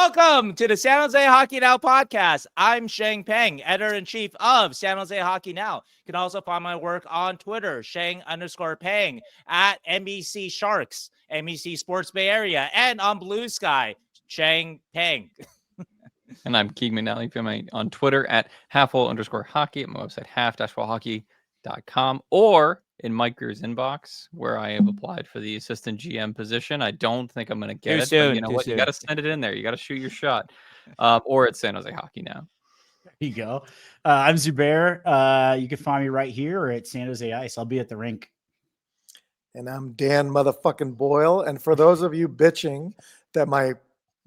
Welcome to the San Jose Hockey Now podcast. I'm Sheng Peng, editor-in-chief of San Jose Hockey Now. You can also find my work on Twitter, Sheng_Peng, at NBC Sharks, NBC Sports Bay Area, and on Blue Sky, Sheng Peng. And I'm Keegan McNally. You can find me on Twitter at halfhole_hockey, at my website, half-hockey.com, or in Mike Grier's inbox, where I have applied for the assistant GM position. I don't think I'm going to get it. Soon, but you know what? soon. You got to send it in there. You got to shoot your shot. Or at San Jose Hockey Now. There you go. I'm Zubair. You can find me right here or at San Jose Ice. I'll be at the rink. And I'm Dan motherfucking Boyle. And for those of you bitching that my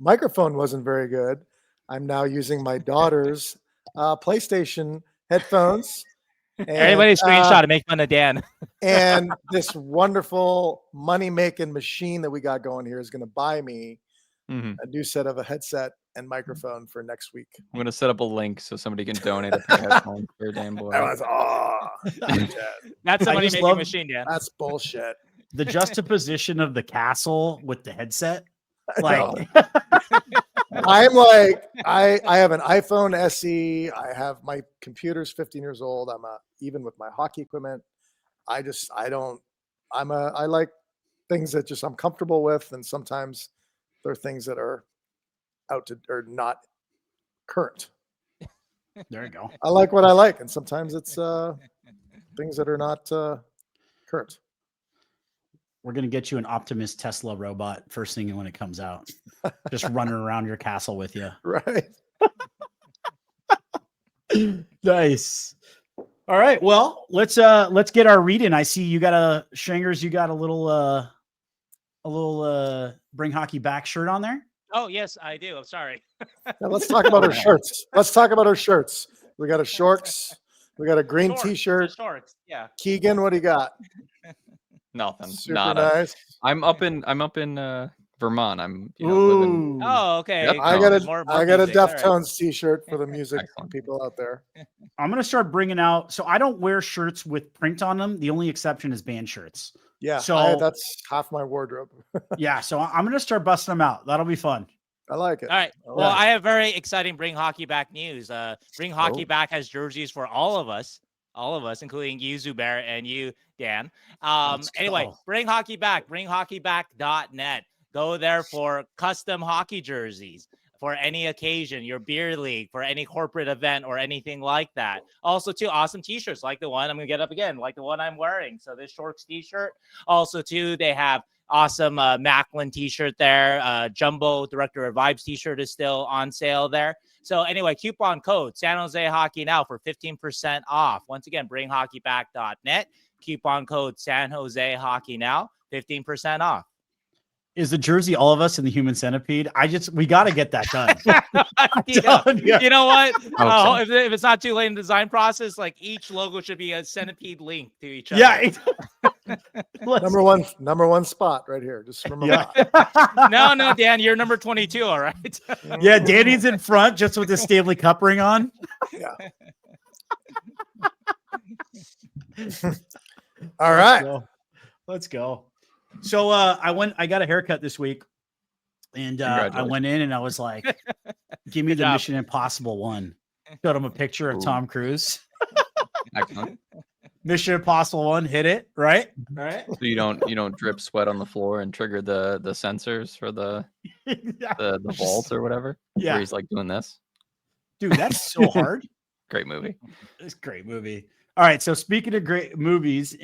microphone wasn't very good, I'm now using my daughter's PlayStation headphones. And, everybody screenshot and make fun of Dan. And this wonderful money-making machine that we got going here is going to buy me a new set of a headset and microphone for next week. I'm going to set up a link so somebody can donate a pair of headphones for Dan Boyle. That's a money-making machine, Dan. That's bullshit. The juxtaposition of the castle with the headset. Like, I'm like, I have an iPhone SE. I have my computer's 15 years old. Even with my hockey equipment, I like things that just I'm comfortable with. And sometimes there are things that are or not current. there you go. I like what I like. And sometimes it's things that are not current. We're going to get you an Optimus Tesla robot first thing when it comes out. Just running around your castle with you. Right. Nice. All right. Well, let's get our read in. I see you got a little Bring Hockey Back shirt on there. Oh, yes, I do. I'm sorry. Now let's talk about our shirts. We got a shorts. We got a green t-shirt. Shorts. Yeah. Keegan, what do you got? Nothing. Super nice. I'm up in Vermont. I'm living. Oh, okay. Yep. I got a music. Deftones t-shirt for the music Excellent. people out there. I'm going to start bringing out. So I don't wear shirts with print on them. The only exception is band shirts. Yeah. So that's half my wardrobe. yeah. So I'm going to start busting them out. That'll be fun. I like it. All right. Well, I have very exciting Bring Hockey Back news. Bring Hockey Back has jerseys for all of us, including you, Zubair, and you, Dan. Anyway, Bring Hockey Back, bringhockeyback.net. Go there for custom hockey jerseys for any occasion, your beer league, for any corporate event or anything like that. Also, too, awesome t-shirts like the one I'm going to get up again, like the one I'm wearing. So this Shorts t-shirt. Also, too, they have awesome Macklin t-shirt there. Jumbo Director of Vibes t-shirt is still on sale there. So anyway, coupon code San Jose Hockey Now for 15% off. Once again, bringhockeyback.net. Coupon code San Jose Hockey Now, 15% off. Is the jersey all of us in the Human Centipede? We got to get that done. You know what? If it's not too late in the design process, like each logo should be a centipede link to each other. Yeah. number one spot right here. Just remember that. No, Dan, you're number 22. All right. Yeah. Danny's in front just with the Stanley Cup ring on. Yeah. All right. Let's go. So I got a haircut this week, and I went in and I was like, give me the Mission Impossible one. Showed him a picture of Tom Cruise. Excellent. Mission Impossible one, hit it, right? All right. So you don't drip sweat on the floor and trigger the sensors for the vault or whatever. Yeah. Where he's like doing this. Dude, that's so hard. Great movie. It's a great movie. All right. So speaking of great movies,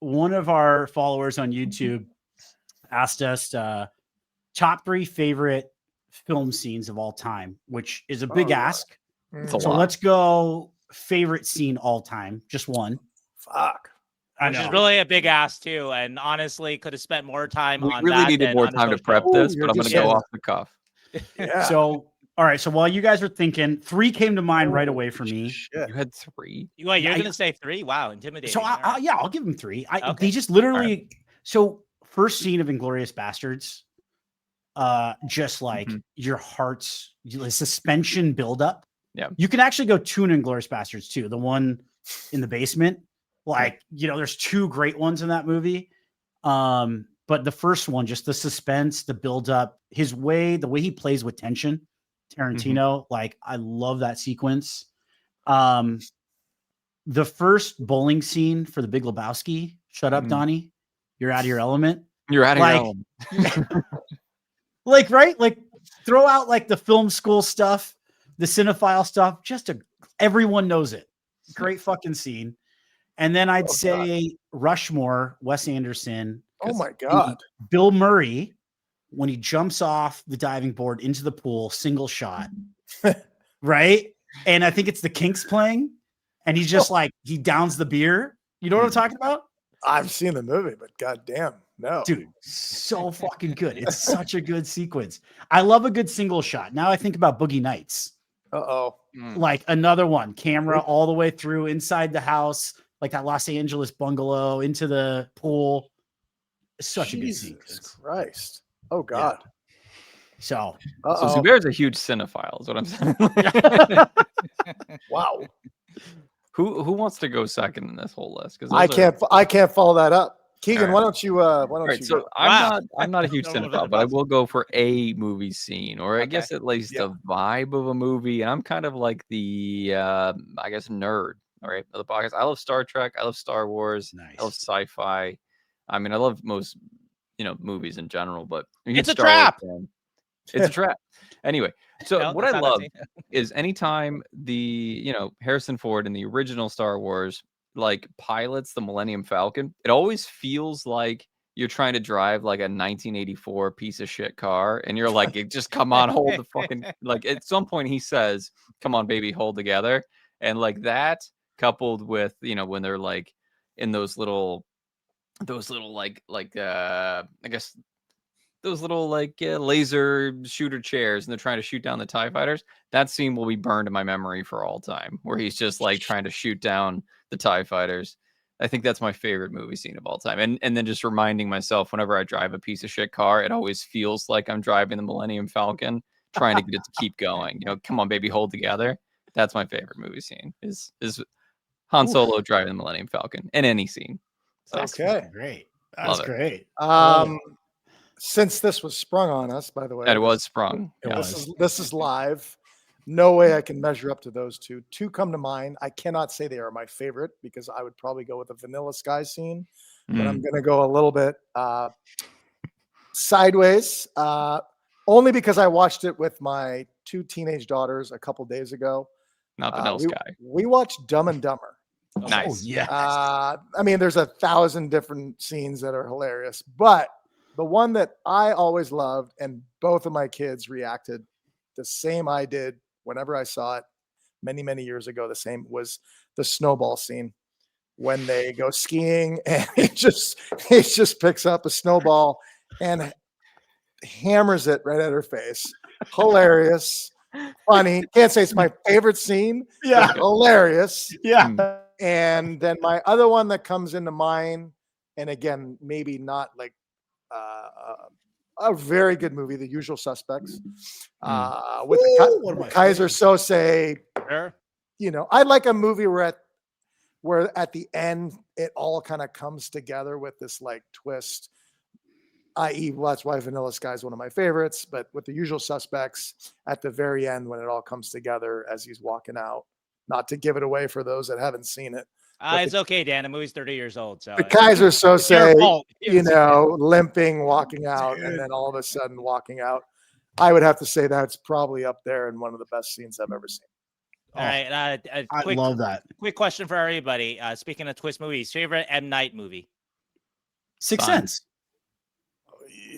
one of our followers on YouTube asked us top 3 favorite film scenes of all time, which is a big ask. So let's go favorite scene all time. Just one. Fuck. Which is really a big ask too. And honestly, could have spent more time on that. We really needed more time to prep this, but I'm going to go off the cuff. Yeah. So, all right. So while you guys were thinking, 3 came to mind right away for me. Shit. You had 3. Wait, you're going to say 3? Wow, intimidating. So I'll give them 3. They just literally. So first scene of Inglourious Bastards, just like your heart's suspension buildup. Yeah, you can actually go tune Inglourious Bastards too. The one in the basement, there's 2 great ones in that movie. But the first one, just the suspense, the build up, the way he plays with tension, Tarantino, like I love that sequence. The first bowling scene for The Big Lebowski, shut up, Donnie. You're out of your element. You're out of your element. Right? Like throw out like the film school stuff, the cinephile stuff, everyone knows it. Great fucking scene. And then I'd say Rushmore, Wes Anderson. Oh my God. Bill Murray, when he jumps off the diving board into the pool, single shot. Right? And I think it's the Kinks playing. And he's just like, he downs the beer. You know what I'm talking about? I've seen the movie, but goddamn, no. Dude, so fucking good. It's such a good sequence. I love a good single shot. Now I think about Boogie Nights. Like another one, camera all the way through inside the house, like that Los Angeles bungalow into the pool. Such a good sequence. Christ. Oh God. Yeah. So Zubair's a huge cinephile, is what I'm saying. Wow. Who wants to go second in this whole list? Because I can't follow that up. Keegan, why don't you? So I'm not a huge cinephile, but I will go for a movie scene, or I guess at least a vibe of a movie. And I'm kind of like the I guess nerd. All right, of the podcast. I love Star Trek. I love Star Wars. Nice. I love sci-fi. I mean, I love most movies in general, but it's a trap. It's a trap. Anyway, so what I love is anytime Harrison Ford in the original Star Wars like pilots the Millennium Falcon, it always feels like you're trying to drive like a 1984 piece of shit car, and you're like, just come on, hold the fucking like. At some point, he says, "Come on, baby, hold together," and like that coupled with when they're like in those little like I guess those little like laser shooter chairs, and they're trying to shoot down the TIE fighters. That scene will be burned in my memory for all time, where he's just like trying to shoot down the TIE fighters. I think that's my favorite movie scene of all time. And then just reminding myself whenever I drive a piece of shit car, it always feels like I'm driving the Millennium Falcon, trying to get it to keep going. Come on, baby, hold together. That's my favorite movie scene is Han Solo driving the Millennium Falcon in any scene. So, okay, great. That's great. Since this was sprung on us, by the way, it was sprung. This is live. No way I can measure up to those two. Two come to mind. I cannot say they are my favorite because I would probably go with the Vanilla Sky scene, but I'm going to go a little bit sideways, only because I watched it with my two teenage daughters a couple days ago. Not Vanilla Sky. We watched Dumb and Dumber. Nice. Yeah. I mean, there's 1,000 different scenes that are hilarious, but the one that I always loved, and both of my kids reacted the same I did whenever I saw it many, many years ago, the same was the snowball scene when they go skiing and he just picks up a snowball and hammers it right at her face. Hilarious, funny. Can't say it's my favorite scene. Yeah. Hilarious. Yeah. And then my other one that comes into mind, and again, maybe not like a very good movie, The Usual Suspects, with the Kaiser Sose. Sure. I like a movie where at the end it all kind of comes together with this like twist. I.e., well, that's why Vanilla Sky is one of my favorites. But with The Usual Suspects, at the very end when it all comes together as he's walking out, not to give it away for those that haven't seen it. It's okay, Dan. The movie's 30 years old. So the Kaiser Sose, limping, walking out, and then all of a sudden walking out. I would have to say that's probably up there in one of the best scenes I've ever seen. All right. I love that. Quick question for everybody. Speaking of twist movies, favorite M. Night movie? Sixth Sense.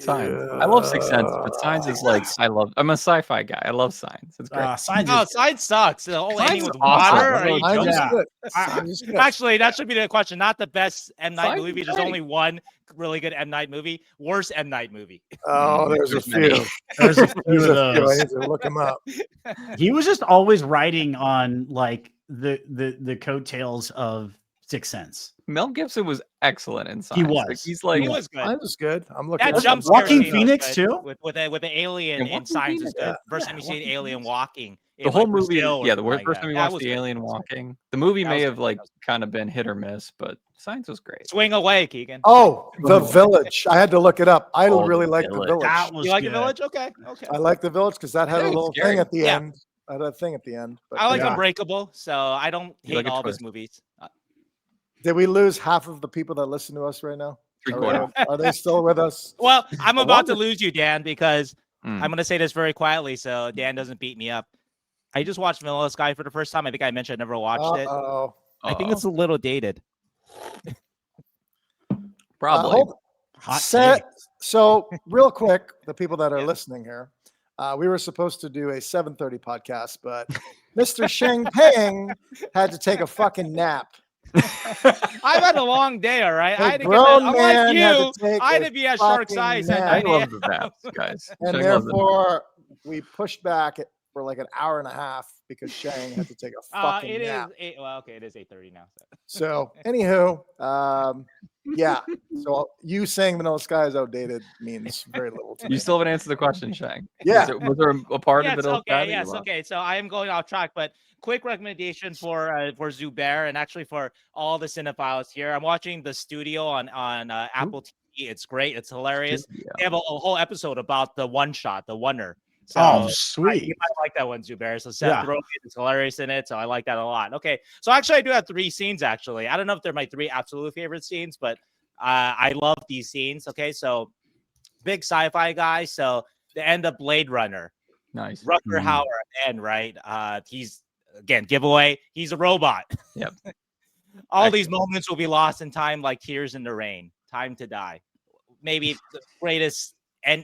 Signs. I love Sixth Sense, but Signs is like I'm a sci-fi guy. I love Signs. It's great. Signs sucks. The whole ending with awesome. water. Actually, that should be the question. Not the best M. Night movie. There's only one really good M. Night movie. Worst M. Night movie. Oh, there's a few. There's a few of those. I need to look them up. He was just always riding on like the coattails of Sixth Sense. Mel Gibson was excellent in Signs. He was. Like, he's like He was good. Mine was good. I'm looking. That at jump it. scare Joaquin scene was Phoenix, good. too? with the alien Yeah, in Joaquin Signs is Phoenix, good. yeah. First time you see an Joaquin alien Phoenix. walking. The in, whole like, movie, Brazil or yeah, the something first like time we that. watched was the good. alien That was good. walking, the movie That may was have good. like That was kind of been hit or miss, but Signs was great. Swing away, Keegan. Oh, The Village. I had to look it up. I Oh, really The like The Village. Village. That was You like good. The Village? Okay. I like The Village because that had Yeah, a it's little scary. thing at the Yeah. end. I had a thing at the end. But I like Yeah. Unbreakable, so I don't You hate like a all of his twist. movies. Did we lose half of the people that listen to us right now? Three-quarters. Are they still with us? Well, I'm I about to wonder- lose you, Dan, because Mm. I'm going to say this very quietly so Dan doesn't beat me up. I just watched Vanilla Sky for the first time. I think I mentioned I never watched it. Uh-oh. I think it's a little dated. Probably. Hot Set. take. So real quick, the people that are Yeah. listening here, we were supposed to do a 7:30 podcast, but Mr. Sheng Peng had to take a fucking nap. I've had a long day, all right? I A had to get grown that. man Unlike had you, to take I had a to be at Shark fucking Size at nap. I 9 love a.m. the naps, guys. And Sheng loves the naps. therefore, we pushed back it for like an hour and a half because Sheng had to take a fucking It nap. is 8. Well, okay, it is 8:30 now. So, anywho, yeah. So you saying Vanilla Sky is outdated means very little to me. You still haven't answered the question, Sheng. Yeah. Was there a part Yes, of it? okay, yes, okay. So I am going off track, but quick recommendation for Zubair and actually for all the cinephiles here. I'm watching The Studio on Apple TV. It's great. It's hilarious. They have a whole episode about the one shot, the oneer. So Oh, sweet. you might like that one, Zubair. So Seth Yeah. Rogen is hilarious in it. So I like that a lot. Okay. So actually, I do have 3 scenes, actually. I don't know if they're my 3 absolute favorite scenes, but I love these scenes. Okay. So big sci-fi guy. So the end of Blade Runner. Nice. Rutger Hauer at the end, right? He's, again, giveaway. He's a robot. Yep. All these moments will be lost in time like tears in the rain. Time to die. Maybe the greatest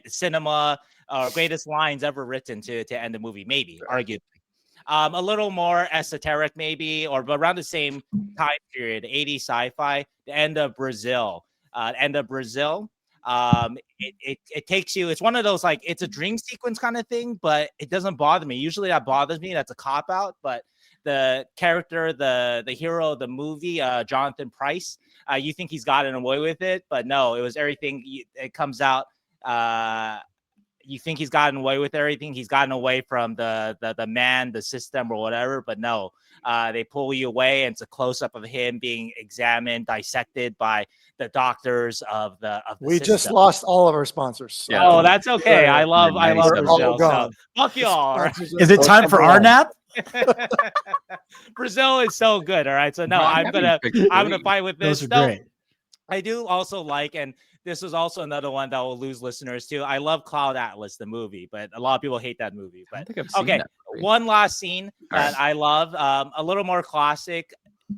cinema greatest lines ever written to end the movie, maybe, arguably. A little more esoteric, maybe, or around the same time period, 80s sci-fi, the end of Brazil. It takes you, it's one of those, like, it's a dream sequence kind of thing, but it doesn't bother me. Usually that bothers me. That's a cop-out, but the character, the hero of the movie, Jonathan Pryce, you think he's gotten away with it, but no, it was everything. It comes out, you think he's gotten away with everything. He's gotten away from the man, the system, or whatever. But no, they pull you away, and it's a close up of him being examined, dissected by the doctors of the We system. just lost all of our sponsors. Yeah. Oh, that's okay. I love They're Brazil. So gone. fuck y'all. All right? Is it time for our nap? Brazil is so good. All right. So no, I'm gonna fight with this. Those are No, great. I do also like, and this is also another one that will lose listeners too. I love Cloud Atlas, the movie, but a lot of people hate that movie. I don't But think I've seen okay, that movie. one last scene All that I love, a little more classic,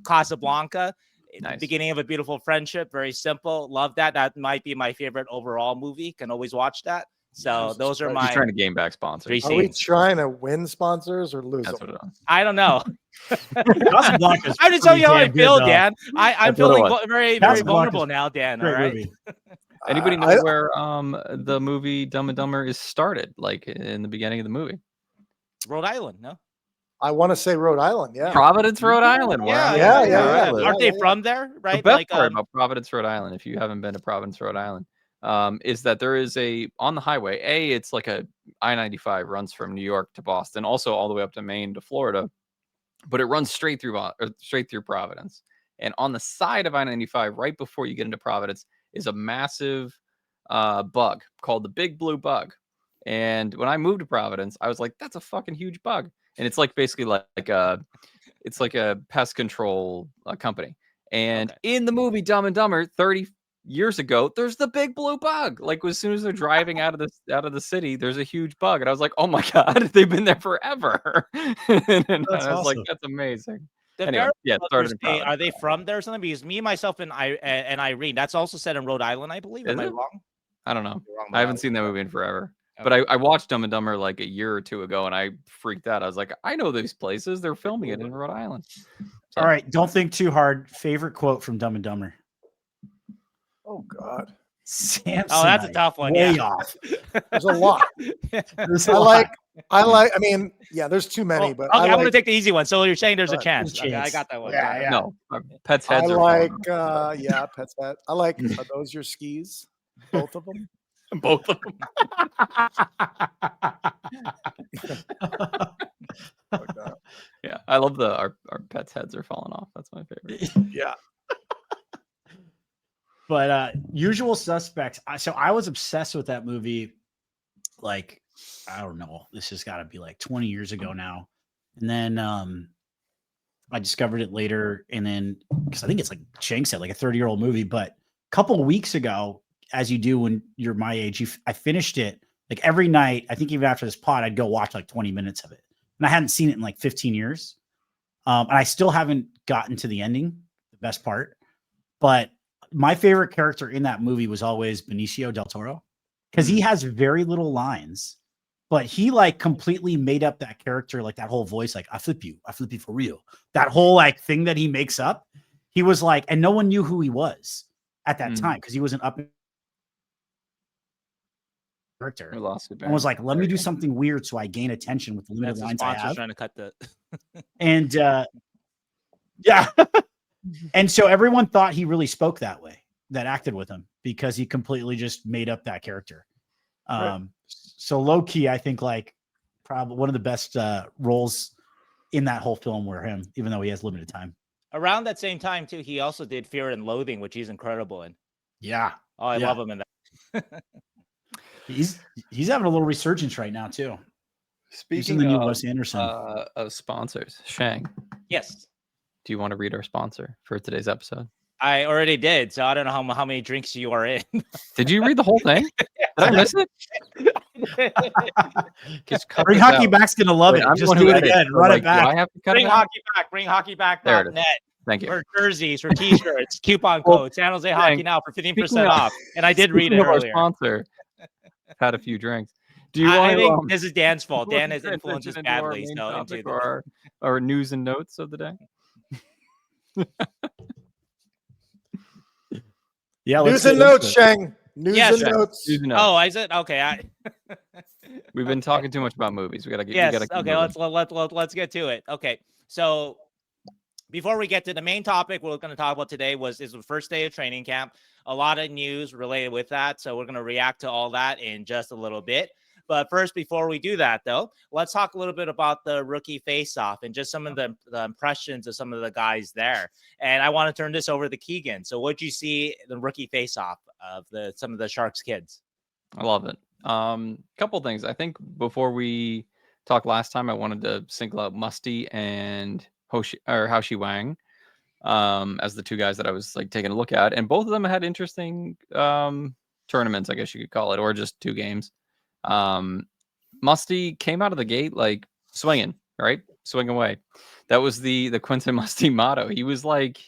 Casablanca. Nice. Beginning of a beautiful friendship, very simple. Love that. That might be my favorite overall movie. Can always watch that. So Jesus those are Christ. my. He's trying to gain back sponsors. 3 Are we scenes. trying to win sponsors or lose That's them? what it is. I don't know. Casablanca's I'm just telling you how I pretty damn feel, good, though. Dan. I'm That's what it feeling was. very Casablanca's vulnerable now, Dan. All Great right. movie. Anybody know I- where the movie Dumb and Dumber is started? Like in the beginning of the movie, Rhode Island, no? I want to say Rhode Island. Yeah. Providence, Rhode Island. Where I- yeah, where yeah, I yeah. live. Aren't they yeah. from there? Right. The best Like, part about Providence, Rhode Island, if you haven't been to Providence, Rhode Island, is that there is on the highway. It's like a I-95 runs from New York to Boston, also all the way up to Maine to Florida, but it runs straight through Providence. And on the side of I-95, right before you get into Providence, is a massive bug called the Big Blue Bug. And when I moved to Providence, I was like, "That's a fucking huge bug." And it's like basically like a pest control company. And in the movie Dumb and Dumber, 30 years ago, there's the Big Blue Bug. Like as soon as they're driving out of the city, there's a huge bug, and I was like, "Oh my god, they've been there forever!" and That's I was like, awesome. "That's amazing." The Anyway, Ferraro yeah, it started in Brothers, are Providence. they from there or something? Because me, myself, and Irene, that's also set in Rhode Island, I believe. Am Is I it? wrong? I don't know. You're wrong, I haven't but seen that movie in forever. But I watched Dumb and Dumber like a year or two ago, and I freaked out. I was like, I know these places. They're filming it in Rhode Island. All right, don't think too hard. Favorite quote from Dumb and Dumber. Oh God. Samson. Oh, that's a tough one. Way Yeah. off. There's a lot. There's a I lot. like I mean, yeah, there's too many, but okay, I'm I going to like, take the easy one. So you're saying there's a Right. chance. There's a Okay, I chance. got that one. Yeah, yeah. No, our pets' I heads are like, falling yeah, Pet's Pet. I like, are those your skis? Both of them? off. Both of them. Yeah, I love our pets' heads are falling off. That's my favorite. Yeah. But Usual Suspects. So I was obsessed with that movie. Like, I don't know. This has got to be like 20 years ago now. And then I discovered it later. And then, because I think it's like Sheng said, like a 30-year-old movie. But a couple of weeks ago, as you do when you're my age, I finished it like every night. I think even after this pod, I'd go watch like 20 minutes of it. And I hadn't seen it in like 15 years. And I still haven't gotten to the ending, the best part. But my favorite character in that movie was always Benicio del Toro, because he has very little lines, but he like completely made up that character, like that whole voice, like I flip you for real. That whole like thing that he makes up. He was like, and no one knew who he was at that time because he was an up character. We lost it. And was like, let me do something weird so I gain attention with the limited That's the lines I sponsors have. trying to cut the. And yeah. And so everyone thought he really spoke that way, that acted with him, because he completely just made up that character. Right. So low key, I think like probably one of the best roles in that whole film were him, even though he has limited time. Around that same time too, he also did Fear and Loathing, which he's incredible in. Yeah. Oh, I love him in that. He's having a little resurgence right now too. Speaking the new of, Wes Anderson. Of sponsors, Sheng, Yes, do you want to read our sponsor for today's episode? I already did. So I don't know how many drinks you are in. Did you read the whole thing? Did I miss it? Just cut Bring this Hockey out. Back's gonna love Wait, it. I'm Just the one do who it edits, again. so, Run like, it back. Do I have to cut Bring it out? Hockey Back. Bring There it hockeyback.net is. Thank you. for jerseys, for t-shirts, coupon code San Jose Hockey Now for 15% off. And I did read it Speaking of our earlier. sponsor, I've had a few drinks. Do you I want think to? this is Dan's fault. Do you want Dan to has transition influenced us into our badly. main So topic into or our news and notes of the day? Yeah. News and notes, Sheng. News Yes, and Sheng. notes. News and notes. Oh, is it okay? We've been talking too much about movies. We gotta get. Yes. We gotta keep Okay. moving. Let's get to it. Okay. So before we get to the main topic, we're going to talk about today is the first day of training camp. A lot of news related with that. So we're going to react to all that in just a little bit. But first, before we do that, though, let's talk a little bit about the rookie face-off and just some of the impressions of some of the guys there. And I want to turn this over to Keegan. So what did you see the rookie face-off of some of the Sharks kids? I love it. Couple things. I think before we talked last time, I wanted to single out Musty and Haoshi Wang as the two guys that I was like taking a look at, and both of them had interesting tournaments, I guess you could call it, or just two games. Musty came out of the gate like swinging, right? Swing away. That was the Quentin Musty motto. He was like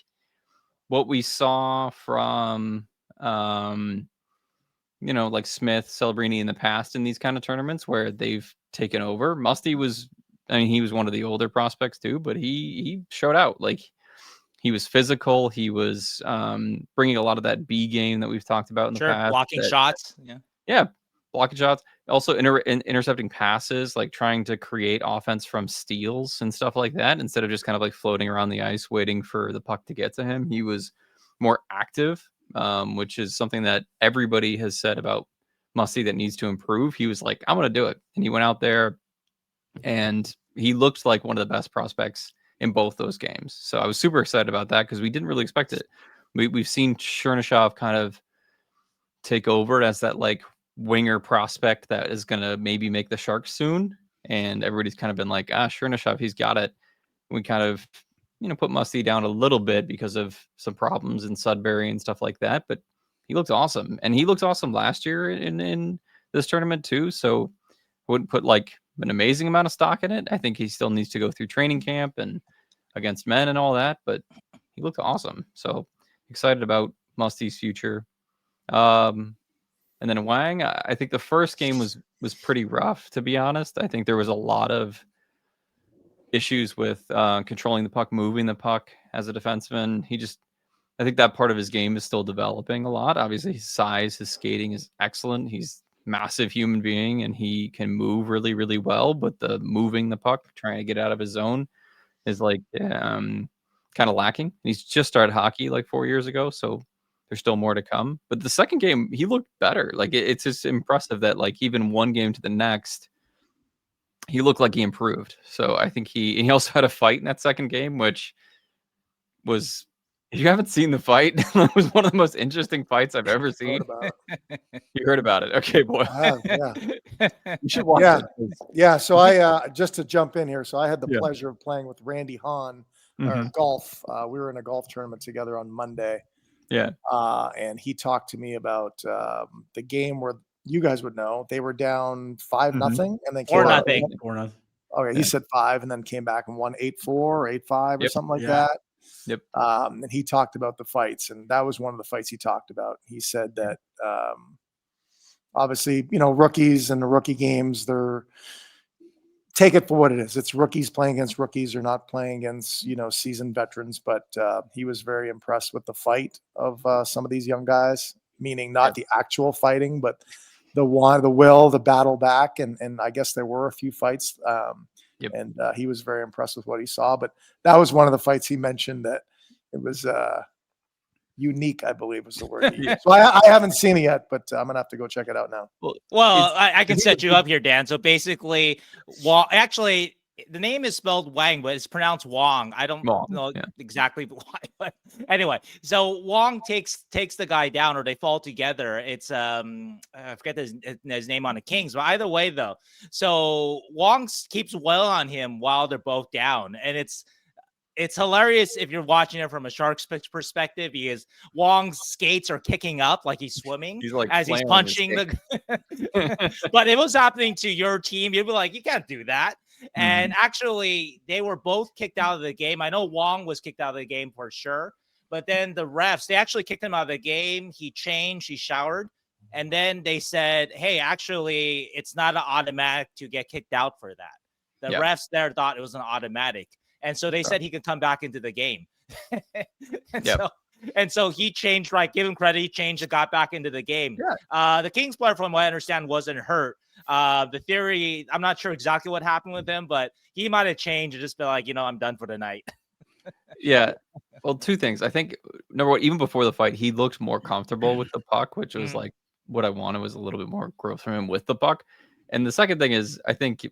what we saw from like Smith, Celebrini in the past in these kind of tournaments where they've taken over. Musty was, he was one of the older prospects too, but he showed out. Like he was physical. He was bringing a lot of that B game that we've talked about in the past. Blocking shots. Yeah, blocking shots. Also intercepting passes, like trying to create offense from steals and stuff like that, instead of just kind of like floating around the ice waiting for the puck to get to him. He was more active, which is something that everybody has said about Musty that needs to improve. He was like, I'm going to do it. And he went out there and he looked like one of the best prospects in both those games. So I was super excited about that because we didn't really expect it. We've seen Chernyshov kind of take over as that like winger prospect that is going to maybe make the Sharks soon. And everybody's kind of been like, Chernyshov, he's got it. We kind of, put Musty down a little bit because of some problems in Sudbury and stuff like that. But he looks awesome. And he looked awesome last year in this tournament too. So wouldn't put like an amazing amount of stock in it. I think he still needs to go through training camp and against men and all that, but he looked awesome. So excited about Musty's future. And then Wang, I think the first game was pretty rough, to be honest. I think there was a lot of issues with controlling the puck, moving the puck as a defenseman. I think that part of his game is still developing a lot. Obviously, his size, his skating is excellent. He's massive human being and he can move really, really well, but the moving the puck, trying to get out of his zone is like kind of lacking. He's just started hockey like 4 years ago, so there's still more to come. But the second game, he looked better. Like it's just impressive that like even one game to the next, he looked like he improved. So I think he also had a fight in that second game, which was, if you haven't seen the fight, it was one of the most interesting fights I've ever seen. You heard about it. Okay, boy. Yeah. You should watch Yeah. it. Yeah. So I just to jump in here. So I had the Yeah. pleasure of playing with Randy Hahn, Mhm. golf. We were in a golf tournament together on Monday. Yeah. And he talked to me about the game where you guys would know they were down 5-0 and then Or came back. nothing. Or nothing. Okay, he said 5 and then came back and won 8-4 or 8-5 or Yep. something like Yeah. that. Yep. And he talked about the fights, and that was one of the fights he talked about. He said that obviously, rookies and the rookie games, they're take it for what it is. It's rookies playing against rookies. They're not playing against, seasoned veterans, but he was very impressed with the fight of some of these young guys, meaning not the actual fighting, but the will, the battle back. And I guess there were a few fights. Yep. And he was very impressed with what he saw, but that was one of the fights he mentioned that it was unique, I believe was the word. Yeah. So I haven't seen it yet, but I'm gonna have to go check it out now. Well, I can set you up here, Dan. So basically, actually, the name is spelled Wang, but it's pronounced Wang. I don't know exactly why, but anyway. So Wang takes the guy down, or they fall together. It's I forget his name on the Kings, but either way, though. So Wang keeps well on him while they're both down, and it's hilarious if you're watching it from a Sharks perspective, because Wong's skates are kicking up like he's swimming as he's punching but if it was happening to your team, you'd be like, you can't do that. And actually, they were both kicked out of the game. I know Wang was kicked out of the game for sure, but then the refs, they actually kicked him out of the game. He changed, he showered, and then they said, hey, actually, it's not an automatic to get kicked out for that. The refs there thought it was an automatic. And so they said he could come back into the game. So he changed, right? Give him credit. He changed and got back into the game. Yeah. The Kings player, from what I understand, wasn't hurt. The theory, I'm not sure exactly what happened with him, but he might have changed and just been like, I'm done for the night. Yeah. Well, two things. I think, number one, even before the fight, he looked more comfortable with the puck, which was like what I wanted, was a little bit more growth from him with the puck. And the second thing is, I think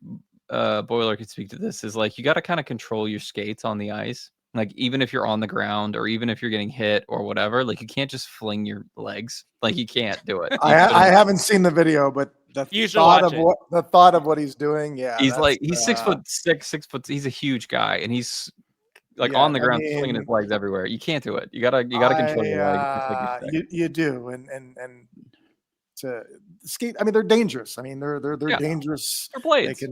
Boiler could speak to this, is like, you got to kind of control your skates on the ice. Like, even if you're on the ground or even if you're getting hit or whatever, like, you can't just fling your legs. Like, you can't do it. I haven't seen the video, but the thought of what he's doing. Yeah. He's 6'6", 6'. He's a huge guy, and he's like on the ground swinging his legs everywhere. You can't do it. You gotta control your legs. You do. And to skate, I mean, they're dangerous. I mean, they're dangerous. They're blades.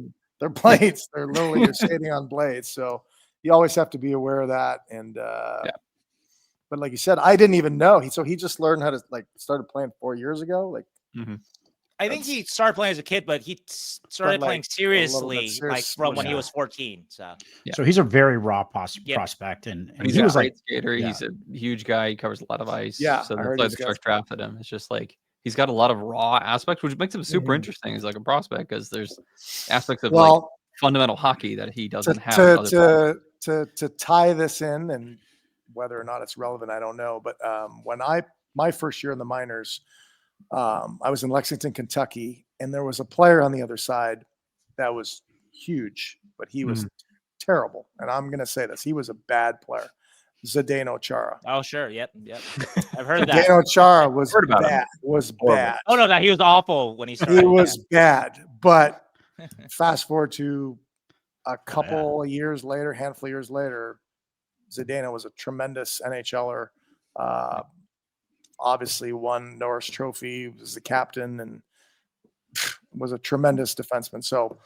They're blades. They're literally, you're skating on blades. So you always have to be aware of that. And but like you said, I didn't even know. He just learned how to started playing 4 years ago. Like I think he started playing as a kid, but he started playing seriously from when he was 14. So he's a very raw prospect, and he's a great skater. Yeah. He's a huge guy. He covers a lot of ice. Yeah, so that's why the Sharks drafted him. It's just like, he's got a lot of raw aspects, which makes him super interesting as like a prospect, because there's aspects of like fundamental hockey that he doesn't have. To tie this in, and whether or not it's relevant, I don't know. But when my first year in the minors, I was in Lexington, Kentucky, and there was a player on the other side that was huge, but he was terrible. And I'm going to say this: he was a bad player. Zdeno Chara. Oh, sure. Yep. I've heard that. Zdeno Chara was bad. Bad. Oh, no, he was awful when he started. He was bad. But fast forward to a couple of years later, handful of years later, Zdeno was a tremendous NHL'er. Obviously won Norris Trophy, was the captain, and was a tremendous defenseman. So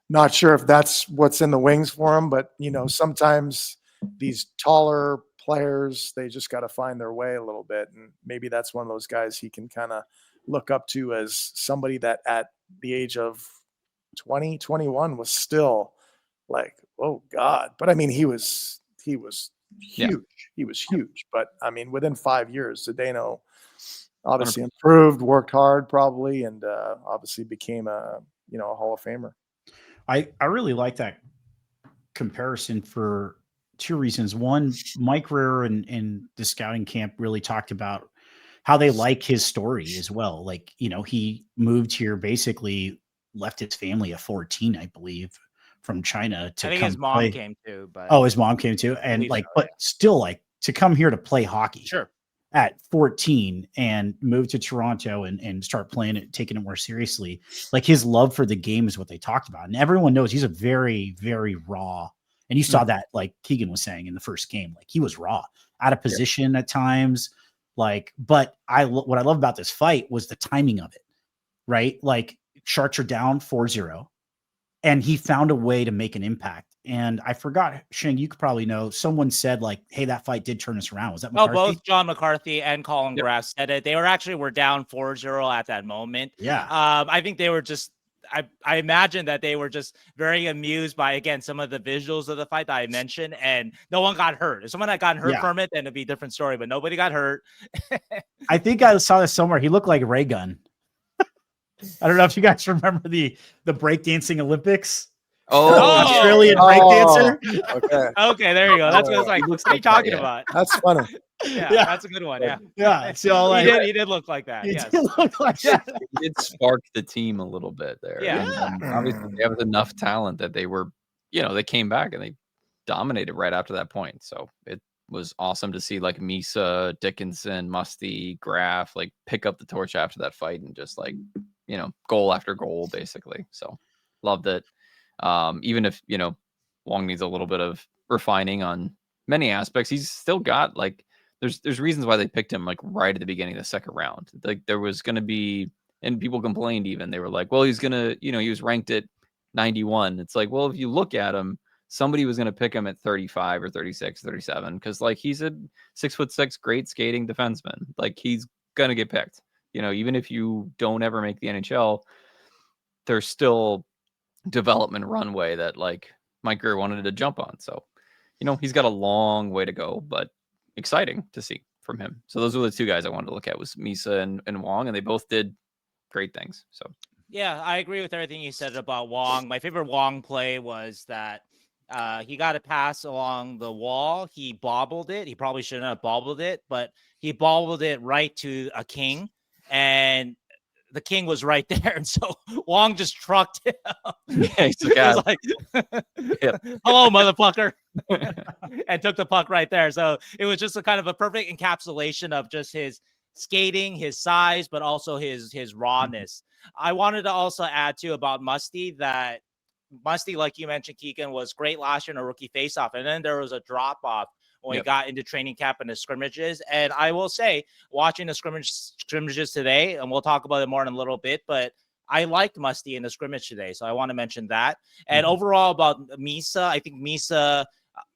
not sure if that's what's in the wings for him, but sometimes these taller players, they just got to find their way a little bit. And maybe that's one of those guys he can kind of look up to as somebody that at the age of 20, 21 was still like, oh God. But I mean, he was huge. Yeah. He was huge. But I mean, within 5 years, Zdeno obviously improved, worked hard probably, and obviously became a Hall of Famer. I really like that comparison for two reasons. One, Mike Grier and the scouting camp really talked about how they like his story as well. Like, he moved here, basically left his family at 14, I believe, from China to I think come his mom play. came too, but Oh, his mom came too. And but still to come here to play hockey. Sure. At 14 and move to Toronto and start playing it, taking it more seriously. Like, his love for the game is what they talked about. And everyone knows he's a very, very raw. And you saw that, like Keegan was saying in the first game, like he was raw, out of position at times. Like, but what I love about this fight was the timing of it, right? Like, Sharks are down 4-0 and he found a way to make an impact. And I forgot, Sheng, you could probably know, someone said like, hey, that fight did turn us around. Was that McCarthy? both John McCarthy and Colin Graff said it. They were down 4-0 at that moment. Yeah. I think they were just, I imagine that they were just very amused by, again, some of the visuals of the fight that I mentioned, and no one got hurt. If someone had gotten hurt from it, then it'd be a different story, but nobody got hurt. I think I saw this somewhere. He looked like Ray Gun. I don't know if you guys remember the breakdancing Olympics. Australian breakdancer. Okay, there you go. That's what I was like. What are you talking about? That's funny. Yeah, that's a good one. Yeah. So he did look like that. Yes. Did look like that. He did spark the team a little bit there. Yeah. And obviously they have enough talent that they were, they came back and they dominated right after that point. So it was awesome to see like Misa, Dickinson, Musty, Graff like pick up the torch after that fight and just like, goal after goal basically. So loved it. Even if, Wang needs a little bit of refining on many aspects, he's still got like, there's reasons why they picked him like right at the beginning of the second round. Like there was going to be, and people complained even, they were like, well, he's going to, he was ranked at 91. It's like, well, if you look at him, somebody was going to pick him at 35 or 36, 37. Because like he's a 6'6" great skating defenseman. Like he's going to get picked, even if you don't ever make the NHL, there's still development runway that like Mike Grier wanted to jump on. So, he's got a long way to go, but exciting to see from him. So those were the two guys I wanted to look at, was Misa and Wang, and they both did great things. So yeah, I agree with everything you said about Wang. My favorite Wang play was that he got a pass along the wall. He bobbled it. He probably shouldn't have bobbled it, but he bobbled it right to a king, and the king was right there. And so Wang just trucked him. Yeah, he was like, hello, motherfucker. And took the puck right there. So it was just a kind of a perfect encapsulation of just his skating, his size, but also his rawness. I wanted to also add too about Musty, that Musty, like you mentioned, Keegan, was great last year in a rookie faceoff. And then there was a drop off when he got into training camp and the scrimmages. And I will say, watching the scrimmages today, and we'll talk about it more in a little bit, but I liked Musty in the scrimmage today. So I want to mention that. And overall about Misa, I think Misa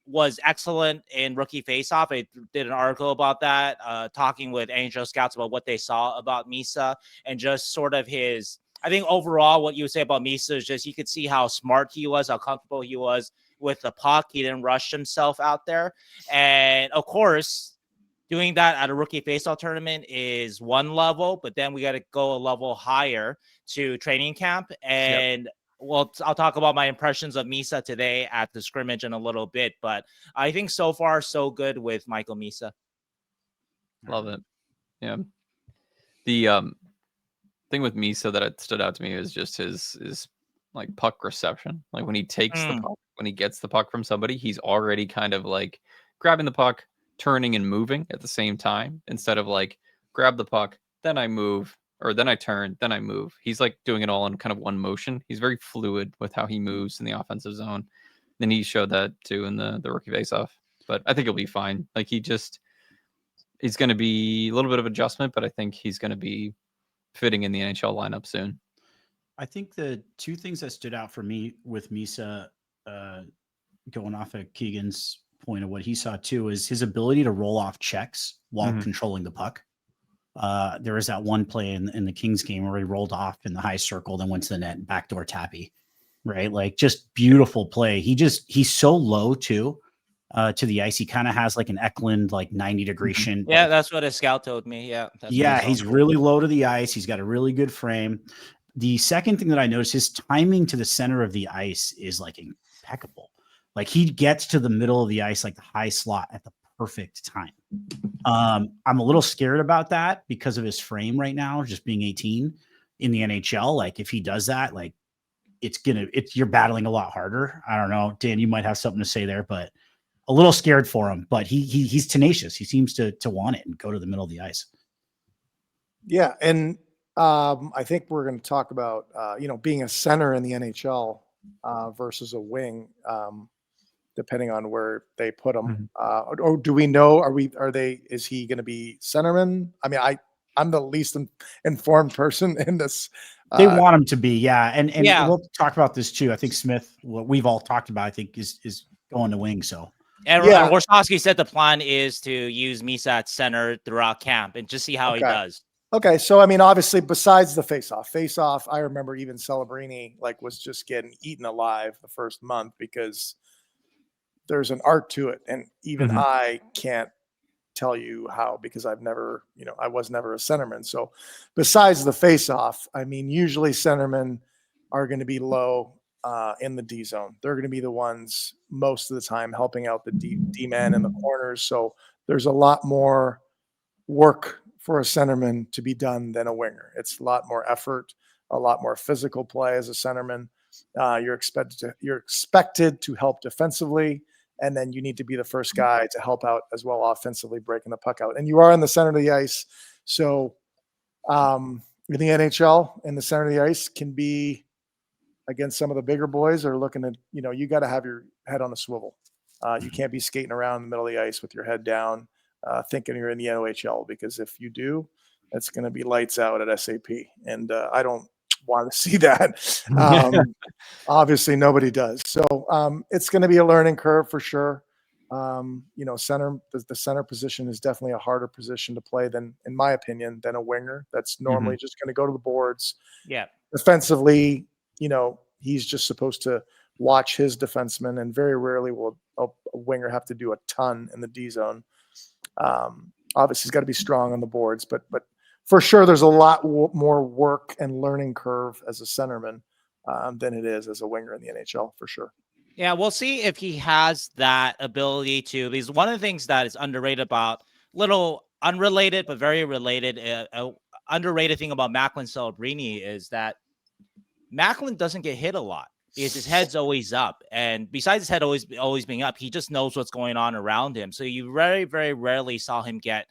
was excellent in rookie faceoff. I did an article about that, talking with NHL scouts about what they saw about Misa and just sort of his, I think overall what you would say about Misa is just, you could see how smart he was, how comfortable he was with the puck. He didn't rush himself out there. And of course, doing that at a rookie faceoff tournament is one level, but then we got to go a level higher to training camp. And well, I'll talk about my impressions of Misa today at the scrimmage in a little bit, but I think so far so good with Michael Misa. Love it. Yeah. The thing with Misa that stood out to me is just his like puck reception. Like when he takes the puck, when he gets the puck from somebody, he's already kind of like grabbing the puck, turning and moving at the same time, instead of like grab the puck, then I move, or then I turn, then I move. He's like doing it all in kind of one motion. He's very fluid with how he moves in the offensive zone. Then he showed that too in the rookie faceoff. But I think he'll be fine. Like he's going to be a little bit of adjustment, but I think he's going to be fitting in the NHL lineup soon. I think the two things that stood out for me with Misa, going off of Keegan's point of what he saw too, is his ability to roll off checks while controlling the puck. There was that one play in the Kings game where he rolled off in the high circle, then went to the net and backdoor tappy, right? Like just beautiful play. He's so low too. to the ice. He kind of has like an Eklund, like 90-degree shin. Yeah, that's what a scout told me. Yeah. He's really low to the ice. He's got a really good frame. The second thing that I noticed, his timing to the center of the ice is like impeccable. Like he gets to the middle of the ice, like the high slot at the perfect time. I'm a little scared about that because of his frame right now, just being 18 in the NHL. Like if he does that, like you're battling a lot harder. I don't know, Dan, you might have something to say there, but a little scared for him, but he's tenacious. He seems to want it and go to the middle of the ice. Yeah. And I think we're going to talk about, being a center in the NHL versus a wing, depending on where they put him. Or do we know, is he going to be centerman? I mean, I'm the least informed person in this. They want him to be, yeah. And we'll talk about this too. I think Smith, what we've all talked about, I think is going to wing. So. And Warsawski said the plan is to use Misa at center throughout camp and just see how he does. Okay, so I mean, obviously, besides the face-off, I remember even Celebrini was just getting eaten alive the first month because there's an art to it, and even I can't tell you how because I've never, I was never a centerman. So, besides the face-off, I mean, usually centermen are going to be low in the D zone. They're going to be the ones most of the time helping out the D man in the corners. So there's a lot more work for a centerman to be done than a winger. It's a lot more effort, a lot more physical play as a centerman. You're expected to help defensively, and then you need to be the first guy to help out as well offensively, breaking the puck out. And you are in the center of the ice. So in the NHL, in the center of the ice can be against some of the bigger boys are looking at, you got to have your head on a swivel. You can't be skating around in the middle of the ice with your head down, thinking you're in the NHL, because if you do, it's going to be lights out at SAP. And I don't want to see that. Obviously nobody does. So it's going to be a learning curve for sure. The center position is definitely a harder position to play than, in my opinion, than a winger. That's normally just going to go to the boards. Yeah. Defensively, he's just supposed to watch his defenseman, and very rarely will a winger have to do a ton in the D zone. Obviously, he's got to be strong on the boards, but for sure, there's a lot more work and learning curve as a centerman than it is as a winger in the NHL, for sure. Yeah, we'll see if he has that ability to. Because one of the things that is underrated about, little unrelated but very related, underrated thing about Macklin Celebrini is that Macklin doesn't get hit a lot because his head's always up. And besides his head always being up, he just knows what's going on around him. So you very, very rarely saw him get,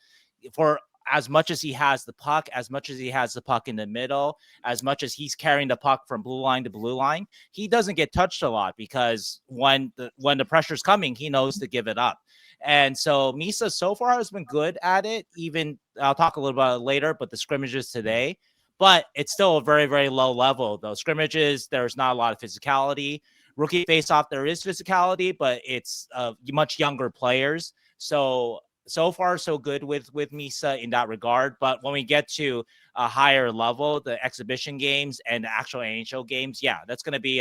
for as much as he has the puck, as much as he has the puck in the middle, as much as he's carrying the puck from blue line to blue line, he doesn't get touched a lot because when the pressure's coming, he knows to give it up. And so Misa so far has been good at it. Even I'll talk a little about it later, but the scrimmages today, but it's still a very, very low level. Those scrimmages, there's not a lot of physicality. Rookie face-off, there is physicality, but it's much younger players. So far, so good with Misa in that regard. But when we get to a higher level, the exhibition games and the actual NHL games, yeah, that's going to be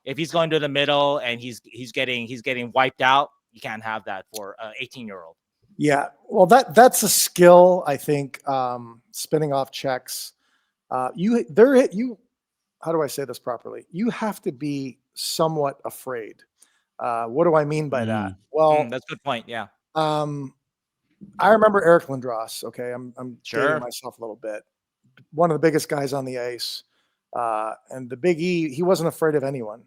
if he's going to the middle and he's getting wiped out, you can't have that for an 18-year-old. Yeah, well, that's a skill, I think. Spinning off checks. How do I say this properly? You have to be somewhat afraid. What do I mean by that? Well, that's a good point. Yeah. I remember Eric Lindros. Okay, I'm sure dating myself a little bit. One of the biggest guys on the ice, and the Big E. He wasn't afraid of anyone,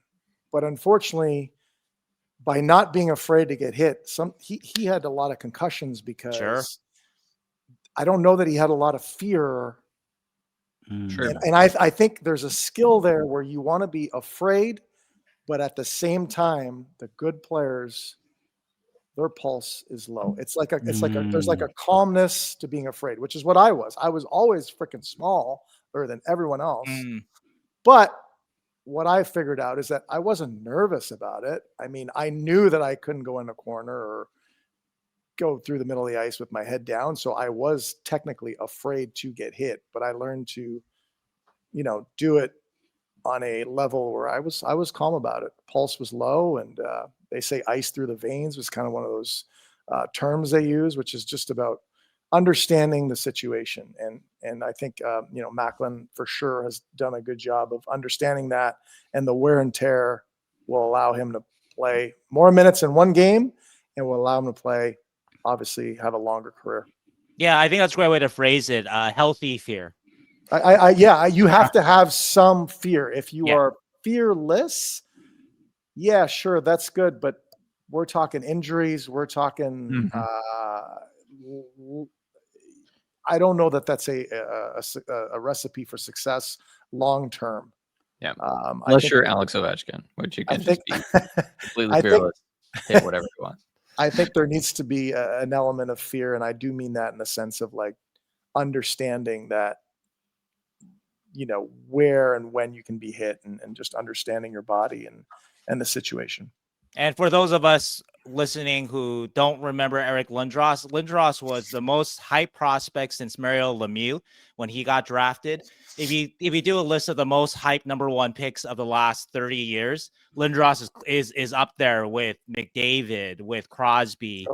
but unfortunately, by not being afraid to get hit, he had a lot of concussions because I don't know that he had a lot of fear. Sure. And I think there's a skill there where you want to be afraid, but at the same time, the good players, their pulse is low. It's like there's like a calmness to being afraid, which is what I was. I was always freaking smaller than everyone else. But what I figured out is that I wasn't nervous about it. I mean, I knew that I couldn't go in a corner or go through the middle of the ice with my head down. So I was technically afraid to get hit, but I learned to, do it on a level where I was calm about it. Pulse was low, and they say ice through the veins was kind of one of those terms they use, which is just about understanding the situation. And I think, Macklin for sure has done a good job of understanding that, and the wear and tear will allow him to play more minutes in one game and will allow him to play, obviously, have a longer career. Yeah, I think that's a great way to phrase it. Healthy fear. You have to have some fear. If you are fearless, yeah, sure, that's good. But we're talking injuries. We're talking, I don't know that that's a recipe for success long-term. Yeah. Unless you're Alex Ovechkin, which you can just be completely fearless, hit whatever you want. I think there needs to be an element of fear. And I do mean that in the sense of like understanding that, where and when you can be hit, and just understanding your body and the situation. And for those of us listening who don't remember Eric Lindros was the most hyped prospect since Mario Lemieux when he got drafted. If you do a list of the most hyped number one picks of the last 30 years, Lindros is up there with McDavid, with Crosby,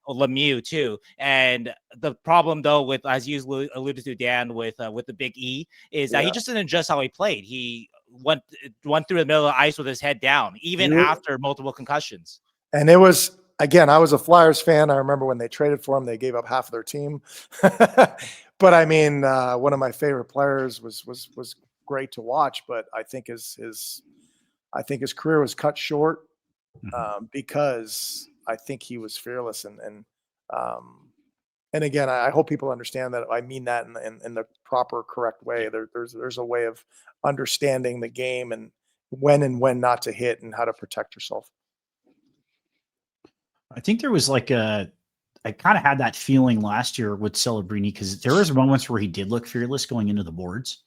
Lemieux too. And the problem though, with, as you alluded to, Dan, with the big E, is that he just didn't adjust how he played. He went through the middle of the ice with his head down, even after multiple concussions. And it was, again, I was a Flyers fan. I remember when they traded for him, they gave up half of their team. But I mean, one of my favorite players was great to watch. But I think his career was cut short because I think he was fearless. And again, I hope people understand that I mean that in the proper, correct way. There's a way of understanding the game and when not to hit and how to protect yourself. I think there was I kind of had that feeling last year with Celebrini, because there was moments where he did look fearless going into the boards.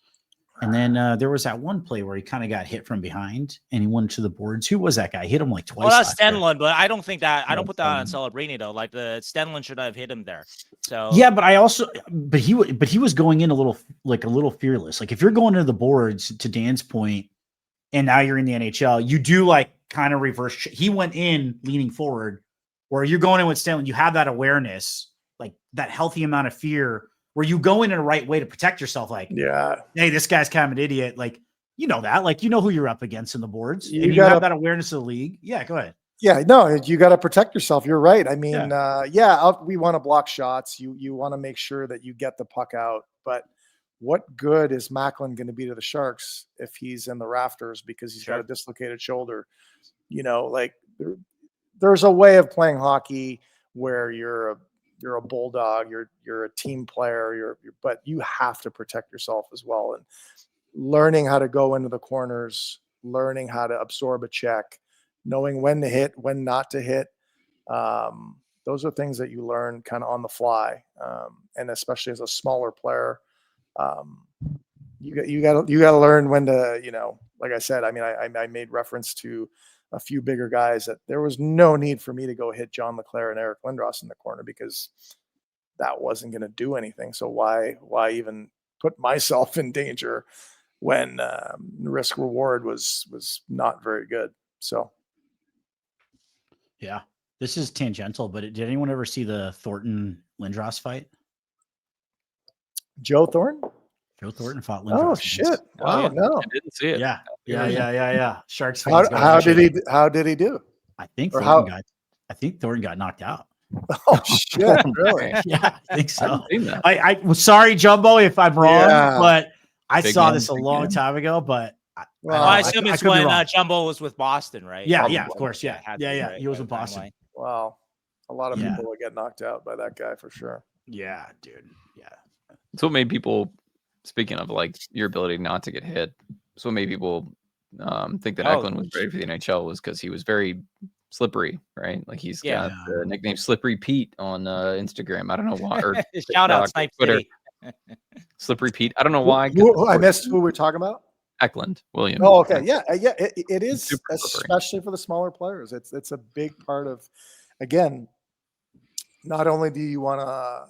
And then there was that one play where he kind of got hit from behind and he went to the boards. Who was that guy? He hit him like twice. Well, that's Stenlund, but I don't think that, I don't put that on Celebrini though. Like the Stenlund should have hit him there. So yeah, but he was going in a little fearless. Like if you're going to the boards, to Dan's point, and now you're in the NHL, you do kind of reverse. He went in leaning forward, where you're going in with Stenlund. You have that awareness, like that healthy amount of fear, where you go in a right way to protect yourself. Like, hey, this guy's kind of an idiot. Like, that, who you're up against in the boards. You have that awareness of the league. Yeah, go ahead. Yeah, no, you got to protect yourself. You're right. I mean, we want to block shots. You want to make sure that you get the puck out. But what good is Macklin going to be to the Sharks if he's in the rafters because he's got a dislocated shoulder? There's a way of playing hockey where you're a bulldog, you're a team player, but you have to protect yourself as well. And learning how to go into the corners, learning how to absorb a check, knowing when to hit, when not to hit. Those are things that you learn kind of on the fly. And especially as a smaller player, you got to learn when to, like I said, I mean, I made reference to a few bigger guys that there was no need for me to go hit John LeClair and Eric Lindros in the corner because that wasn't going to do anything. So why even put myself in danger when risk reward was not very good? So. Yeah, this is tangential, but did anyone ever see the Thornton Lindros fight? Joe Thornton fought Lindros. Oh shit! Wow, no, I didn't see it. Yeah. Sharks. How did he do? I think Thornton got knocked out. Oh shit! Really? Yeah, I think so. I was sorry, Jumbo, if I'm wrong, but I saw this a long time ago. But I assume it's when Jumbo was with Boston, right? Yeah, of course, yeah. He was with Boston. Wow, a lot of people would get knocked out by that guy for sure. Yeah, dude. Yeah, that's what made people. Speaking of your ability not to get hit, so many people think that Eklund was ready for the NHL was because he was very slippery, right? Like he's got the nickname Slippery Pete on Instagram. I don't know why. Or shout out Snipe Twitter. Slippery Pete. I don't know why. I missed who we're talking about. Eklund, William. Oh, okay, yeah. It is, especially for the smaller players. It's a big part of. Again, not only do you want to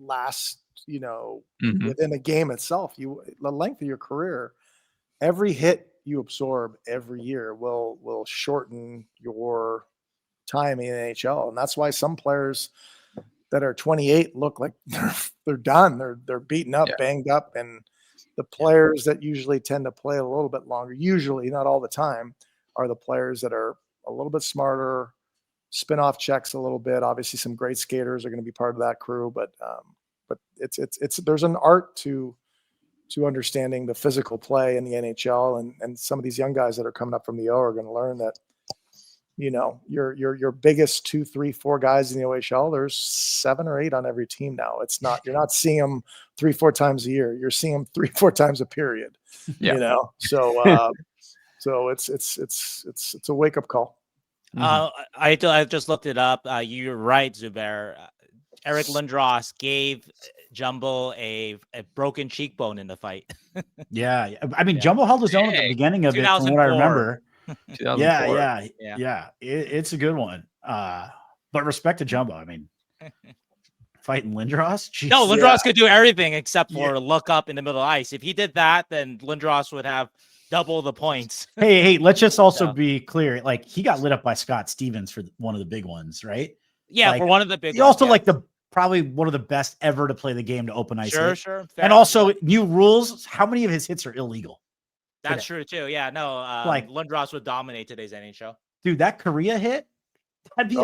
last. Within a game itself, the length of your career, every hit you absorb every year will shorten your time in the NHL. And that's why some players that are 28 look like they're done. They're beaten up, banged up. And the players that usually tend to play a little bit longer, usually not all the time, are the players that are a little bit smarter, spin off checks a little bit. Obviously some great skaters are going to be part of that crew, but it's there's an art to understanding the physical play in the NHL, and some of these young guys that are coming up from the O are going to learn that, you know, your biggest 2, 3, 4 guys in the OHL, there's 7 or 8 on every team now. It's not, you're not seeing them 3, 4 times a year. You're seeing them 3, 4 times a period. You know, so so it's a wake up call. I just looked it up. You're right, Zubair. Eric Lindros gave Jumbo a broken cheekbone in the fight. Yeah, I mean, Jumbo held his own at the beginning of it, from what I remember. 2004. Yeah. It's a good one. But respect to Jumbo. I mean, fighting Lindros. Geez. No, Lindros could do everything except for look up in the middle of ice. If he did that, then Lindros would have double the points. Hey, let's just also be clear. Like, he got lit up by Scott Stevens for one of the big ones, right? Yeah, like, for one of the big he ones. also like probably one of the best ever to play the game to open ice. Sure. Fair. And also new rules. How many of his hits are illegal? That's true too. Yeah, no, like Lindros would dominate today's NHL. Dude, that Korea hit, that'd be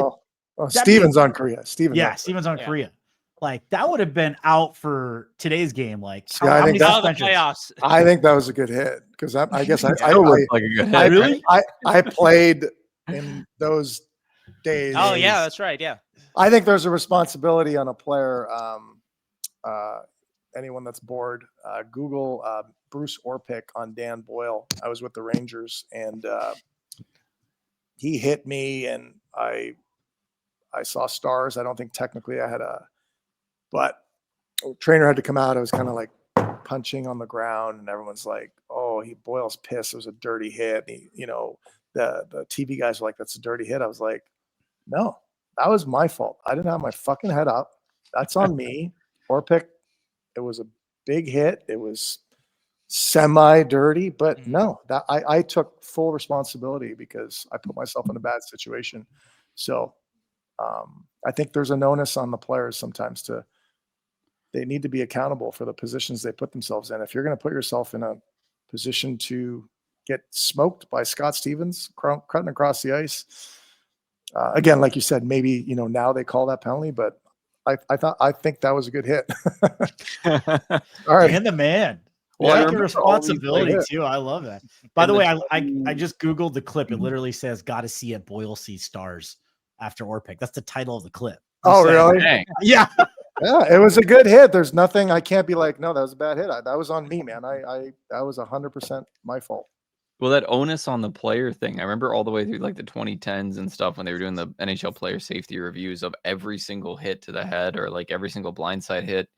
Stevens on Korea. Stevens on Korea. Like, that would have been out for today's game. Like, I think the playoffs. I think that was a good hit, because I guess I like a good hit. I played in those days. Oh yeah, that's right. Yeah, I think there's a responsibility on a player. Anyone that's bored, Google Bruce Orpik on Dan Boyle. I was with the Rangers, and he hit me, and I saw stars. I don't think technically I had but trainer had to come out. I was kind of like punching on the ground, and everyone's like, "Oh, Boyle's pissed. It was a dirty hit." And the TV guys were like, "That's a dirty hit." I was like, "No, that was my fault. I didn't have my fucking head up. That's on me." Orpik, it was a big hit. It was semi-dirty, but no, that I took full responsibility because I put myself in a bad situation. So I think there's an onus on the players sometimes they need to be accountable for the positions they put themselves in. If you're going to put yourself in a position to get smoked by Scott Stevens cutting across the ice, again, like you said, maybe, now they call that penalty, but I think that was a good hit. All right. And the man. Well, I responsibility too. I love that. By the way, I just Googled the clip. It literally says, "Gotta see it. Boyle sees stars" after Orpik. That's the title of the clip. Really? Yeah. Yeah, it was a good hit. There's nothing I can't be like, no, that was a bad hit. That was on me, man. That was 100% my fault. Well, that onus on the player thing, I remember all the way through like the 2010s and stuff when they were doing the NHL player safety reviews of every single hit to the head or like every single blindside hit.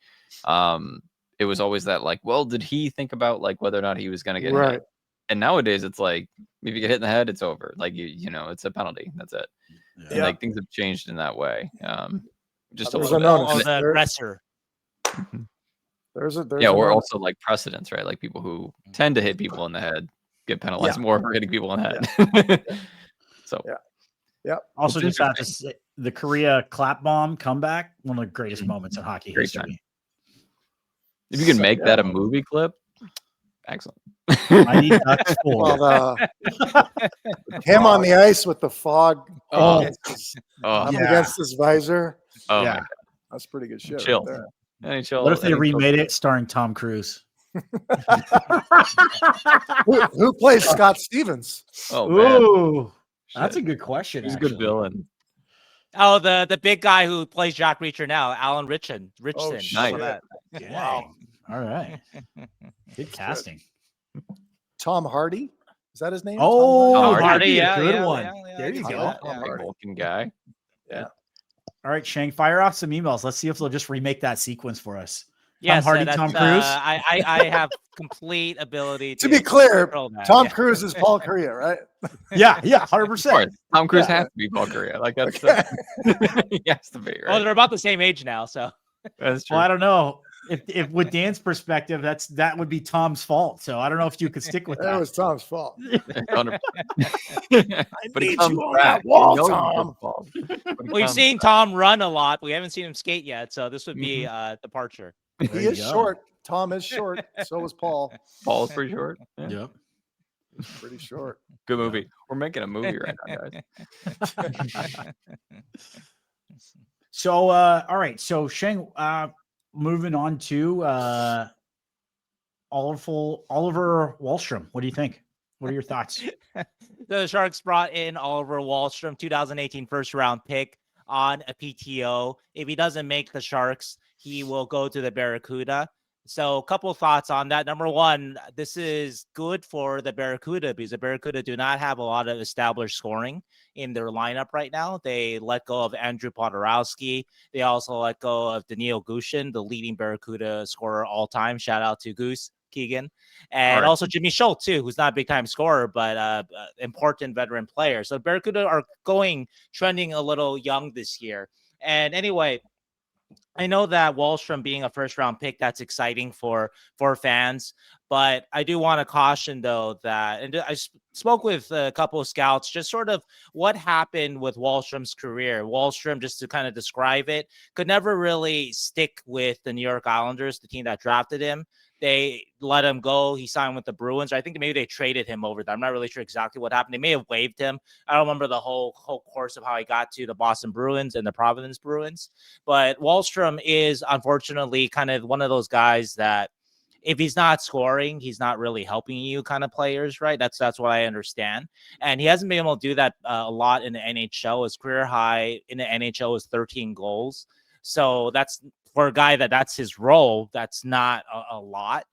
It was always that like, well, did he think about like whether or not he was going to get hit? And nowadays it's like, if you get hit in the head, it's over. Like, it's a penalty. That's it. Yeah. And like things have changed in that way. Just a little bit. On the aggressor. There's or also like precedents, right? Like people who tend to hit people in the head get penalized more for hitting people in the head. So Also, just have to say, the Korea clap bomb comeback, one of the greatest moments in hockey history. Time. If you can make that a movie clip, excellent. I need ducks for him on the ice with the fog against his visor. Oh, yeah, that's pretty good shit. Chill. Right there. NHL. What if they remade it starring Tom Cruise? Who plays Scott Stevens? Oh, man. That's a good question. He's a good villain. Oh, the big guy who plays Jack Reacher now, Alan Richson. Nice. Wow. All right. Good casting. Tom Hardy. Is that his name? Oh, Tom Hardy. Good one. There you go. Vulcan guy. Yeah. All right, Sheng, fire off some emails. Let's see if they'll just remake that sequence for us. Yes, Tom Hardy, Tom Cruise. I have complete ability to be clear. Tom Cruise is Paul Korea, right? Yeah, 100%. Tom Cruise has to be Paul Korea. Like that's he has to be, right? Oh, they're about the same age now, so that's true. Well, I don't know. if with Dan's perspective, that would be Tom's fault. So I don't know if you could stick with That that. was Tom's fault. 100%. But need it comes you on back. that wall, You know it's Tom. his fault. But it We've comes seen back. Tom run a lot. We haven't seen him skate yet, so this would be a departure. There He you is go. short. Tom is short. So is Paul. Paul's pretty short. Yeah. Yep. He's pretty short. Good movie. We're making a movie right now, guys. So all right. So Sheng, moving on to Oliver Wahlstrom. What do you think? What are your thoughts? The Sharks brought in Oliver Wahlstrom, 2018 first round pick on a PTO. If he doesn't make the Sharks, he will go to the Barracuda. So a couple of thoughts on that. Number one, this is good for the Barracuda because the Barracuda do not have a lot of established scoring in their lineup right now. They let go of Andrew Podorowski. They also let go of Daniil Gushin, the leading Barracuda scorer all time. Shout out to Goose, Keegan. And also Jimmy Schultz, too, who's not a big-time scorer, but important veteran player. So Barracuda are trending a little young this year. And anyway, I know that Wahlstrom being a first-round pick, that's exciting for fans. But I do want to caution, though, that, and I spoke with a couple of scouts, just sort of what happened with Wahlstrom's career. Wahlstrom, just to kind of describe it, could never really stick with the New York Islanders, the team that drafted him. They let him go. He signed with the Bruins. I think maybe they traded him over there. I'm not really sure exactly what happened. They may have waived him. I don't remember the whole course of how he got to the Boston Bruins and the Providence Bruins. But Wahlstrom is, unfortunately, kind of one of those guys that if he's not scoring, he's not really helping you kind of players, right? That's what I understand. And he hasn't been able to do that a lot in the NHL. His career high in the NHL is 13 goals. So that's for a guy that's his role. That's not a lot.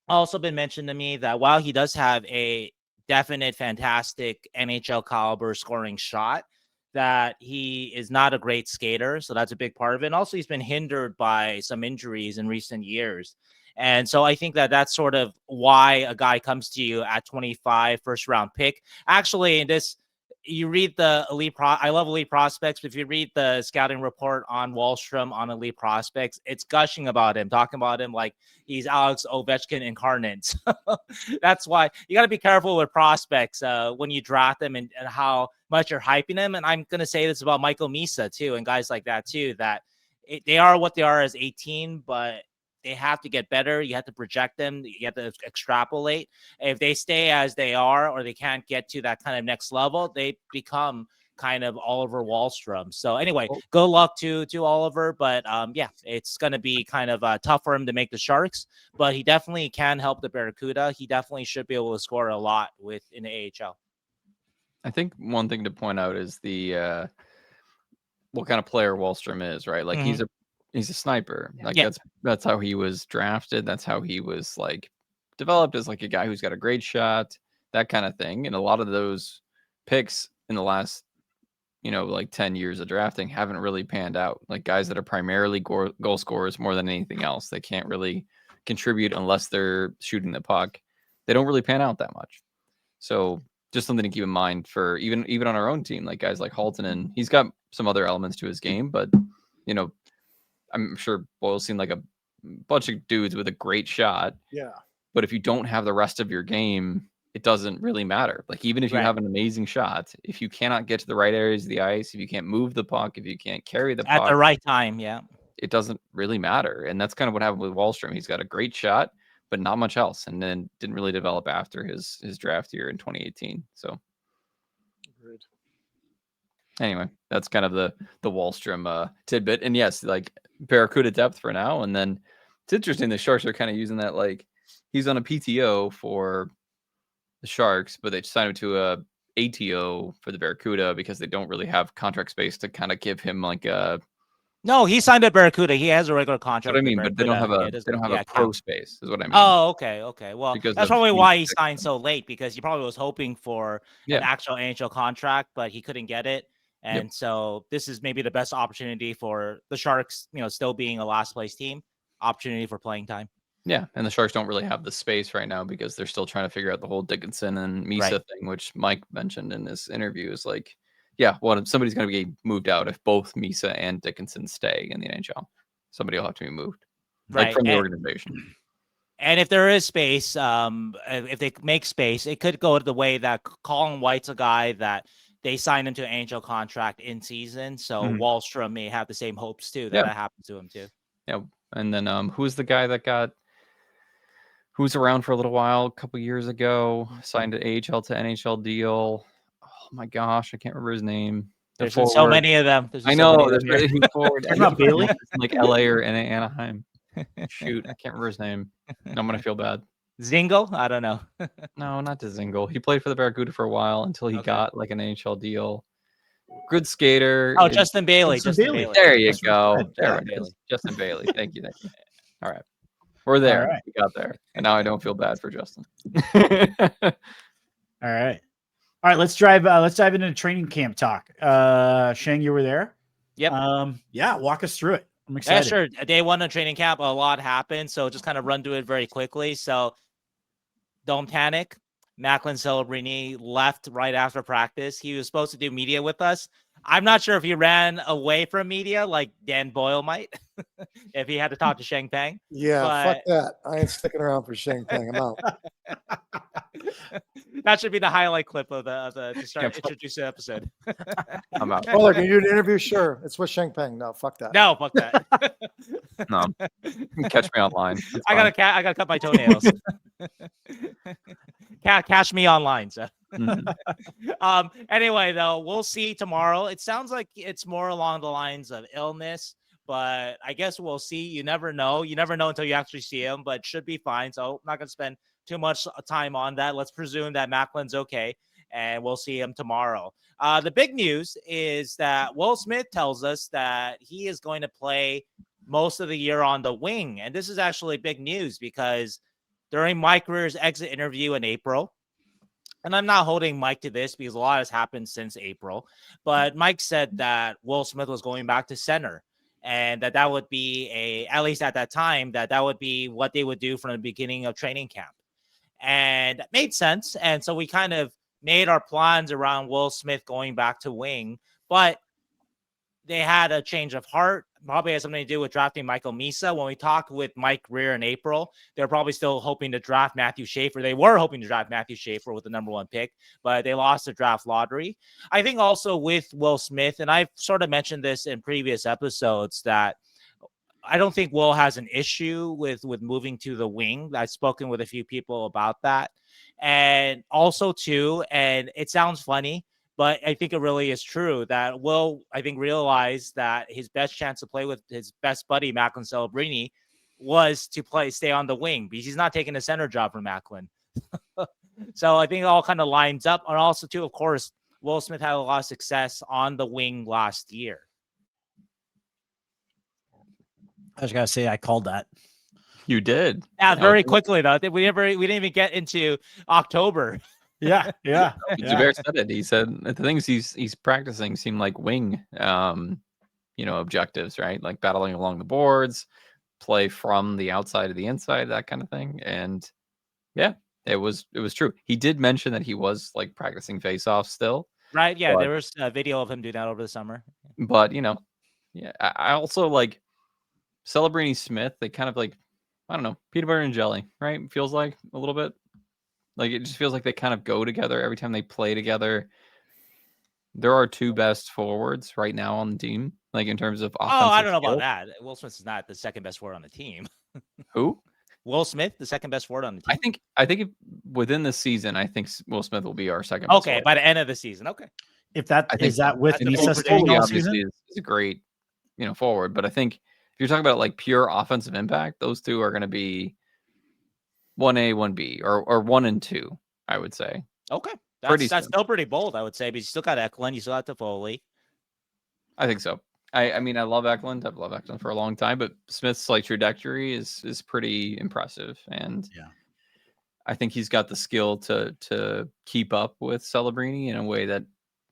Also been mentioned to me that while he does have a definite, fantastic NHL caliber scoring shot, that he is not a great skater. So that's a big part of it. And also he's been hindered by some injuries in recent years. And so I think that that's sort of why a guy comes to you at 25, first round pick. Actually, in this, you read the I love elite prospects, but if you read the scouting report on Wahlstrom on elite prospects, it's gushing about him, talking about him like he's Alex Ovechkin incarnate. That's why you got to be careful with prospects when you draft them and how much you're hyping them. And I'm going to say this about Michael Misa too, and guys like that too, that they are what they are as 18, but they have to get better. You have to project them. You have to extrapolate. If they stay as they are, or they can't get to that kind of next level, they become kind of Oliver Wahlstrom. So anyway, good luck to Oliver. But yeah, it's going to be kind of tough for him to make the Sharks. But he definitely can help the Barracuda. He definitely should be able to score a lot in the AHL. I think one thing to point out is the what kind of player Wahlstrom is, right? Like he's a sniper. Like that's how he was drafted. That's how he was like developed as like a guy who's got a great shot, that kind of thing. And a lot of those picks in the last, like 10 years of drafting haven't really panned out. Like guys that are primarily goal scorers more than anything else. They can't really contribute unless they're shooting the puck. They don't really pan out that much. So just something to keep in mind for even on our own team, like guys like Haltonen. He's got some other elements to his game, but I'm sure Boyle's seen like a bunch of dudes with a great shot. Yeah. But if you don't have the rest of your game, it doesn't really matter. Like even if you have an amazing shot, if you cannot get to the right areas of the ice, if you can't move the puck, if you can't carry the puck at the right time, it doesn't really matter. And that's kind of what happened with Wahlstrom. He's got a great shot, but not much else. And then didn't really develop after his draft year in 2018. So Agreed. Anyway, that's kind of the Wahlstrom tidbit. And yes, like Barracuda depth for now. And then it's interesting, the Sharks are kind of using that, like he's on a PTO for the Sharks, but they signed him to a ATO for the Barracuda because they don't really have contract space to kind of give him like a. No, he signed at Barracuda. He has a regular contract. What I mean, but they don't have a pro space, is what I mean. Oh, okay. Well, because that's probably why he signed so late, because he probably was hoping for an actual NHL contract, but he couldn't get it. And so this is maybe the best opportunity for the Sharks, still being a last place team, opportunity for playing time. Yeah, and the Sharks don't really have the space right now because they're still trying to figure out the whole Dickinson and Misa thing, which Mike mentioned in this interview. Is like, somebody's going to be moved out if both Misa and Dickinson stay in the NHL. Somebody will have to be moved. like Right. from the organization. And if there is space, if they make space, it could go the way that Colin White's a guy that they signed into an NHL contract in season. So Wahlstrom may have the same hopes too that happens to him too. Yeah. And then who's the guy that who's around for a little while a couple years ago, signed an AHL to NHL deal. Oh my gosh, I can't remember his name. There's been so many of them. I know. There's really forward. Talking about Bailey? It's in like LA or in Anaheim. Shoot, I can't remember his name. I'm gonna feel bad. Zingle? I don't know. No, not Zingle. He played for the Barracuda for a while until he got like an NHL deal. Good skater. Oh, Justin Bailey. Justin Bailey. There you go. Justin Bailey. Thank you. All right. We're there. Right. We got there. And now I don't feel bad for Justin. All right. All right, let's dive into training camp talk. Sheng, you were there? Yep. Yeah, walk us through it. I'm excited. Yeah, sure. Day one of training camp, a lot happened. So just kind of run through it very quickly. So don't panic. Macklin Celebrini left right after practice. He was supposed to do media with us. I'm not sure if he ran away from media like Dan Boyle might, if he had to talk to Sheng Peng. Yeah, fuck that. I ain't sticking around for Sheng Peng. I'm out. That should be the highlight clip of the to start introduce the episode. I'm out. Oh, can you do an interview? Sure. It's with Sheng Peng. No, fuck that. No, fuck that. No, you can catch me online. I gotta cut my toenails. Catch me online. So. Anyway, though, we'll see tomorrow. It sounds like it's more along the lines of illness, but I guess we'll see. You never know. You never know until you actually see him, but it should be fine. So I'm not going to spend too much time on that. Let's presume that Macklin's okay, and we'll see him tomorrow. The big news is that Will Smith tells us that he is going to play most of the year on the wing. And this is actually big news because during Mike Grier's exit interview in April, and I'm not holding Mike to this because a lot has happened since April, but Mike said that Will Smith was going back to center and that would be at least at that time, that would be what they would do from the beginning of training camp. And that made sense. And so we kind of made our plans around Will Smith going back to wing, but they had a change of heart. Probably has something to do with drafting Michael Misa. When we talked with Mike Grier in April, they're probably still hoping to draft Matthew Schaefer. They were hoping to draft Matthew Schaefer with the #1 pick, but they lost the draft lottery. I think also with Will Smith, and I've sort of mentioned this in previous episodes, that I don't think Will has an issue with moving to the wing. I've spoken with a few people about that. And also, too, and it sounds funny, but I think it really is true that Will, I think, realized that his best chance to play with his best buddy, Macklin Celebrini, was to stay on the wing because he's not taking a center job from Macklin. So I think it all kind of lines up. And also, too, of course, Will Smith had a lot of success on the wing last year. I just got to say, I called that. You did. Yeah, very quickly, though. We didn't even get into October. Yeah. Zubair said it. He said the things he's practicing seem like wing, objectives, right? Like battling along the boards, play from the outside to the inside, that kind of thing. And yeah, it was true. He did mention that he was like practicing face-off still. Right. Yeah, there was a video of him doing that over the summer. But I also like Celebrini Smith. They kind of like, I don't know, peanut butter and jelly, right? Feels like a little bit. Like, it just feels like they kind of go together every time they play together. There are two best forwards right now on the team, like in terms of offensive I don't know skill. about that. Will Smith is not the second best forward on the team. Who? Will Smith, the second best forward on the team. I think within the season, I think Will Smith will be our second best forward. By the end of the season. Okay. If that is that with Misa staying all season? Is a great, forward. But I think if you're talking about like pure offensive impact, those two are going to be 1A, 1B, or 1 and 2, I would say. Okay. That's still pretty bold, I would say, but you still got Eklund, you still got Toffoli. I think so. I mean, I love Eklund. I've loved Eklund for a long time, but Smith's like trajectory is pretty impressive. And yeah, I think he's got the skill to keep up with Celebrini in a way that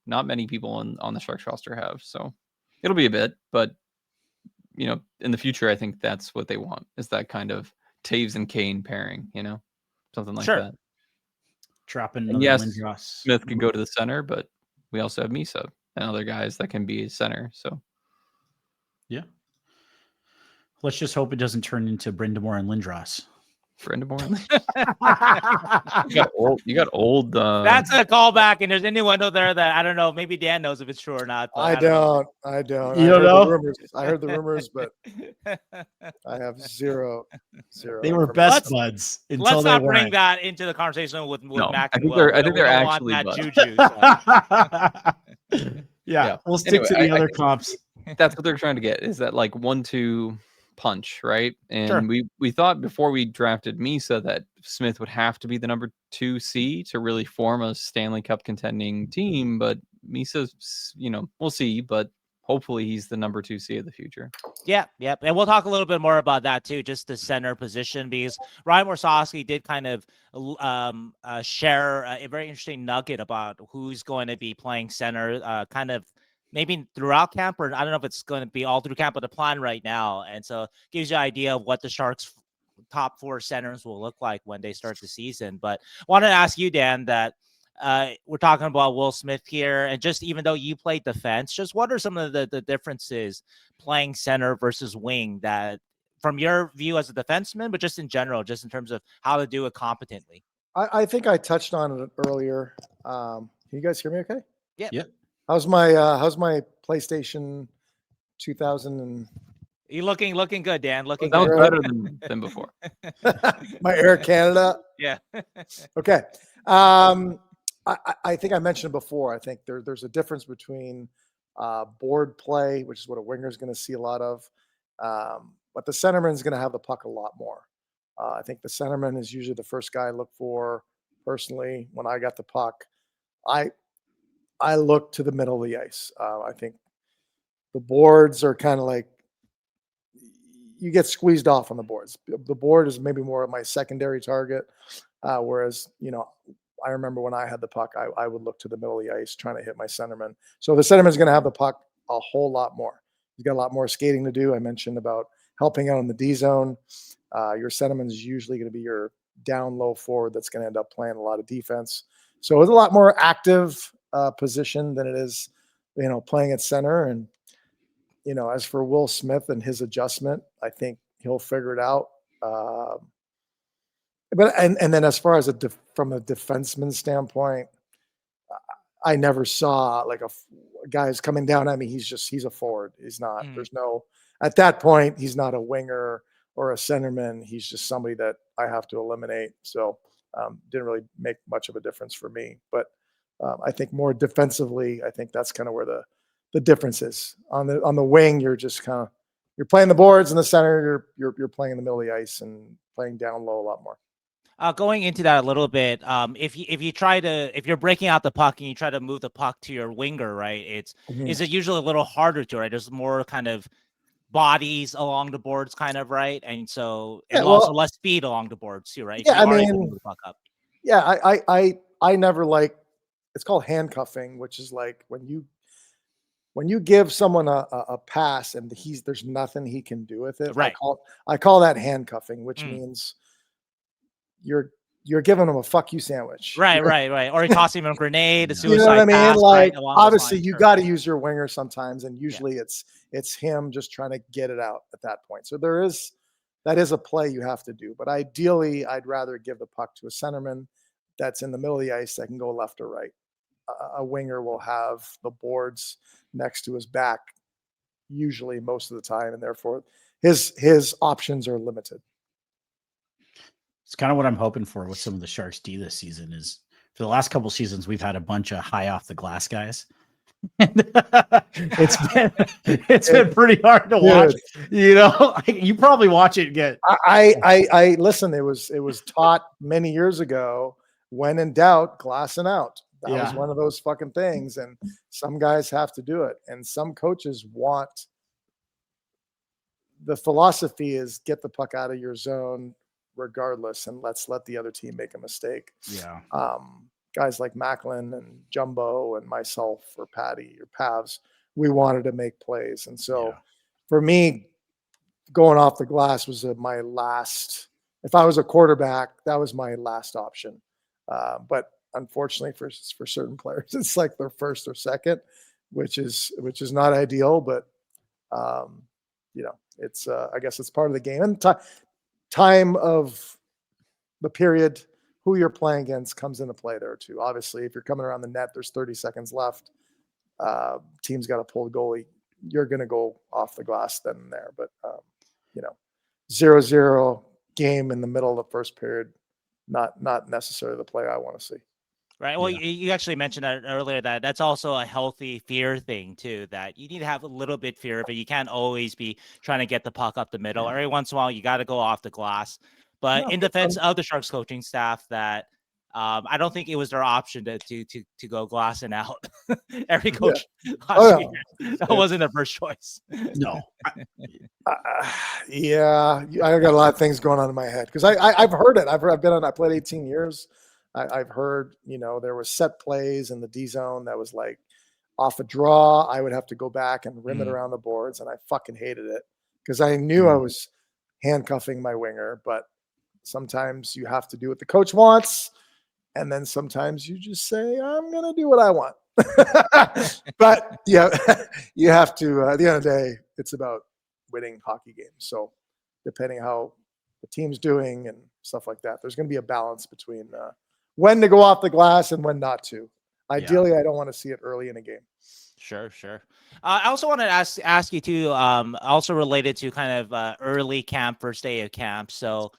not many people on the Sharks roster have. So it'll be a bit, but in the future, I think that's what they want, is that kind of Taves and Kane pairing, something like that. Dropping Lindros. Smith can go to the center, but we also have Misa and other guys that can be center. So, yeah. Let's just hope it doesn't turn into Brindamore and Lindros. Brindamore. You got old. That's a callback, and there's anyone out there that I don't know. Maybe Dan knows if it's true or not. But I don't. You don't know? I heard the rumors, but I have zero. They were best buds until let's they not bring weren't. that into the conversation with No, Mac. I think they're actually buds. Juju. Yeah, we'll stick to the other comps. That's what they're trying to get, is that like 1-2 punch, right? And we thought before we drafted Misa that Smith would have to be the number 2C to really form a Stanley Cup contending team, but Misa's, we'll see, but hopefully he's the number 2C of the future. Yeah. And we'll talk a little bit more about that too, just the center position, because Ryan Warsawski did kind of share a very interesting nugget about who's going to be playing center, kind of maybe throughout camp, or I don't know if it's going to be all through camp, but the plan right now. And so it gives you an idea of what the Sharks' top 4 centers will look like when they start the season. But I wanted to ask you, Dan, that we're talking about Will Smith here, and just even though you played defense, just what are some of the differences playing center versus wing, that from your view as a defenseman, but just in general, just in terms of how to do it competently? I think I touched on it earlier. Can you guys hear me okay? Yeah. How's my PlayStation 2000 and You looking good, Dan. Looking that was good. better than before. my Air Canada? Yeah. Okay. I think I mentioned it before. I think there's a difference between board play, which is what a winger is going to see a lot of, but the centerman is going to have the puck a lot more. I think the centerman is usually the first guy I look for. Personally, when I got the puck, I look to the middle of the ice. I think the boards are kind of like, you get squeezed off on the boards. The board is maybe more of my secondary target, whereas, I remember when I had the puck, I would look to the middle of the ice trying to hit my centerman. So the centerman is going to have the puck a whole lot more. He's got a lot more skating to do. I mentioned about helping out in the D zone. Your centerman is usually going to be your down low forward that's going to end up playing a lot of defense. So it's a lot more active position than it is, playing at center. And, as for Will Smith and his adjustment, I think he'll figure it out. But then as far as from a defenseman standpoint, I never saw like a guy who's coming down at me. He's a forward. He's not. There's no, at that point, he's not a winger or a centerman. He's just somebody that I have to eliminate. So didn't really make much of a difference for me. But I think more defensively, I think that's kind of where the difference is. On the wing, you're just kind of, you're playing the boards. In the center, you're playing in the middle of the ice and playing down low a lot more. Going into that a little bit, if you're breaking out the puck and you try to move the puck to your winger, right? Is it usually a little harder to, right? There's more kind of bodies along the boards, kind of, right? And so also less speed along the boards too, right? Yeah, move the puck up. Yeah, I never like, it's called handcuffing, which is like when you give someone a pass and there's nothing he can do with it. Right. I call that handcuffing, which means you're giving him a fuck you sandwich. Right. Or you're tossing him a grenade, a suicide you know what I mean? pass, Like, right, obviously you got to use your winger sometimes, and usually it's him just trying to get it out at that point. So that is a play you have to do. But ideally, I'd rather give the puck to a centerman that's in the middle of the ice that can go left or right. A winger will have the boards next to his back usually most of the time, and therefore his options are limited. It's kind of what I'm hoping for with some of the Sharks D this season. Is for the last couple seasons we've had a bunch of high off the glass guys. it's been pretty hard to watch. You probably watch it and get. I listen. It was taught many years ago. When in doubt, glassing out. That was one of those fucking things, and some guys have to do it, and some coaches want. The philosophy is get the puck out of your zone regardless, and let's let the other team make a mistake. Yeah. Guys like Macklin and Jumbo and myself or Patty or Pavs, we wanted to make plays. And so for me, going off the glass was my last, if I was a quarterback, that was my last option. But unfortunately for certain players, it's like their first or second, which is not ideal, but It's I guess it's part of the game, and time of the period, who you're playing against comes into play there too. Obviously, if you're coming around the net, there's 30 seconds left. Team's got to pull the goalie. You're going to go off the glass then and there. But, 0-0 game in the middle of the first period, not necessarily the play I want to see. Right. Well, you actually mentioned that earlier, that that's also a healthy fear thing too, that you need to have a little bit fear of it. You can't always be trying to get the puck up the middle. Every once in a while, you got to go off the glass. But in defense of the Sharks coaching staff, that I don't think it was their option to go glassing out. Every coach last year, that wasn't their first choice. No. I got a lot of things going on in my head because I've heard it. I played 18 years. I've heard, there was set plays in the D zone that was like off a draw. I would have to go back and rim it around the boards, and I fucking hated it because I knew I was handcuffing my winger. But sometimes you have to do what the coach wants, and then sometimes you just say, I'm going to do what I want. But yeah, you have to, at the end of the day, it's about winning hockey games. So depending how the team's doing and stuff like that, there's going to be a balance between when to go off the glass and when not to. Ideally, I don't want to see it early in a game. Sure. I also wanted to ask you too, also related to kind of early camp, first day of camp. So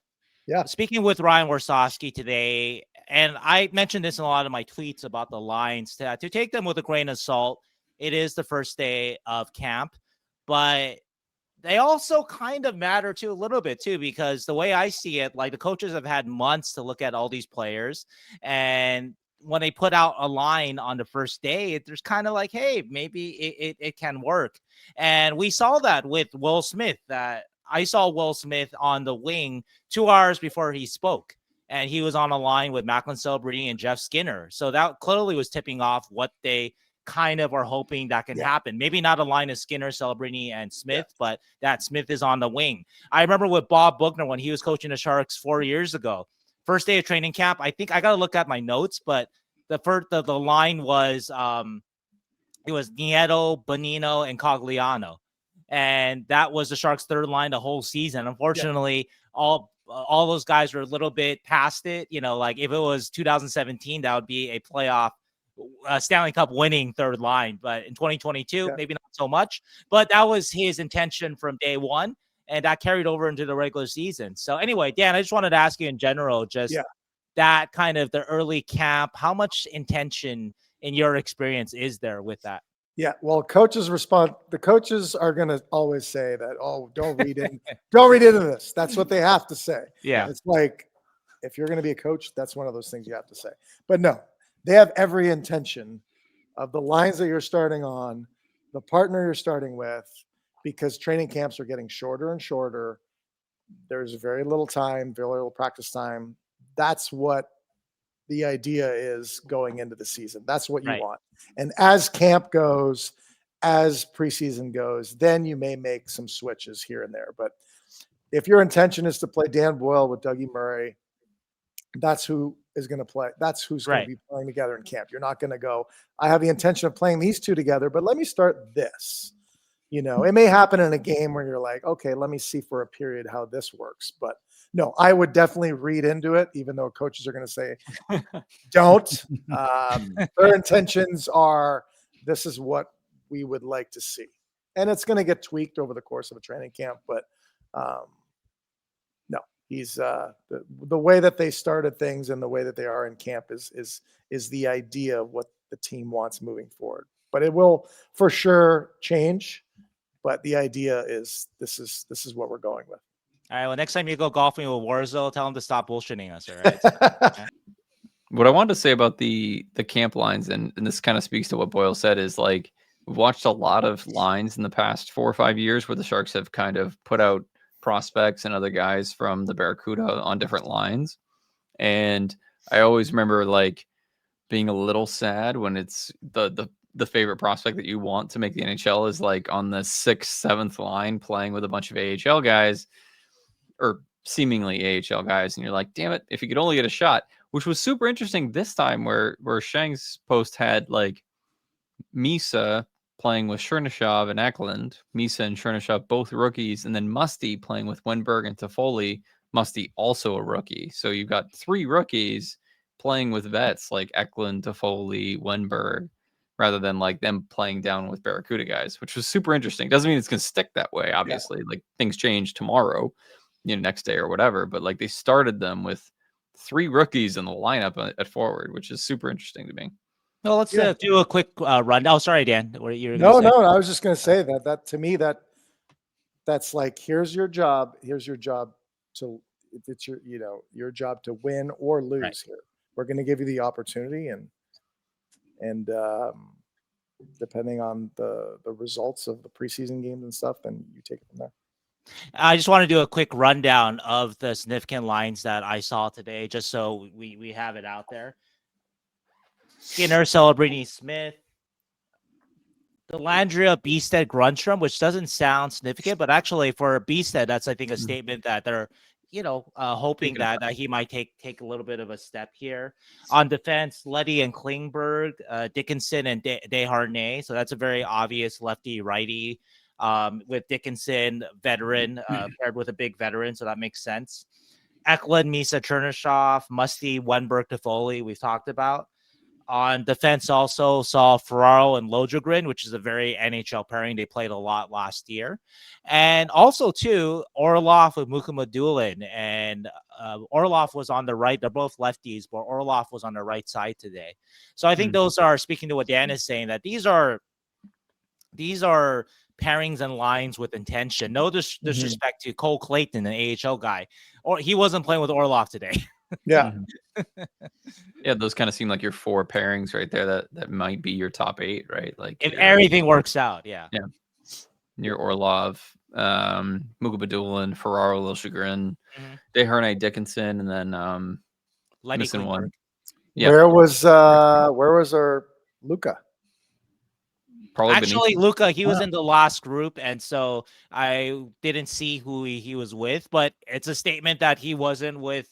speaking with Ryan Warsofsky today, and I mentioned this in a lot of my tweets about the lines, to take them with a grain of salt. It is the first day of camp, but they also kind of matter too, a little bit too, because the way I see it, like the coaches have had months to look at all these players, and when they put out a line on the first day, there's kind of like, hey, maybe it can work. And we saw that with Will Smith. That I saw Will Smith on the wing 2 hours before he spoke, and he was on a line with Macklin Celebrini and Jeff Skinner. So that clearly was tipping off what they kind of are hoping that can happen. Maybe not a line of Skinner, Celebrini, and Smith, but that Smith is on the wing. I remember with Bob Buckner when he was coaching the Sharks 4 years ago. First day of training camp, I think I got to look at my notes, but the line was it was Nieto, Bonino, and Cogliano, and that was the Sharks' third line the whole season. Unfortunately, all those guys were a little bit past it. Like if it was 2017, that would be a playoff Stanley Cup winning third line, but in 2022, maybe not so much. But that was his intention from day one, and that carried over into the regular season. So anyway, Dan, I just wanted to ask you in general, just that kind of the early camp, how much intention in your experience is there with that? Yeah, well, the coaches are going to always say that, don't read into this. That's what they have to say. Yeah. It's like, if you're going to be a coach, that's one of those things you have to say. But no, they have every intention of the lines that you're starting on, the partner you're starting with, because training camps are getting shorter and shorter. There's very little time, very little practice time. That's what the idea is going into the season. That's what you want. And as camp goes, as preseason goes, then you may make some switches here and there. But if your intention is to play Dan Boyle with Dougie Murray, that's who is going to play. That's who's going to be playing together in camp. You're not going to go, I have the intention of playing these two together, but let me start this. It may happen in a game where you're like, okay, let me see for a period how this works. But no, I would definitely read into it, even though coaches are going to say, don't. Their intentions are, this is what we would like to see. And it's going to get tweaked over the course of a training camp. But no, he's the way that they started things and the way that they are in camp is the idea of what the team wants moving forward. But it will for sure change. But the idea is this is what we're going with. All right. Well, next time you go golfing with Warzel, tell him to stop bullshitting us. All right. What I wanted to say about the camp lines, and this kind of speaks to what Boyle said, is like we've watched a lot of lines in the past 4 or 5 years where the Sharks have kind of put out prospects and other guys from the Barracuda on different lines. And I always remember like being a little sad when it's the favorite prospect that you want to make the NHL is like on the 6th, 7th line playing with a bunch of AHL guys or seemingly AHL guys. And you're like, damn it, if you could only get a shot, which was super interesting this time where Sheng's post had like Misa playing with Chernyshov and Eklund. Misa and Chernyshov, both rookies. And then Musty playing with Wennberg and Toffoli. Musty also a rookie. So you've got 3 rookies playing with vets like Eklund, Toffoli, Wennberg, rather than like them playing down with Barracuda guys, which was super interesting. Doesn't mean it's going to stick that way, obviously. Like things change tomorrow, next day or whatever. But like they started them with 3 rookies in the lineup at forward, which is super interesting to me. Well, let's do a quick run. Oh, sorry, Dan. What you were No, gonna say? I was just going to say that to me, that's like, here's your job. Here's your job to, it's your job to win or lose here. We're going to give you the opportunity, and depending on the results of the preseason games and stuff, then you take it from there. I just want to do a quick rundown of the significant lines that I saw today, just so we have it out there. Skinner, Celebrini, Smith, Dellandrea, Beasted, Grundstrom, which doesn't sound significant, but actually for Beasted, that's, I think, a statement that they're, hoping that he might take a little bit of a step here. On defense, Leddy and Klingberg, Dickinson and Desharnais. So that's a very obvious lefty-righty with Dickinson, veteran, paired with a big veteran. So that makes sense. Eklund, Misa, Chernyshov, Musty, Wennberg, Toffoli, we've talked about. On defense, also saw Ferraro and Lojogren, which is a very NHL pairing. They played a lot last year. And also, too, Orlov with Mukhamadullin. And Orlov was on the right. They're both lefties, but Orlov was on the right side today. So I think those are, speaking to what Dan is saying, that these are pairings and lines with intention. No disrespect to Cole Clayton, an AHL guy. Or he wasn't playing with Orlov today. Yeah. Yeah, those kind of seem like your 4 pairings right there that might be your top 8, right? Like if everything works out, yeah. Your Orlov, Mukhamadullin, Ferraro, Lojogren, Desharnais, Dickinson, and then missing one. Yeah. Where was our Luca? Probably actually Luca, he was in the last group, and so I didn't see who he was with, but it's a statement that he wasn't with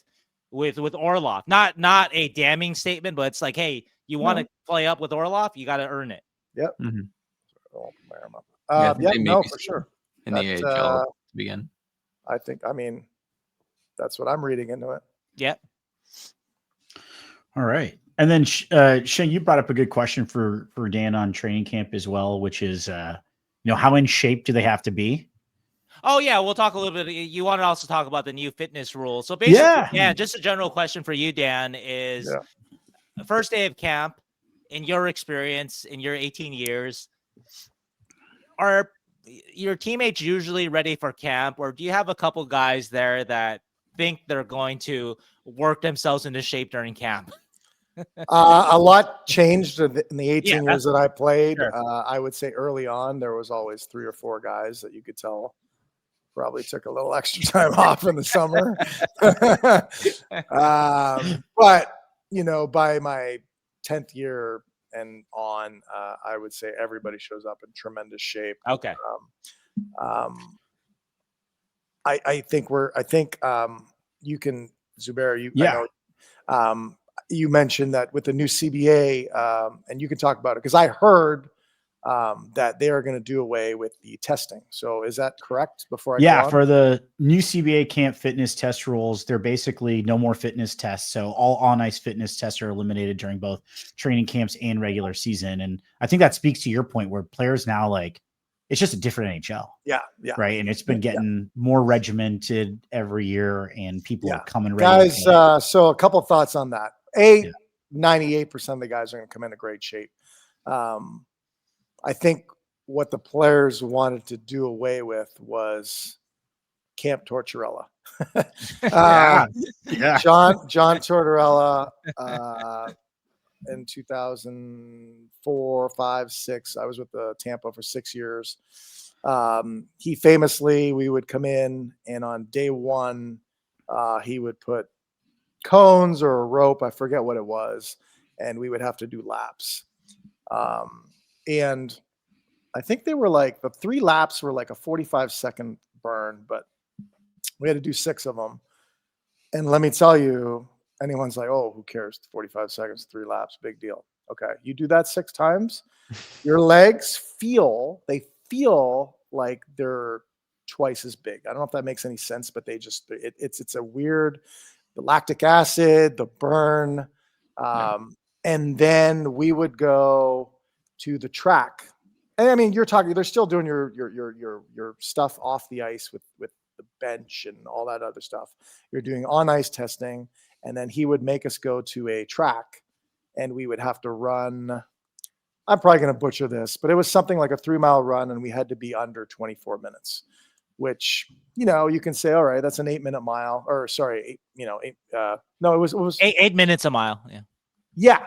Orlov. Not a damning statement, but it's like, hey, you want to play up with Orlov, you got to earn it. Yep. For sure. In the AHL to begin. I mean, that's what I'm reading into it. Yep. All right. And then Sheng, you brought up a good question for Dan on training camp as well, which is, how in shape do they have to be? Oh, yeah, we'll talk a little bit. You want to also talk about the new fitness rules. So basically, just a general question for you, Dan, is first day of camp, in your experience, in your 18 years, are your teammates usually ready for camp, or do you have a couple guys there that think they're going to work themselves into shape during camp? A lot changed in the 18 years that I played. Sure. I would say early on, there was always 3 or 4 guys that you could tell probably took a little extra time off in the summer. But, by my 10th year and on, I would say everybody shows up in tremendous shape. Okay. I think you can, Zubair, you mentioned that with the new CBA, and you can talk about it because I heard that they are going to do away with the testing. So is that correct? For the new CBA camp fitness test rules, they're basically no more fitness tests. So all on ice fitness tests are eliminated during both training camps and regular season. And I think that speaks to your point where players now, like, it's just a different NHL. Yeah. Right. And it's been getting more regimented every year, and people are coming ready. Guys, so a couple of thoughts on that. 98% of the guys are going to come in great shape. I think what the players wanted to do away with was Camp Tortorella. John Tortorella in 2004, 5, 6. I was with the Tampa for 6 years. He famously, we would come in, and on day 1, he would put cones or a rope, I forget what it was, and we would have to do laps. And I think they were like, the 3 laps were like a 45-second burn, but we had to do 6 of them. And let me tell you, anyone's like, oh, who cares? 45 seconds, 3 laps, big deal. Okay. You do that 6 times, your legs feel like they're twice as big. I don't know if that makes any sense, but it's a weird, the lactic acid, the burn. And then we would go to the track. And I mean, they're still doing your stuff off the ice with the bench and all that other stuff. You're doing on ice testing. And then he would make us go to a track and we would have to run. I'm probably going to butcher this, but it was something like a 3-mile run and we had to be under 24 minutes, which, you can say, all right, that's an 8-minute mile, or sorry, no, it was 8 minutes a mile. Yeah.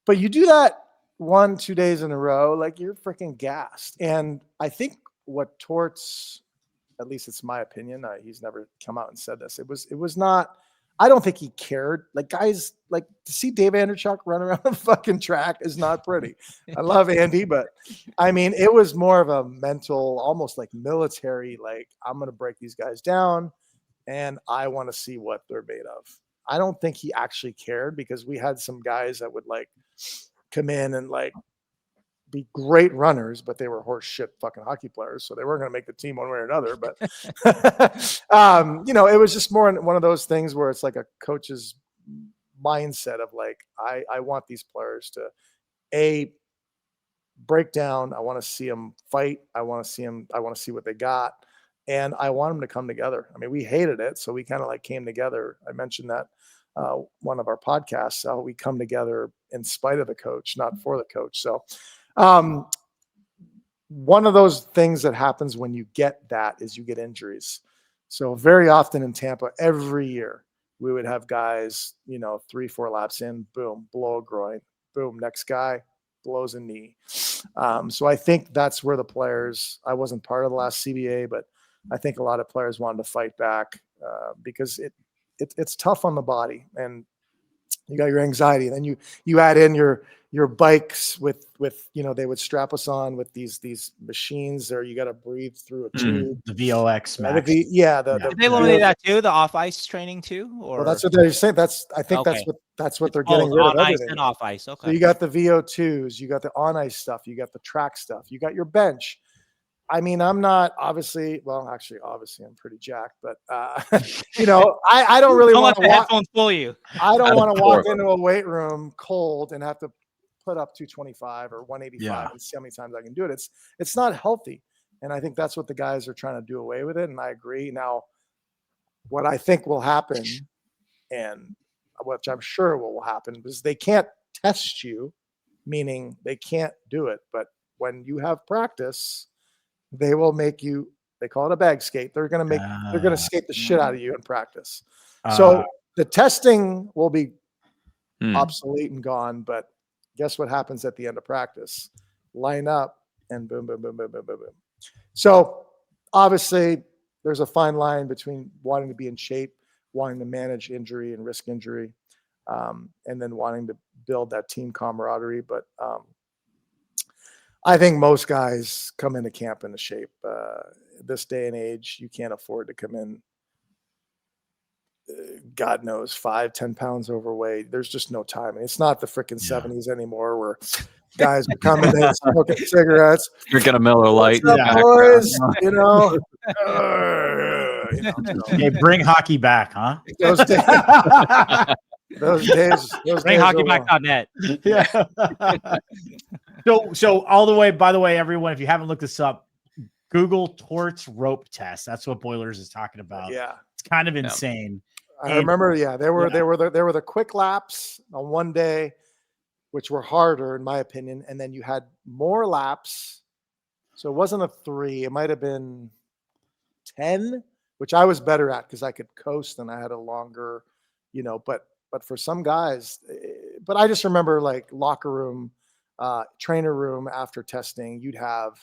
But you do that 1-2 days in a row, like you're freaking gassed. And I think what Torts, at least it's my opinion, he's never come out and said this. It was not, I don't think he cared. Like guys, like to see Dave Andreychuk run around the fucking track is not pretty. I love Andy, but I mean, it was more of a mental, almost like military, like I'm going to break these guys down and I want to see what they're made of. I don't think he actually cared because we had some guys that would like come in and like be great runners, but they were horse shit fucking hockey players. So they weren't going to make the team one way or another. But, it was just more one of those things where it's like a coach's mindset of like, I want these players to break down. I want to see them fight. I want to see what they got. And I want them to come together. I mean, we hated it. So we kind of like came together. I mentioned that one of our podcasts, how we come together in spite of the coach, not for the coach. So one of those things that happens when you get that is you get injuries. So very often in Tampa, every year we would have guys, 3-4 laps in, boom, blow a groin, boom, next guy blows a knee. So I think that's where the players, I wasn't part of the last CBA, but I think a lot of players wanted to fight back because it's tough on the body and you got your anxiety. And then you add in your bikes with they would strap us on with these machines there. You got to breathe through a tube. The VOX Max. Did they eliminate that too? The off ice training too? Or well, that's what they're saying. I think that's what they're getting rid of. On ice everything. and off ice. Okay. So you got the VO2s, you got the on ice stuff, you got the track stuff, you got your bench. I mean, I'm not obviously I'm pretty jacked, but I don't really want to walk. Headphones fool you. I don't want to walk into a weight room cold and have to put up 225 or 185 and see how many times I can do it. It's not healthy. And I think that's what the guys are trying to do away with it. And I agree. Now, what I think will happen, and which I'm sure will happen, is they can't test you, meaning they can't do it. But when you have practice, they will make you, they call it a bag skate. They're going to skate the shit out of you in practice. So the testing will be obsolete and gone, but guess what happens at the end of practice? Line up and boom, boom, boom, boom, boom, boom, boom. So obviously there's a fine line between wanting to be in shape, wanting to manage injury and risk injury, and then wanting to build that team camaraderie. But I think most guys come into camp into shape. This day and age, you can't afford to come in, God knows, 5-10 pounds overweight. There's just no time. It's not the freaking 70s anymore where guys are coming in smoking cigarettes, drinking a Miller Lite. Boys, Hey, bring hockey back, huh? Those days. Bring hockeyback.net. Yeah. So all the way, by the way, everyone, if you haven't looked this up, Google Torts rope test. That's what Boilers is talking about. Yeah. It's kind of insane. I remember, they were the quick laps on one day, which were harder in my opinion. And then you had more laps. So it wasn't a 3, it might have been 10, which I was better at because I could coast and I had a longer, but for some guys, but I just remember like locker room, trainer room after testing, you'd have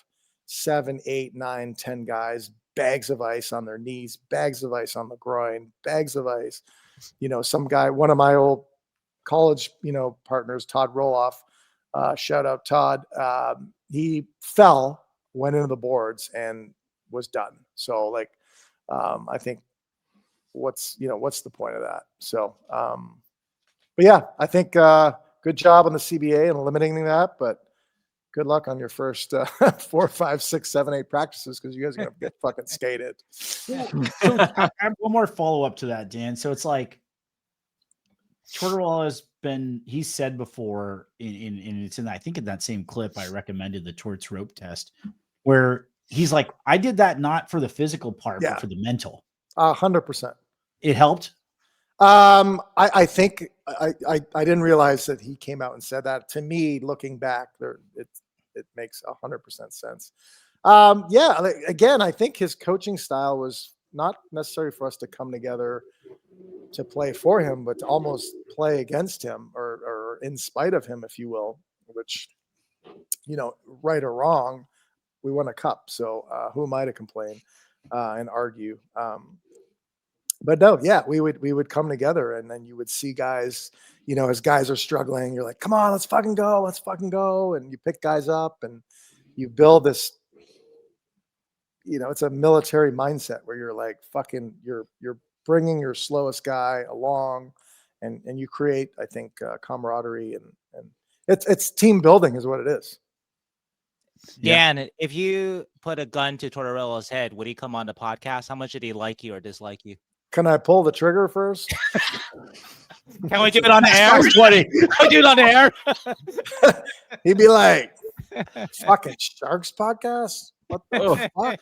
7, 8, 9, 10 guys, bags of ice on their knees, bags of ice on the groin, bags of ice. Some guy, one of my old college, partners, Todd Roloff, shout out Todd. He fell, went into the boards and was done. So I think what's the point of that? So, But yeah, I think good job on the CBA and eliminating that. But good luck on your first 4, 5, 6, 7, 8 practices because you guys are gonna get fucking skated. So I have one more follow up to that, Dan. So it's like Tortorella has been. He said before, in it's in I think in that same clip I recommended the Torts rope test, where he's like, I did that not for the physical part, but for the mental. 100%. It helped. I think I didn't realize that he came out and said that. To me, looking back, it makes 100% sense. Again, I think his coaching style was not necessary for us to come together to play for him, but to almost play against him or in spite of him, if you will, which, right or wrong, we won a cup. So who am I to complain and argue? But no, we would come together, and then you would see guys, as guys are struggling, you're like, come on, let's fucking go. And you pick guys up and you build this, it's a military mindset where you're like, fucking, you're bringing your slowest guy along and you create, I think, camaraderie and it's team building is what it is. Dan, if you put a gun to Tortorella's head, would he come on the podcast? How much did he like you or dislike you? Can I pull the trigger first? Can we do it on the air? Can we do it on the air? He'd be like, fucking Sharks podcast? What the fuck?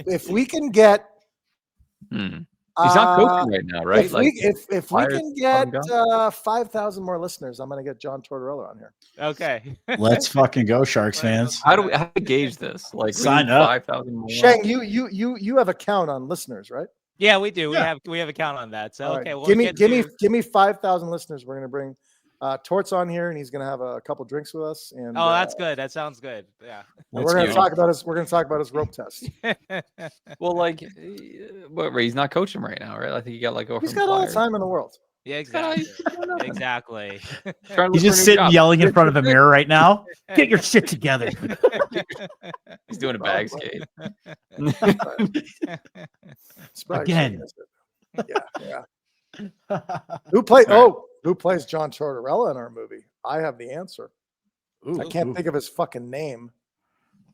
If we can get he's not coaching right now, right? If we can get 5,000 more listeners, I'm gonna get John Tortorella on here. Okay. Let's fucking go, Sharks fans. How do we gauge this? Like, sign up. 5,000 more. Sheng, you have a count on listeners, right? Yeah, we do. Yeah. We have a count on that. So All okay, right. Give me 5,000 listeners. We're gonna bring Torts on here, and he's gonna have a couple drinks with us. And that's good. That sounds good. Yeah. We're gonna talk about his rope test. Well, he's not coaching right now, right? I think he got He's got all the time in the world. Yeah, exactly. Exactly. He's just sitting yelling in front of a mirror right now. Get your shit together. He's doing a bag skate. Again. Yeah. Who plays John Tortorella in our movie? I have the answer. I can't think of his fucking name.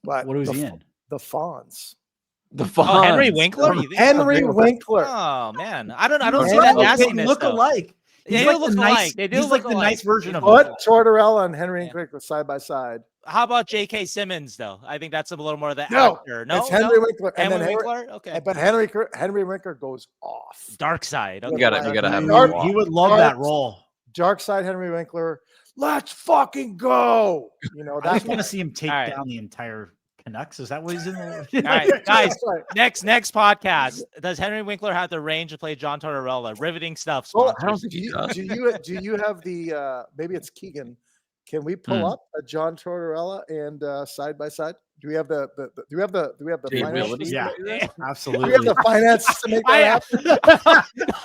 But what was he in? The Fonz. The Fonz. Oh, Henry Winkler? Henry Winkler. Oh man, I don't see that nastiness. They look alike. They do look alike. They do He's look like the alike. nice version of Put him. Tortorella and Henry Winkler side by side. How about J.K. Simmons though? I think that's a little more of the No, actor. it's Henry Winkler. And Henry then Winkler. Okay. But Henry Winkler goes off. Dark side. Okay. You gotta have He would love that role. Dark side Henry Winkler. Let's fucking go. I just want to see him take down the entire Canucks. Is that what he's in? All right, guys. Next podcast. Does Henry Winkler have the range to play John Tortorella? Riveting stuff. Well, I don't think he does. Do you have the maybe it's Keegan? Can we pull up a John Tortorella and side by side? Do we have the finances? Yeah, absolutely. Do we have the finances to make that happen?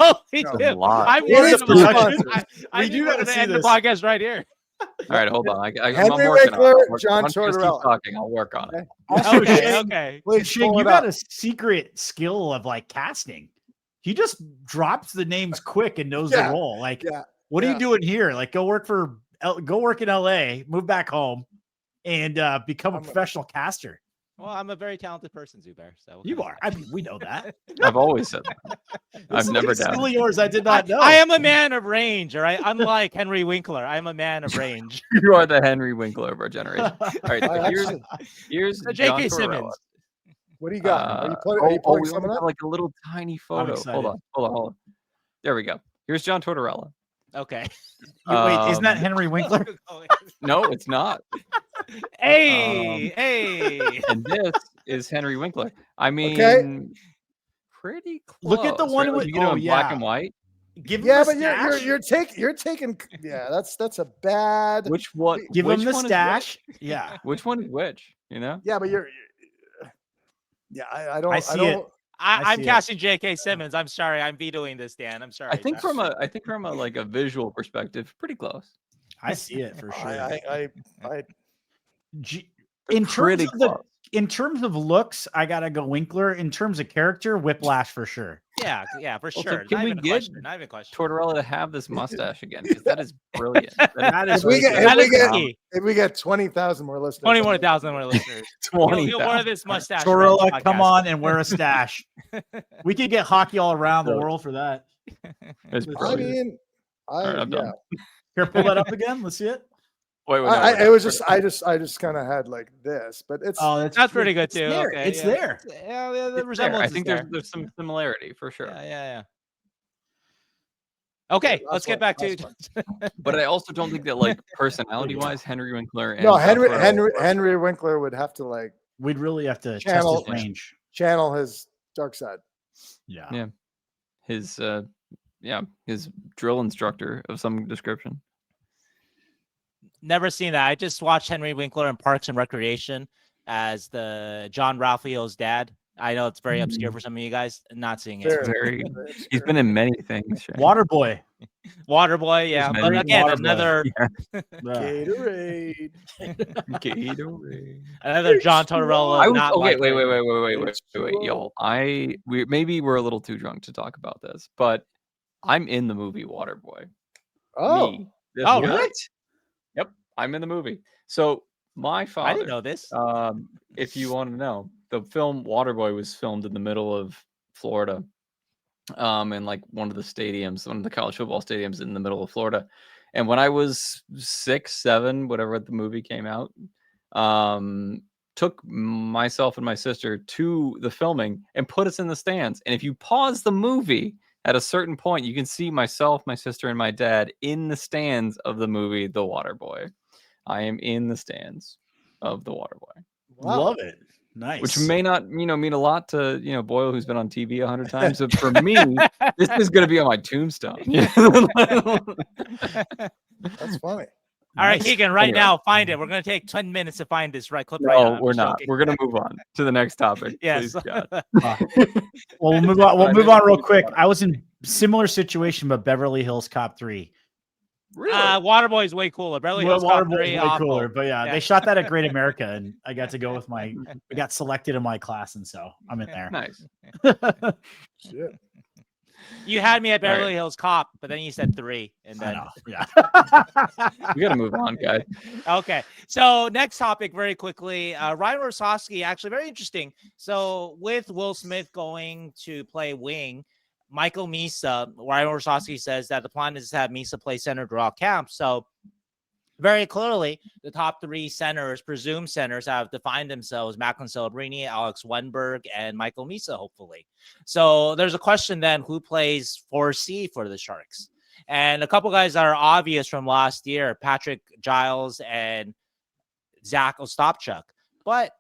No, we do. I do want to end the podcast right here. All right, hold on. Henry Winkler, John Tortorella. Keep talking. I'll work on it. Also, okay. Sheng, you got a secret skill of casting. He just drops the names quick and knows the role. What are you doing here? Go work in LA, move back home, and become a professional caster. Well, I'm a very talented person, Zubair. So you are. I mean, we know that. I've always said that. I've never doubted. It's yours. I did not know. I am a man of range. All right. Unlike Henry Winkler, I am a man of range. You are the Henry Winkler of our generation. All right. So here's J.K. Simmons. What do you got? Are you pulling we someone up? like a little tiny photo. Hold on. There we go. Here's John Tortorella. Okay. Wait, isn't that Henry Winkler? No, it's not. Hey. And this is Henry Winkler. I mean, pretty close. Look at the one with black and white. Give him but you're taking. Yeah, that's a bad. Which one? Give him the stash. Yeah. Which one is which? Yeah, but you're. Yeah, I don't. I see it. I'm casting J.K. Simmons. I'm sorry. I'm vetoing this, Dan. I'm sorry. I think from a visual perspective, pretty close. I see it for sure. In terms of looks, I gotta go Winkler. In terms of character, Whiplash for sure. Yeah, for Also, sure. can Not we even a get question. Not even a question. Tortorella to have this mustache again? Because that is brilliant. That is If we really get, good. if That we is get, key. if we get 20,000 more listeners, 20,000 more listeners. He'll 20,000. wear this mustache. Tortorella, around the come podcast. on and wear a stash. We could get hockey all around the world for that. It's I brilliant. mean, All right, I'm done. Here, pull that up again. Let's see it. Wait, no, it was just, I just kind of had like this, but it's, Oh, That's pretty good it's too. There. Okay, It's yeah. there. Yeah, the there. resemblance I is think there. there's some similarity for sure. Yeah. Okay, let's get back to. But I also don't think that, like, personality-wise, Henry Winkler and no, Henry Ferraro Winkler would have to like We'd really have to Channel- test his range. channel his dark side. Yeah. his his drill instructor of some description. Never seen that. I just watched Henry Winkler in Parks and Recreation as the John Ralphio's dad. I know it's very obscure for some of you guys. Not seeing it. Very, He's been in many things. Shane. Waterboy. Waterboy, yeah. There's But many again, Waterboy. another Gatorade. Gatorade. another John Tortorella. I was, not okay, likely. wait, y'all. Maybe we're a little too drunk to talk about this, but I'm in the movie Waterboy. Oh, Me, this Oh, guy. really? Yep, I'm in the movie. So my father. I didn't know this. If you want to know, the film Waterboy was filmed in the middle of Florida, in like one of the college football stadiums in the middle of Florida. And when I was 6, 7, whatever the movie came out, took myself and my sister to the filming and put us in the stands. And if you pause the movie at a certain point, you can see myself, my sister, and my dad in the stands of the movie The Waterboy. I am in the stands of The Waterboy. wow. Love it. Nice. Which may not, mean a lot to, Boyle, who's been on TV 100 times. But for me, this is going to be on my tombstone. That's funny. All right, Nice. Keegan, right Anyway. now, find it. We're going to take 10 minutes to find this right clip. No, right now. we're I'm not. joking. We're going to move on to the next topic. Yes. Please, God. Well, we'll move on. We'll move on real quick. I was in similar situation, but Beverly Hills Cop 3. Really? Waterboy is way cooler. Beverly Hills Cop 3, way awful. cooler. But yeah, they shot that at Great America, and I got to go with we got selected in my class, and so I'm in there. Nice. Shit. You had me at All right. Beverly Hills Cop, but then you said 3, and I then know. Yeah. We got to move on, guys. okay. So next topic, very quickly, Ryane Clowe, actually very interesting. So with Will Smith going to play wing, Michael Misa, Ryane Clowe says that the plan is to have Misa play center throughout camp. So very clearly, the top 3 centers, presumed centers, have defined themselves: Macklin Celebrini, Alex Wennberg, and Michael Misa, hopefully. So there's a question then, who plays 4C for the Sharks? And a couple guys that are obvious from last year, Patrick Giles and Zach Ostapchuk. But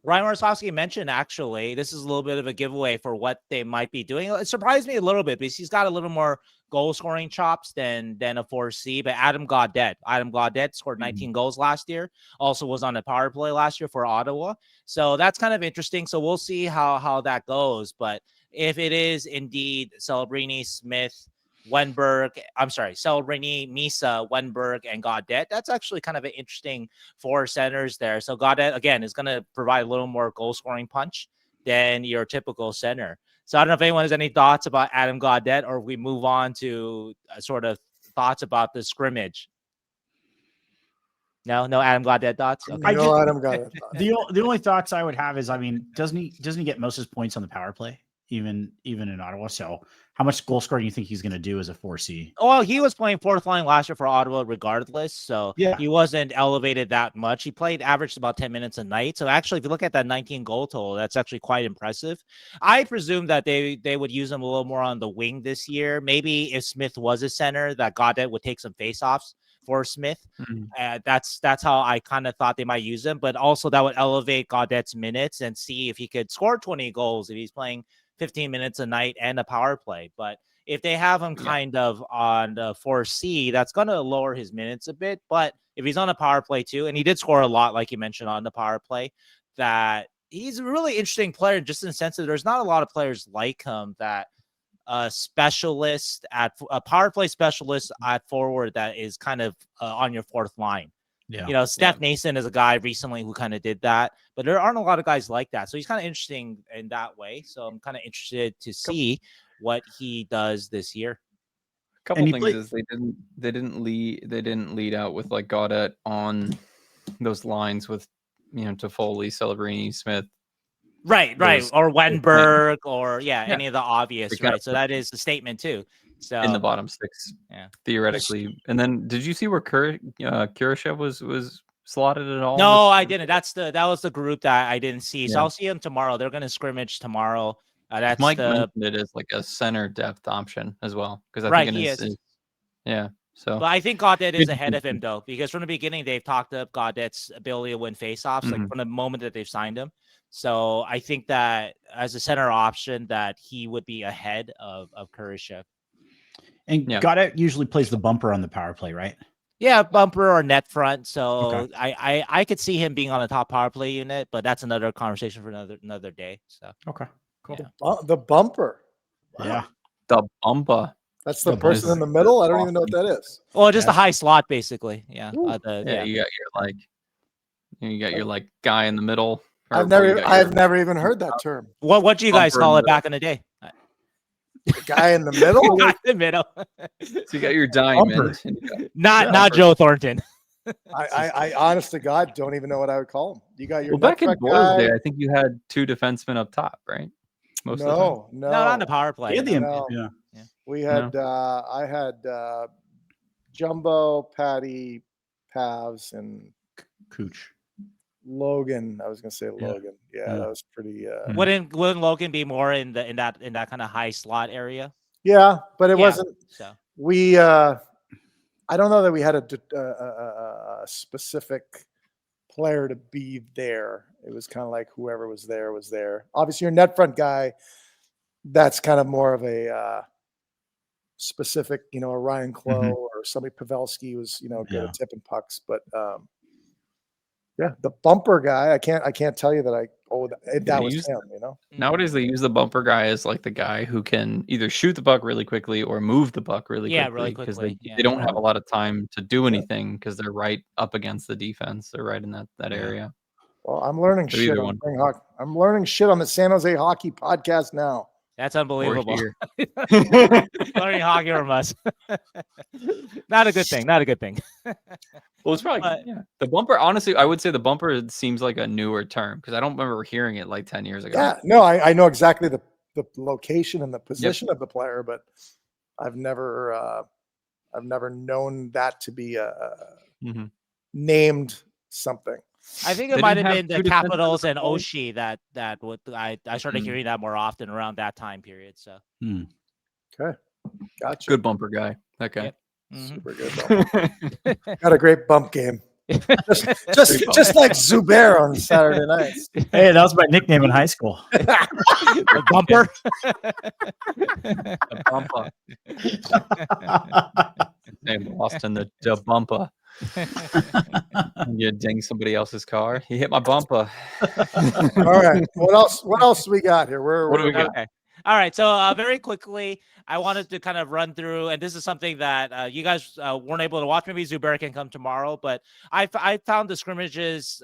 Ryane Clowe mentioned, actually, this is a little bit of a giveaway for what they might be doing. It surprised me a little bit because he's got a little more goal-scoring chops than a 4C. But Adam Gaudette scored 19 goals last year. Also was on a power play last year for Ottawa. So that's kind of interesting. So we'll see how that goes. But if it is indeed Celebrini, Smith, Celebrini, Misa, Wennberg, and Gaudette, that's actually kind of an interesting 4 centers there. So Gaudette, again, is going to provide a little more goal-scoring punch than your typical center. So I don't know if anyone has any thoughts about Adam Gaudette, or if we move on to sort of thoughts about the scrimmage. No Adam Gaudette thoughts? Okay. Adam got it. The only thoughts I would have is, doesn't he get most of his points on the power play, even in Ottawa? So how much goal scoring do you think he's going to do as a 4C? Well, he was playing 4th line last year for Ottawa regardless, so Yeah. he wasn't elevated that much. He averaged about 10 minutes a night. So actually, if you look at that 19 goal total, that's actually quite impressive. I presume that they would use him a little more on the wing this year. Maybe if Smith was a center, that Gaudette would take some faceoffs for Smith. That's how I kind of thought they might use him, but also that would elevate Gaudette's minutes and see if he could score 20 goals if he's playing 15 minutes a night and a power play. But if they have him kind of on the 4C, that's going to lower his minutes a bit. But if he's on a power play too, and he did score a lot, like you mentioned, on the power play, that he's a really interesting player, just in the sense that there's not a lot of players like him, that a power play specialist at forward that is kind of on your 4th line. Yeah. Steph Nason is a guy recently who kind of did that, but there aren't a lot of guys like that. So he's kind of interesting in that way. So I'm kind of interested to see what he does this year. A couple things is they didn't lead out with like Gaudette on those lines with Toffoli, Celebrini, Smith. Right. Or Wennberg or any of the obvious, right? So that is the statement too. So in the bottom 6, theoretically. And then did you see where Kurashev was slotted at all? No, I didn't. That was the group that I didn't see. So Yeah. I'll see him tomorrow. They're going to scrimmage tomorrow. That's Mike mentioned it as like a center depth option as well, because I think he is. So, but I think Gaudette is ahead of him though, because from the beginning they've talked up Gaudette's ability to win faceoffs, like from the moment that they've signed him. So I think that as a center option, that he would be ahead of Kurashev. And Gaudette usually plays the bumper on the power play, right? Yeah, bumper or net front. So I could see him being on the top power play unit, but that's another conversation for another day. So okay, cool. Yeah. The bumper. Wow. Yeah, the bumper. That's the person in the middle. I don't even know what that is. Well, just a high slot, basically. Yeah. You got your like guy in the middle. I've never even heard that term. What do you guys call it back in the day? The guy in the middle. Guy in the middle. So you got your diamond. Not Joe Thornton. I honest to God don't even know what I would call him. You got your back in Boyle's day, I think you had 2 defensemen up top, right? Most of the time. No, not on the power play. We had I had Jumbo, Patty, Pavs, and Cooch. Logan. I was gonna say Logan. Yeah, that was pretty. Wouldn't Logan be more in that kind of high slot area? Yeah, but it wasn't. So we. I don't know that we had a specific player to be there. It was kind of like whoever was there was there. Obviously, your net front guy. That's kind of more of a specific, a Ryane Clowe or somebody. Pavelski was, good at tipping pucks, but the bumper guy. I can't tell you that that was him. Nowadays they use the bumper guy as like the guy who can either shoot the puck really quickly or move the puck really quickly, because they don't have a lot of time to do anything because they're right up against the defense. They're right in that area. Well, I'm learning shit. I'm learning shit on the San Jose Hockey Podcast now. That's unbelievable. Learning hockey from us. Not a good thing. Well, it's probably the bumper. Honestly, I would say the bumper seems like a newer term because I don't remember hearing it like 10 years ago. Yeah, no, I know exactly the location and the position of the player, but I've never known that to be named something. I think it might have been the Capitals and Oshie that I started hearing that more often around that time period. So okay, gotcha. Good bumper guy. That guy. Super good. Got a great bump game. just like Zubair on Saturday nights. Hey, that was my nickname in high school. The bumper. The bumper. Name lost in the bumper. You ding somebody else's car. He hit my bumper. All right. What else we got here? What do we got? Okay. All right. So very quickly, I wanted to kind of run through, and this is something that you guys weren't able to watch. Maybe Zubair can come tomorrow, but I found the scrimmages,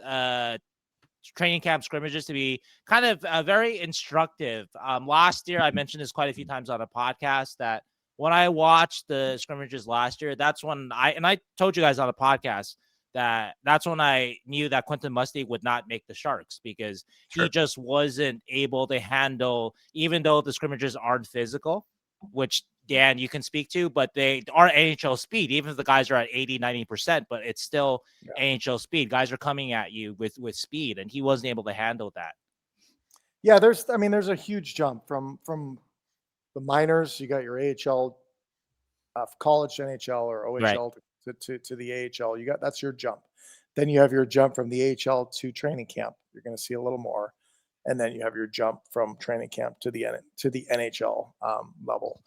training camp scrimmages, to be kind of very instructive. Last year, I mentioned this quite a few times on a podcast that when I watched the scrimmages last year, that's when I told you guys on a podcast that's when I knew that Quentin Musty would not make the Sharks, because he just wasn't able to handle, even though the scrimmages aren't physical, which Dan, you can speak to, but they are NHL speed, even if the guys are at 80-90%, but it's still NHL speed. Guys are coming at you with speed, and he wasn't able to handle that. Yeah, there's a huge jump from the minors. You got your AHL, college to NHL or OHL to the AHL. That's your jump. Then you have your jump from the AHL to training camp. You're going to see a little more, and then you have your jump from training camp to the NHL level.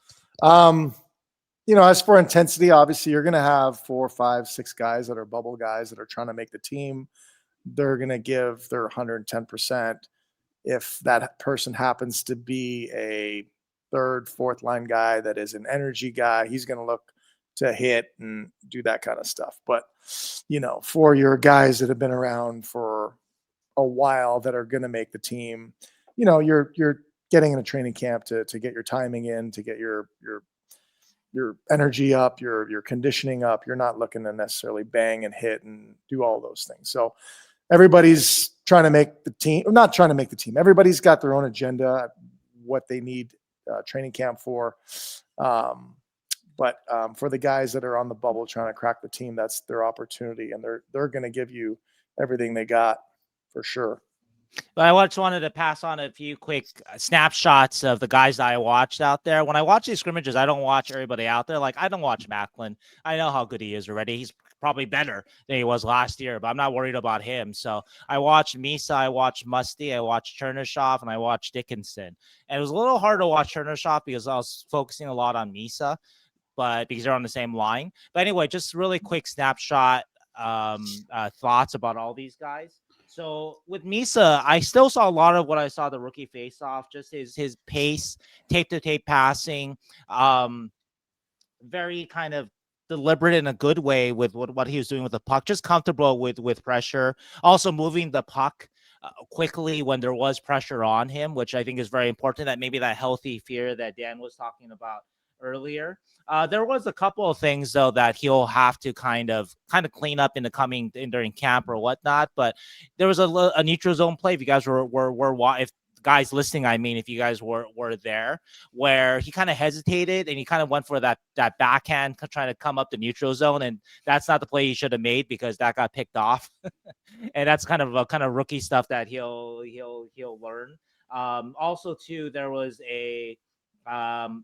As for intensity, obviously you're going to have 4, 5, 6 guys that are bubble guys that are trying to make the team. They're going to give their 110%. If that person happens to be a third, fourth line guy that is an energy guy, he's going to look to hit and do that kind of stuff. But, for your guys that have been around for a while that are going to make the team, you're getting in a training camp to get your timing in, to get your energy up, your conditioning up. You're not looking to necessarily bang and hit and do all those things. So everybody's trying to make the team, not trying to make the team. Everybody's got their own agenda, what they need training camp for. But for the guys that are on the bubble trying to crack the team, that's their opportunity, and they're going to give you everything they got for sure. But I just wanted to pass on a few quick snapshots of the guys that I watched out there. When I watch these scrimmages, I don't watch everybody out there. Like, I don't watch Macklin. I know how good he is already. He's probably better than he was last year, but I'm not worried about him. So I watched Misa, I watched Musty, I watched Chernyshov, and I watched Dickinson. And it was a little hard to watch Chernyshov because I was focusing a lot on Misa, but because they're on the same line. But anyway, just really quick snapshot thoughts about all these guys. So with Misa, I still saw a lot of what I saw the rookie Faceoff, just his pace, tape-to-tape passing, very kind of deliberate in a good way with what he was doing with the puck, just comfortable with pressure, also moving the puck quickly when there was pressure on him, which I think is very important. That maybe that healthy fear that Dan was talking about earlier. There was a couple of things though that he'll have to kind of clean up during camp or whatnot. But there was a neutral zone play. If you guys were if guys listening, I mean, if you guys were there, where he kind of hesitated and he kind of went for that backhand trying to come up the neutral zone, and that's not the play he should have made because that got picked off. And that's kind of rookie stuff that he'll learn. Also too, there was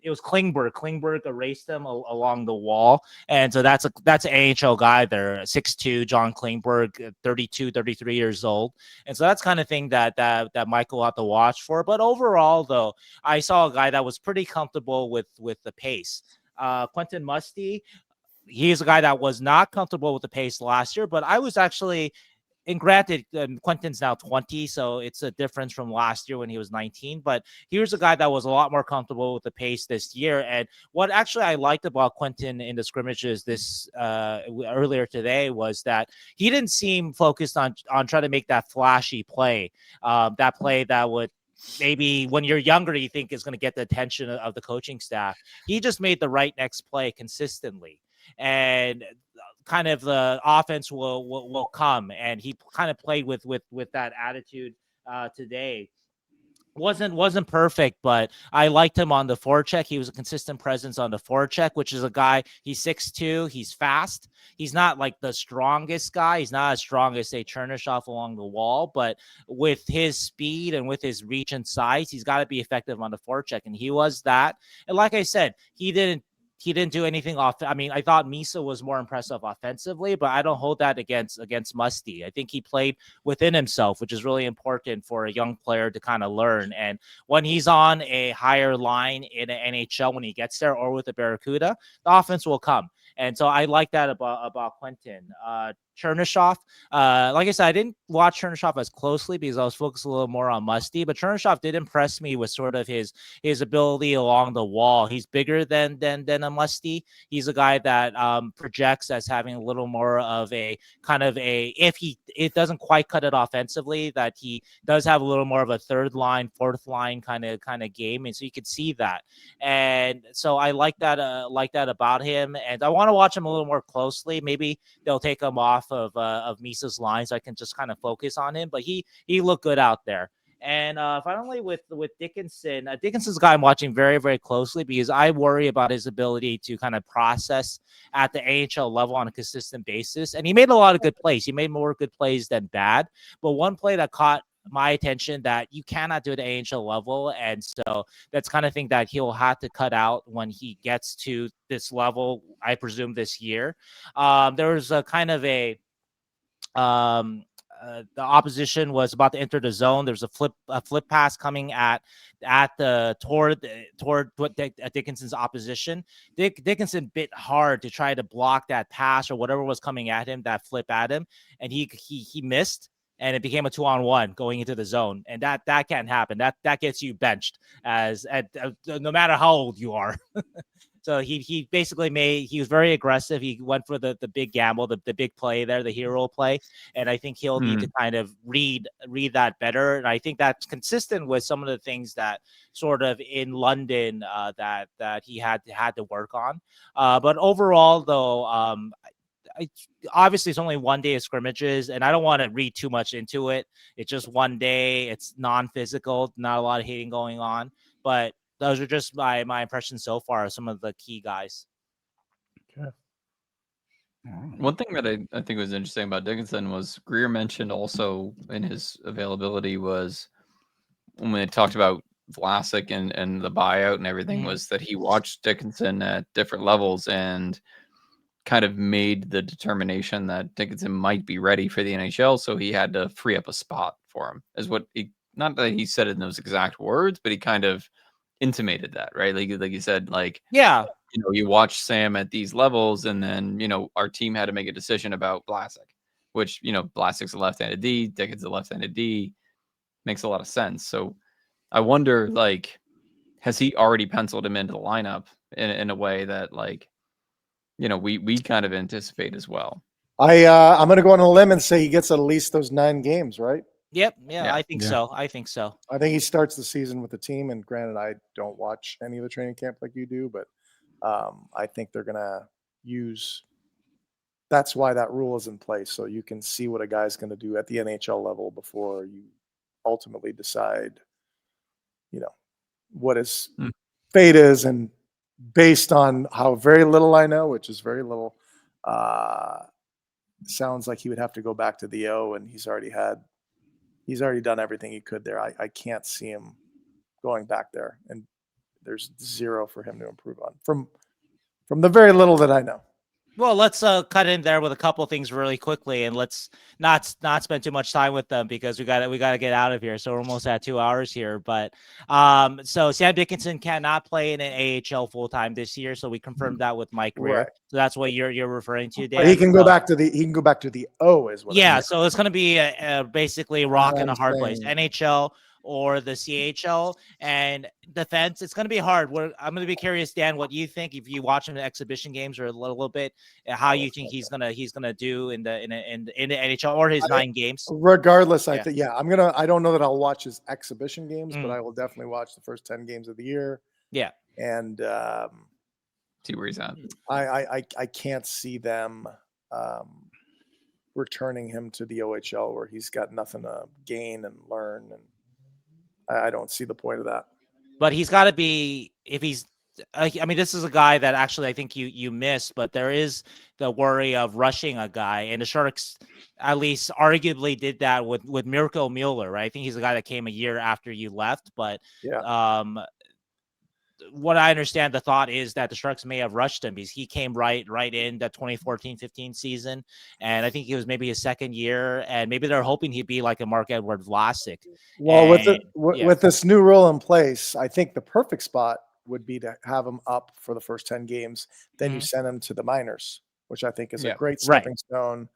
it was Klingberg. Klingberg erased him along the wall. And so that's an AHL guy there, 6'2", John Klingberg, 33 years old. And so that's kind of thing that Michael will have to watch for. But overall, though, I saw a guy that was pretty comfortable with the pace. Quentin Musty, he's a guy that was not comfortable with the pace last year, but I was actually... And granted, Quentin's now 20, so it's a difference from last year when he was 19. But here's a guy that was a lot more comfortable with the pace this year. And what actually I liked about Quentin in the scrimmages this earlier today was that he didn't seem focused on trying to make that flashy play, that play that would maybe when you're younger you think is going to get the attention of the coaching staff. He just made the right next play consistently. And kind of the offense will come, and he kind of played with that attitude today. Wasn't perfect, but I liked him on the forecheck. He was a consistent presence on the forecheck, which is a guy, he's 6'2", he's fast. He's not like the strongest guy. He's not as strong as, say, Chernyshov along the wall, but with his speed and with his reach and size, he's got to be effective on the forecheck, and he was that. And like I said, he didn't do anything off. I mean, I thought Misa was more impressive offensively, but I don't hold that against Musty. I think he played within himself, which is really important for a young player to kind of learn. And when he's on a higher line in an NHL, when he gets there, or with the Barracuda, the offense will come. And so I like that about Quentin. Chernyshov, like I said, I didn't watch Chernyshov as closely because I was focused a little more on Musty, but Chernyshov did impress me with sort of his ability along the wall. He's bigger than a Musty. He's a guy that projects as having a little more of a kind of it doesn't quite cut it offensively, that he does have a little more of a third line, fourth line kind of game, and so you could see that. And so I like that about him, and I want to watch him a little more closely. Maybe they'll take him off of Misa's line so I can just kind of focus on him, but he looked good out there. And finally with Dickinson, Dickinson's a guy I'm watching very, very closely because I worry about his ability to kind of process at the AHL level on a consistent basis. And he made a lot of good plays. He made more good plays than bad, but one play that caught my attention that you cannot do at the AHL level, and so that's kind of thing that he'll have to cut out when he gets to this level, I presume this year. There was a kind of the opposition was about to enter the zone. There's a flip pass coming toward Dickinson's opposition. Dickinson bit hard to try to block that pass or whatever was coming at him, that flip at him, and he missed. And it became a 2-on-1 going into the zone, and that can't happen. That gets you benched no matter how old you are. So he basically he was very aggressive. He went for the big gamble, the big play there, the hero play. And I think he'll need to kind of read that better. And I think that's consistent with some of the things that sort of in London that he had to work on. But overall, though, obviously it's only 1 day of scrimmages, and I don't want to read too much into it. It's just 1 day. It's non-physical, not a lot of hating going on. But those are just my impressions so far of some of the key guys. Okay. One thing that I think was interesting about Dickinson was Grier mentioned also in his availability was when they talked about Vlasic and the buyout and everything was that he watched Dickinson at different levels and kind of made the determination that Dickinson might be ready for the NHL, so he had to free up a spot for him. Is what he, not that he said it in those exact words, but he kind of intimated that, right? Like you said, like, yeah, you watch Sam at these levels, and then our team had to make a decision about Vlasic, which Vlasic's a left-handed D, Dickinson's a left-handed D, makes a lot of sense. So I wonder, like, has he already penciled him into the lineup in a way that, like, we kind of anticipate as well? I'm going to go on a limb and say he gets at least those 9 games, right? Yep. Yeah, I think so. I think he starts the season with the team, and granted, I don't watch any of the training camp like you do, but I think they're going to use. That's why that rule is in place, so you can see what a guy's going to do at the NHL level before you ultimately decide, what his fate is. And based on how very little I know, which is very little, sounds like he would have to go back to the O, and he's already done everything he could there. I can't see him going back there, and there's zero for him to improve on from the very little that I know. Well, let's cut in there with a couple things really quickly, and let's not spend too much time with them because we got to get out of here. So we're almost at 2 hours here. But so Sam Dickinson cannot play in an AHL full time this year, so we confirmed that with Mike Grier. Right. So that's what you're referring to, Dan. But he can go back to the O as well. Yeah, so it's going to be basically a rock and a hard place, saying. NHL or the CHL. And defense, it's going to be hard. I'm going to be curious, Dan, what you think if you watch him in exhibition games or a little bit, how you think he's gonna do in the NHL or his 9 games. Regardless, I think I don't know that I'll watch his exhibition games, but I will definitely watch the first 10 games of the year. Yeah, and see where he's at. I can't see them returning him to the OHL where he's got nothing to gain and learn, and I don't see the point of that. But he's got to be, if he's, I mean, this is a guy that actually I think you missed, but there is the worry of rushing a guy, and the Sharks at least arguably did that with Mirko Mueller, right? I think he's a guy that came a year after you left, but what I understand, the thought is that the Sharks may have rushed him because he came right in the 2014-15 season, and I think he was maybe his second year, and maybe they're hoping he'd be like a Marc-Edouard Vlasic. Well, with this new rule in place, I think the perfect spot would be to have him up for the first 10 games. Then you send him to the minors, which I think is a great stepping stone.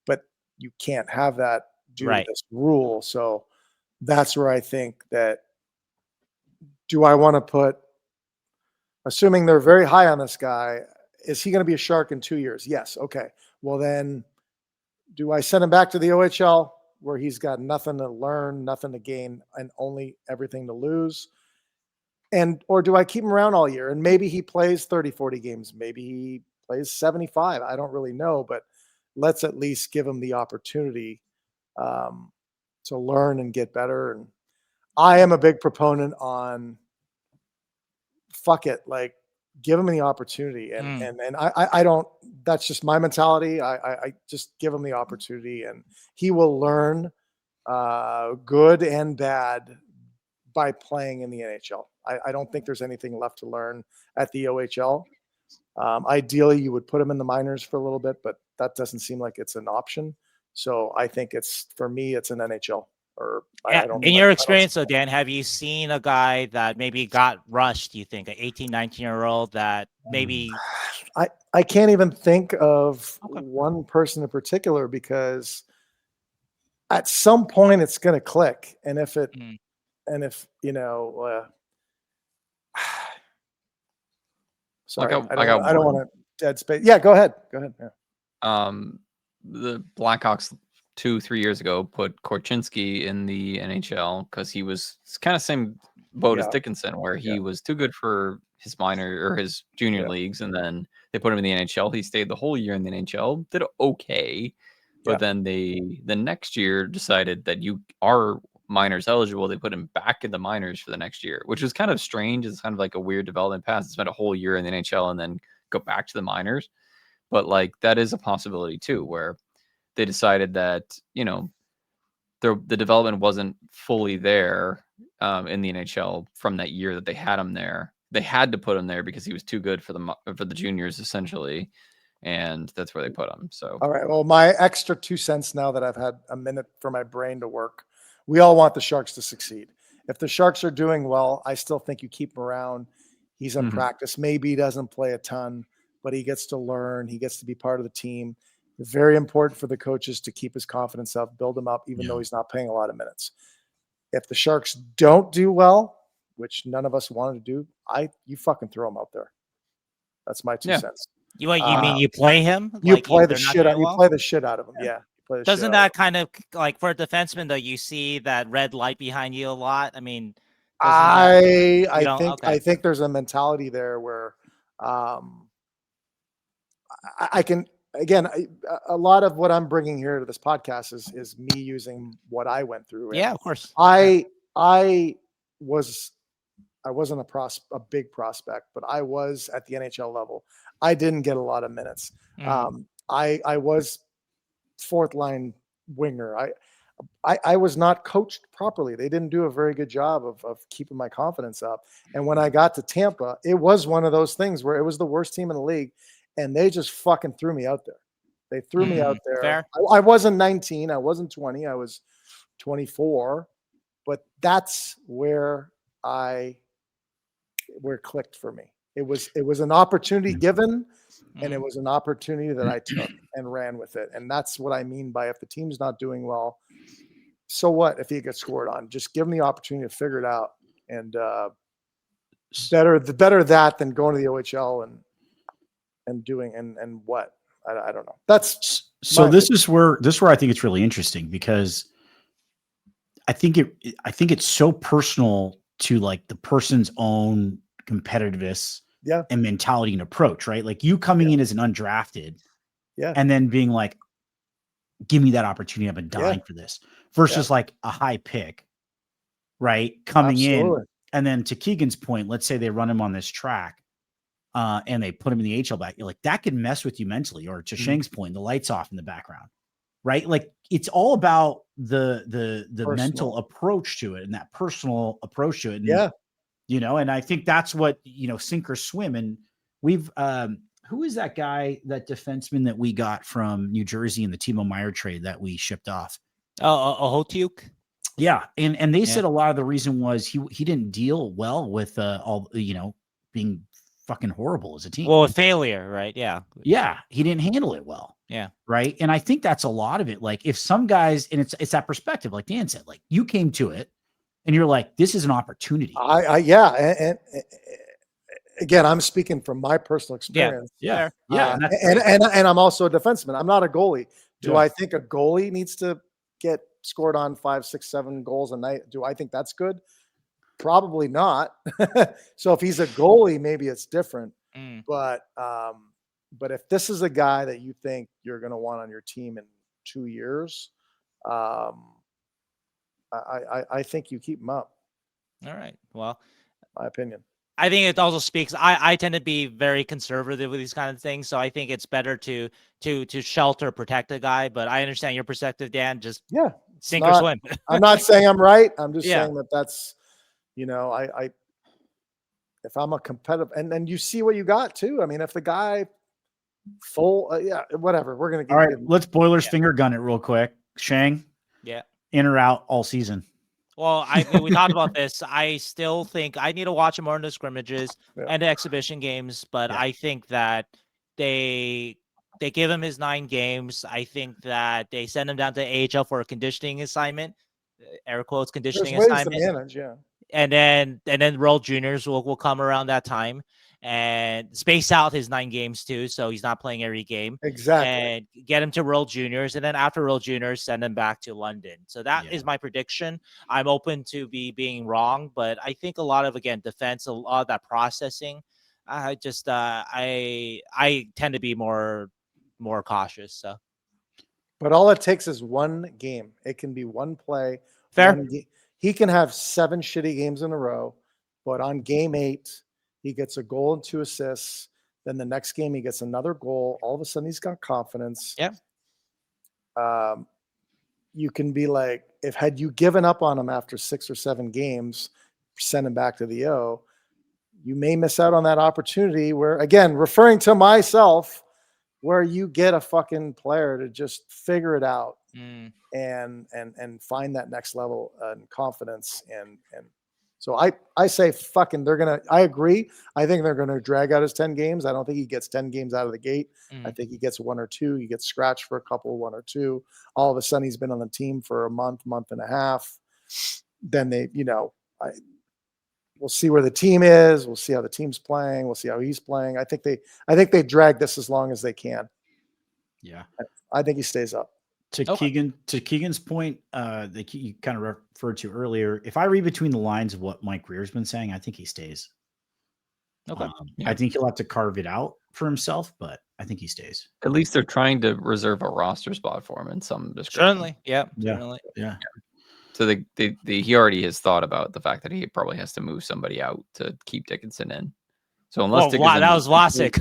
But you can't have that due to this rule. So that's where I think that. Do I want to put? Assuming they're very high on this guy, is he going to be a Shark in 2 years? Yes. Okay. Well, then do I send him back to the OHL where he's got nothing to learn, nothing to gain, and only everything to lose? Or do I keep him around all year? And maybe he plays 30, 40 games. Maybe he plays 75. I don't really know, but let's at least give him the opportunity to learn and get better. And I am a big proponent on fuck it, like give him the opportunity, and I don't. That's just my mentality. I just give him the opportunity, and he will learn good and bad by playing in the NHL. I don't think there's anything left to learn at the OHL. Ideally, you would put him in the minors for a little bit, but that doesn't seem like it's an option. So I think for me, it's an NHL. In your experience, though, Dan, have you seen a guy that maybe got rushed, you think, an 18, 19-year-old that maybe... I can't even think of one person in particular, because at some point it's going to click. And if Sorry, I I got don't one. want to dead space. Yeah, go ahead. Yeah. The Blackhawks 2-3 years ago put Korchinski in the NHL because he was kind of same boat as Yeah. Dickinson, where he was too good for his minor or his junior leagues, and then they put him in the NHL. He stayed the whole year in the NHL, did okay, but then the next year decided that you are minors eligible. They put him back in the minors for the next year, which was kind of strange. It's kind of like a weird development path. Spent a whole year in the NHL and then go back to the minors. But like that is a possibility too, where they decided that, you know, the development wasn't fully there in the NHL from that year that they had him there. They had to put him there because he was too good for the juniors essentially, and that's where they put him. So all right. Well, my extra 2 cents now that I've had a minute for my brain to work. We all want the Sharks to succeed. If the Sharks are doing well, I still think you keep him around. He's in practice. Maybe he doesn't play a ton, but he gets to learn. He gets to be part of the team. It's very important for the coaches to keep his confidence up, build him up, even though he's not playing a lot of minutes. If the Sharks don't do well, which none of us wanted to do, you fucking throw him out there. That's my 2 cents. You mean you play him? You Like, play they're the not shit doing out. You well? play the shit out of him. Yeah. Doesn't that kind of like for a defenseman though? You see that red light behind you a lot. I mean, I think there's a mentality there where I can, again, a lot of what I'm bringing here to this podcast is me using what I went through. Yeah, of course. I wasn't a big prospect, but I was at the NHL level. I didn't get a lot of minutes. I was fourth line winger. I was not coached properly. They didn't do a very good job of keeping my confidence up. And when I got to Tampa, it was one of those things where it was the worst team in the league, and they just fucking threw me out there. They threw me out there. Fair. I wasn't 19. I wasn't 20. I was 24. But that's where it clicked for me. It was an opportunity given, and it was an opportunity that I took and ran with it. And that's what I mean by if the team's not doing well, so what if he gets scored on? Just give him the opportunity to figure it out. And better that than going to the OHL and doing and what? I don't know. That's so this is where I think it's really interesting, because I think it's so personal to like the person's own competitiveness and mentality and approach, right? Like you coming in as an undrafted and then being like, give me that opportunity. I've been dying for this, versus like a high pick, right? Coming in. And then to Keegan's point, let's say they run him on this track and they put him in the HL back. You're like, that could mess with you mentally. Or to Sheng's point, the lights off in the background, right? Like it's all about the mental approach to it and that personal approach to it. And, you know, and I think that's what, you know, sink or swim. And we've, who is that guy, that defenseman that we got from New Jersey in the Timo Meier trade that we shipped off? Hotiuk. Yeah. And they said a lot of the reason was he didn't deal well with all, you know, being fucking horrible as a team. Well, a failure, right? Yeah. Yeah. He didn't handle it well. Yeah. Right. And I think that's a lot of it. Like if some guys, and it's that perspective, like Dan said, like you came to it and you're like, this is an opportunity. And again, I'm speaking from my personal experience. Yeah. And I'm also a defenseman. I'm not a goalie. Do I think a goalie needs to get scored on 5, 6, 7 goals a night? Do I think that's good? Probably not. So if he's a goalie, maybe it's different. But if this is a guy that you think you're going to want on your team in 2 years, I think you keep him up. All right. Well, my opinion. I think it also speaks. I tend to be very conservative with these kind of things, so I think it's better to shelter, protect a guy. But I understand your perspective, Dan. Just sink or swim. I'm not saying I'm right. I'm just saying that's, you know, if I'm a competitive, and then you see what you got too. I mean, if the guy whatever, we're gonna. All right, let's Boilers finger gun it real quick. Sheng, in or out all season. Well, we talked about this. I still think I need to watch more in the scrimmages and the exhibition games, but I think that they give him his 9 games. I think that they send him down to AHL for a conditioning assignment, air quotes conditioning assignment. There's ways to manage, and then World Juniors will come around that time. and space out his 9 games too, so he's not playing every game. Exactly. And get him to World Juniors, and then after World Juniors, send him back to London. So that is my prediction. I'm open to being wrong, but I think a lot of, again, defense, a lot of that processing. I just I tend to be more cautious. So, but all it takes is one game. It can be one play. Fair. He can have 7 shitty games in a row, but on game 8, he gets a goal and 2 assists. Then the next game, he gets another goal. All of a sudden, he's got confidence. Yeah. You can be like, had you given up on him after 6 or 7 games, send him back to the O, you may miss out on that opportunity where, again, referring to myself, where you get a fucking player to just figure it out and find that next level and confidence. And so I say fucking, I agree. I think they're going to drag out his 10 games. I don't think he gets 10 games out of the gate. I think he gets 1 or 2. He gets scratched for a couple, 1 or 2. All of a sudden he's been on the team for a month and a half. Then we'll see where the team is. We'll see how the team's playing. We'll see how he's playing. I think they drag this as long as they can. Yeah. I think he stays up. To Keegan's point, that you kind of referred to earlier, if I read between the lines of what Mike Grier's been saying, I think he stays. Okay. I think he'll have to carve it out for himself, but I think he stays. At least they're trying to reserve a roster spot for him in some description. Certainly. Yeah. Certainly. Yeah. So he already has thought about the fact that he probably has to move somebody out to keep Dickinson in. So unless Dickinson, that was Vlasic.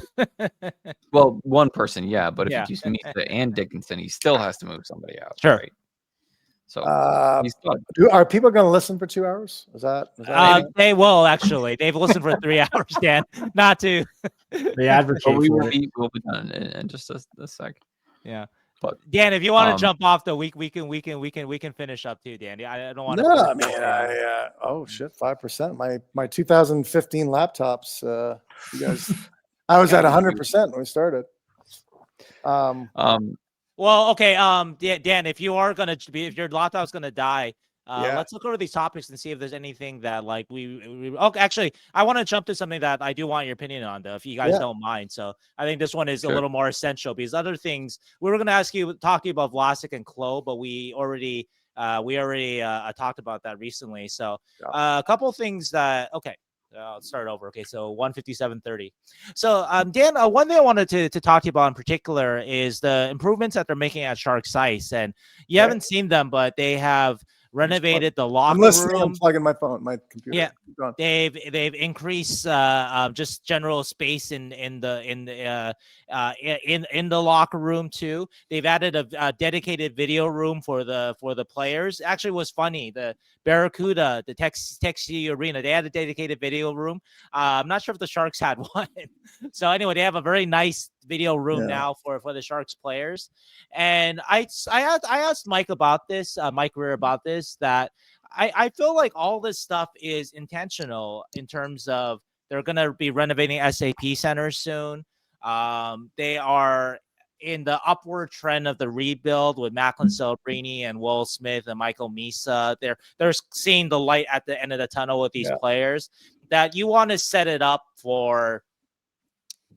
Well, one person, yeah, but if you use Misa and Dickinson, he still has to move somebody out. Sure. Right? So are people going to listen for 2 hours? Is that they will actually. They've listened for 3 hours, Dan. Not to. They advocate. We'll be done in just a sec. Yeah. But Dan, if you want to jump off the week, we can finish up too, Dan. I don't want to. No, I mean, oh shit, 5%. My 2015 laptops. You guys, I was at 100% when we started. Well, okay. Dan, if your laptop's gonna die, let's look over these topics and see if there's anything that like we okay. Actually, I want to jump to something that I do want your opinion on, though, if you guys don't mind. So I think this one is a little more essential because other things we were gonna talk to you about Vlasic and Clowe, but we already talked about that recently. So a couple of things that I'll start over. Okay, so 157.30. So, Dan, one thing I wanted to talk to you about in particular is the improvements that they're making at Sharks Ice, and you haven't seen them, but they have renovated the locker room. I'm plugging my computer. Yeah, they've increased just general space in the locker room too. They've added a dedicated video room for the players. Actually, it was funny. The Barracuda, the Texas Arena, they had a dedicated video room. I'm not sure if the Sharks had one. So anyway, they have a very nice video room now for the Sharks players. And I asked Mike about this, Mike Grier about this, that I feel like all this stuff is intentional in terms of they're going to be renovating SAP centers soon. They are in the upward trend of the rebuild with Macklin Celebrini and Will Smith and Michael Misa. They're seeing the light at the end of the tunnel with these players, that you want to set it up for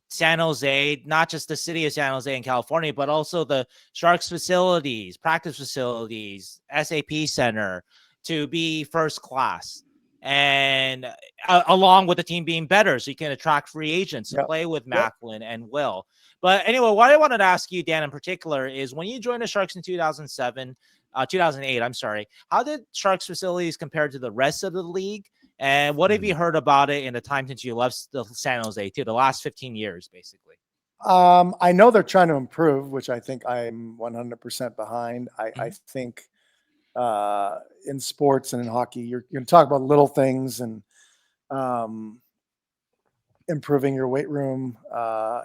San Jose, not just the city of San Jose in California, but also the Sharks facilities, practice facilities, SAP center to be first class. And along with the team being better, so you can attract free agents to play with Macklin and Will. But anyway, what I wanted to ask you, Dan, in particular, is when you joined the Sharks in 2008, I'm sorry, how did Sharks facilities compare to the rest of the league? And what have you heard about it in the time since you left San Jose, too, the last 15 years, basically? I know they're trying to improve, which I think I'm 100% behind. I think in sports and in hockey, you're going to talk about little things and improving your weight room,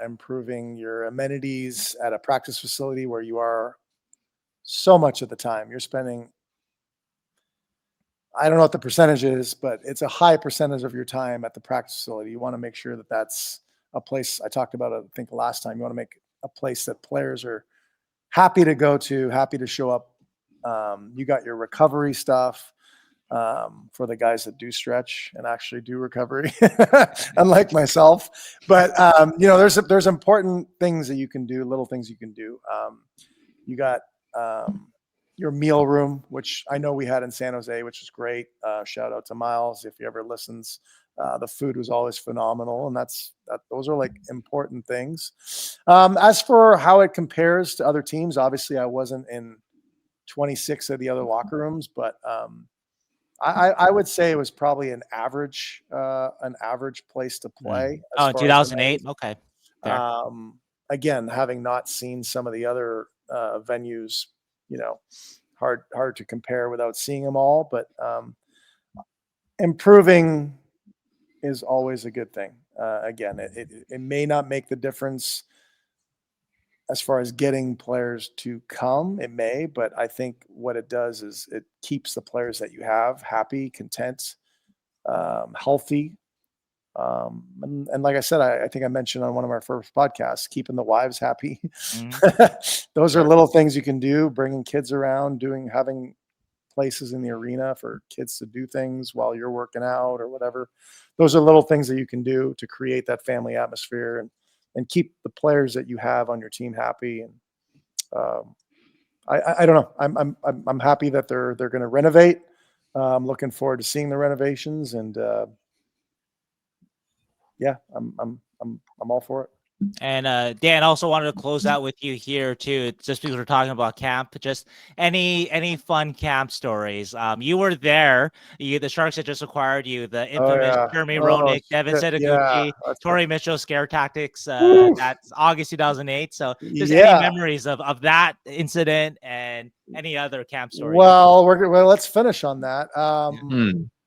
improving your amenities at a practice facility where you are so much of the time. You're spending, I don't know what the percentage is, but it's a high percentage of your time at the practice facility. You want to make sure that that's a place, I talked about it, I think last time, you want to make a place that players are happy to go to, happy to show up. You got your recovery stuff. for the guys that do stretch and actually do recovery, unlike myself. But there's important things that you can do, little things you can do. You got your meal room, which I know we had in San Jose, which is great. Shout out to Miles if he ever listens. The food was always phenomenal, and those are like important things. As for how it compares to other teams, obviously I wasn't in 26 of the other locker rooms, but I would say it was probably an average place to play. Oh, in 2008. Okay. Again, having not seen some of the other venues, hard to compare without seeing them all, but improving is always a good thing. Again, it may not make the difference as far as getting players to come. It may, but I think what it does is it keeps the players that you have happy, content, healthy. And like I said, I think I mentioned on one of our first podcasts, keeping the wives happy. Those are little things you can do, bringing kids around, having places in the arena for kids to do things while you're working out or whatever. Those are little things that you can do to create that family atmosphere and keep the players that you have on your team happy. And I don't know. I'm happy that they're going to renovate. I'm looking forward to seeing the renovations, and I'm all for it. And Dan, also wanted to close out with you here too, just because we're talking about camp. Just any fun camp stories? You were there. The Sharks had just acquired you. The infamous Jeremy Roenick, Devin Setaguchi, Torrey Mitchell scare tactics. That's August 2008. So just any memories of that incident and any other camp stories? Well, let's finish on that.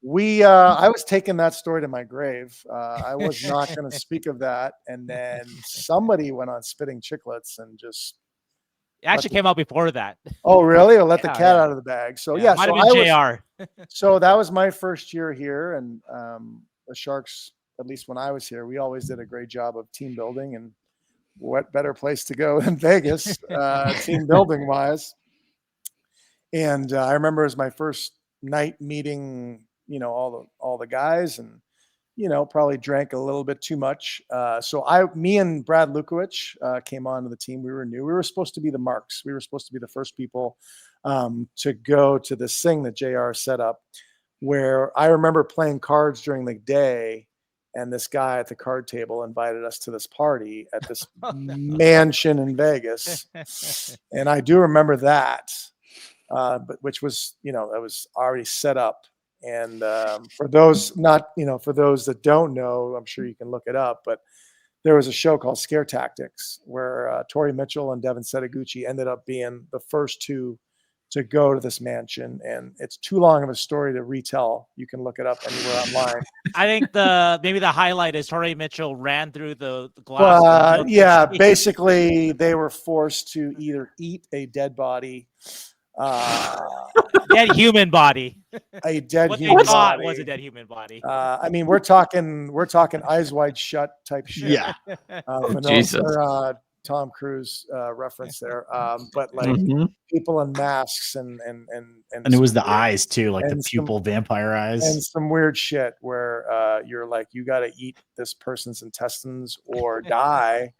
I was taking that story to my grave. I was not going to speak of that. And then somebody went on Spitting Chicklets and just. It actually came out before that. Oh, really? Or let the cat out of the bag. So, might have been JR. So that was my first year here. And the Sharks, at least when I was here, we always did a great job of team building. And what better place to go than Vegas, team building wise. And I remember it was my first night meeting all the guys, and probably drank a little bit too much. So me and Brad Lukowich came onto the team. We were new. We were supposed to be the marks. We were supposed to be the first people to go to this thing that JR set up, where I remember playing cards during the day, and this guy at the card table invited us to this party at this mansion in Vegas. And I do remember that, but which was, that was already set up. And for those that don't know, I'm sure you can look it up, but there was a show called Scare Tactics where Torrey Mitchell and Devin Setaguchi ended up being the first two to go to this mansion. And it's too long of a story to retell. You can look it up anywhere online. I think maybe the highlight is Torrey Mitchell ran through the glass. Basically they were forced to either eat a dead body, dead human body. A dead what human they thought body. Was a dead human body. I mean, we're talking eyes wide shut type shit. Yeah. Jesus. Tom Cruise reference there. But like people in masks and it was the eyes too, like the pupil vampire eyes, and some weird shit where you're like, you got to eat this person's intestines or die.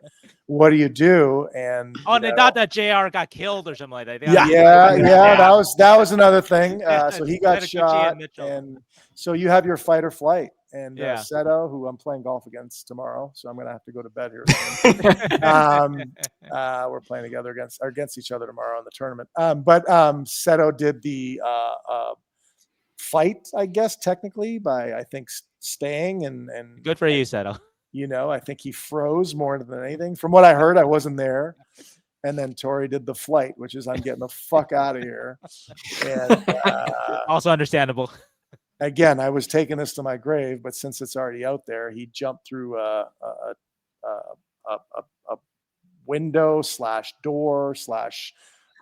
What do you do? And they thought that JR got killed or something like that. That was another thing. So he got shot, and so you have your fight or flight. And Seto, who I'm playing golf against tomorrow, so I'm gonna have to go to bed here soon. We're playing together against each other tomorrow in the tournament. But Seto did the fight, I guess, technically by I think staying and good for you, Seto. I think he froze more than anything. From what I heard, I wasn't there. And then Torrey did the flight, which is I'm getting the fuck out of here. And also understandable. Again, I was taking this to my grave, but since it's already out there, he jumped through a window / door /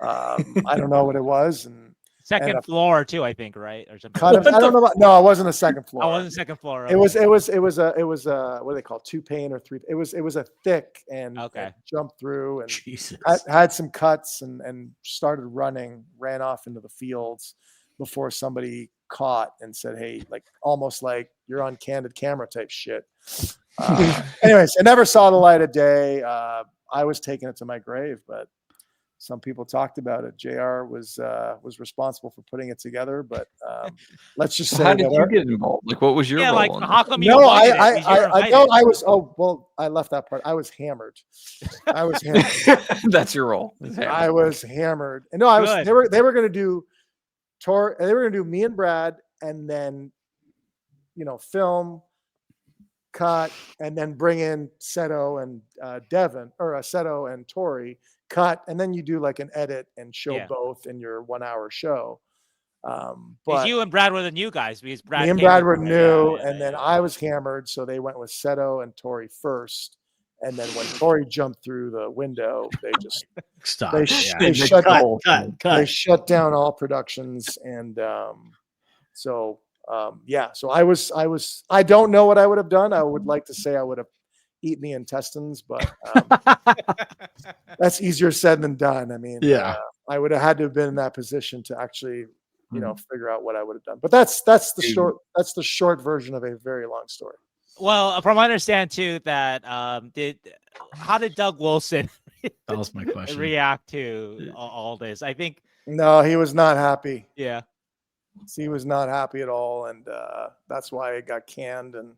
I don't know what it was, and second floor too, I think, right? Or something. Kind of. I don't know. No, it wasn't a second floor. I wasn't second floor. Okay. It was a what do they call it? 2 pane or 3? It was a thick and jumped through and had some cuts and started running, ran off into the fields. before somebody caught and said, hey, like almost like you're on candid camera type shit. Anyways, it never saw the light of day. I was taking it to my grave, but some people talked about it. JR was responsible for putting it together, but let's just say, how did you get involved? Like, what was your role? like, in how this? come you No, avoided it? Because you're I know invited. I was. Oh well, I left that part. I was hammered. I was hammered. That's your role. is hammered. I was hammered. And no, I was. Good. They were going to do tour. They were going to do me and Brad, and then film, cut, and then bring in Seto and Devin, or Seto and Tori, cut, and then you do like an edit and show both in your 1 hour show. But you and Brad were the new guys because Brad me and came Brad in were from- new, and then I was hammered, so they went with Seto and Tori first. And then when Tori jumped through the window, they just Stop. they Yeah. shut Cut. they shut down all productions, and so I don't know what I would have done. I would like to say I would have eaten the intestines, but that's easier said than done. I mean, I would have had to have been in that position to actually, figure out what I would have done. But that's the short version of a very long story. Well, from what I understand too, that how did Doug Wilson That was my question. react to all this? I think No, he was not happy. yeah. He was not happy at all, and that's why it got canned. And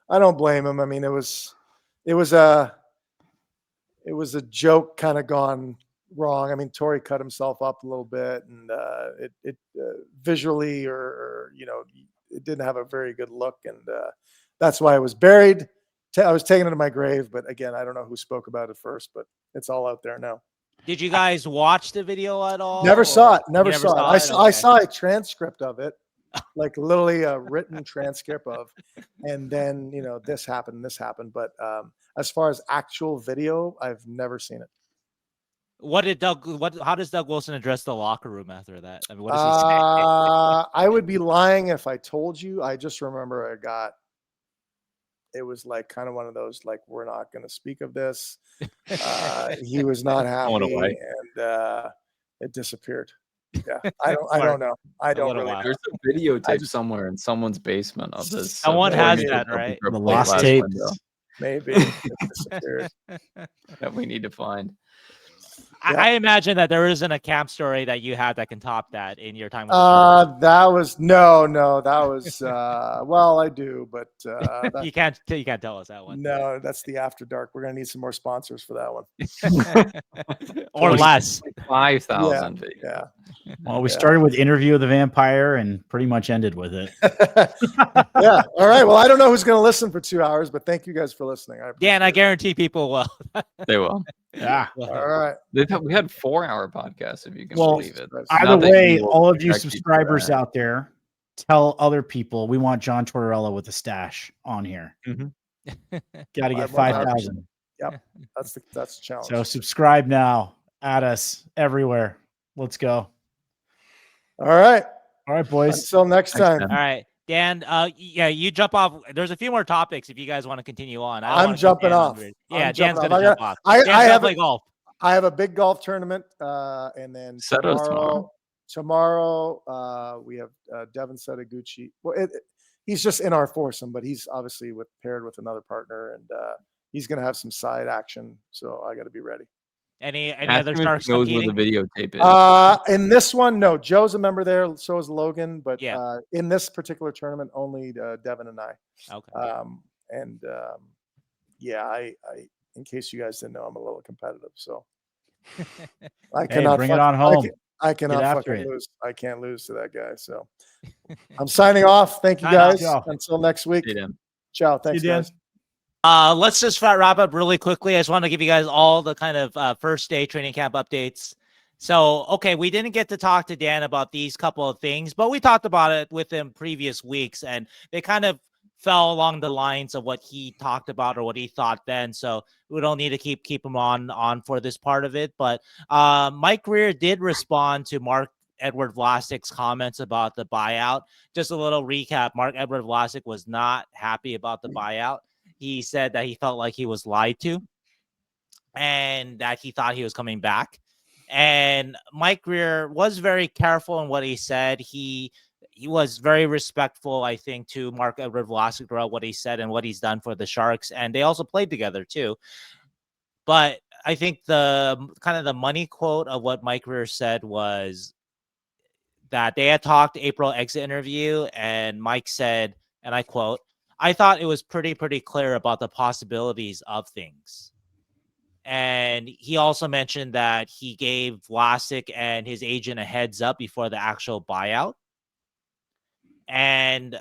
I don't blame him. I mean, it was a joke kind of gone wrong. I mean, Tori cut himself up a little bit, and it visually or it didn't have a very good look, and that's why it was buried. I was taking it to my grave, but again, I don't know who spoke about it first, but it's all out there now. Did you guys watch the video at all? Never saw it. Never You saw it. I saw a transcript of it, like literally a written transcript of, and then this happened. But as far as actual video, I've never seen it. How does Doug Wilson address the locker room after that? I mean, what does he say? I would be lying if I told you. I just remember it was like kind of one of those, like, we're not going to speak of this. He was not happy, and it disappeared. Yeah, I don't know. I don't really know. There's a videotape somewhere in someone's basement of this. Someone has that, right? The lost tapes. Maybe it disappeared. That we need to find. I imagine that there isn't a camp story that you had that can top that in your time with the Sharks. That was that was well, I do, but you can't tell us that one. No, that's the After Dark. We're gonna need some more sponsors for that one. Or less. 5,000. Yeah. Well, we started with Interview with the Vampire and pretty much ended with it. Yeah. All right. Well, I don't know who's going to listen for 2 hours, but thank you guys for listening. Dan, I guarantee people will. They will. Yeah. All right. We had 4-hour podcasts, if you can believe it. Either way, all of you subscribers out there, tell other people we want John Tortorella with a stash on here. Got to get 5,000. Yep. That's the challenge. So subscribe now. Add us everywhere. Let's go. All right, boys. Until next time. All right, Dan. You jump off. There's a few more topics if you guys want to continue on. I'm jumping off. Yeah, Dan's gonna jump off. I have golf. I have a big golf tournament, and then tomorrow we have Devin Setaguchi. Well, he's just in our foursome, but he's obviously paired with another partner, and he's going to have some side action. So I got to be ready. Any other Sharks knows where the videotape is. In this one, no. Joe's a member there, so is Logan. But yeah. In this particular tournament, only Devin and I. Okay. I in case you guys didn't know, I'm a little competitive, so I cannot bring it on home. I cannot fucking lose. I can't lose to that guy. So I'm signing off. Thank you guys. Until next week. Ciao. Thanks, guys. Let's just wrap up really quickly. I just want to give you guys all the kind of first day training camp updates. So, okay, we didn't get to talk to Dan about these couple of things, but we talked about it with him previous weeks, and they kind of fell along the lines of what he talked about or what he thought then. So we don't need to keep him on for this part of it. But Mike Grier did respond to Marc-Edouard Vlasic's comments about the buyout. Just a little recap. Marc-Edouard Vlasic was not happy about the buyout. He said that he felt like he was lied to and that he thought he was coming back. And Mike Grier was very careful in what he said. He was very respectful, I think, to Marc-Edouard Vlasic about what he said and what he's done for the Sharks. And they also played together too. But I think the kind of the money quote of what Mike Grier said was that they had talked April exit interview, and Mike said, and I quote, "I thought it was pretty clear about the possibilities of things." And he also mentioned that he gave Vlasic and his agent a heads up before the actual buyout. And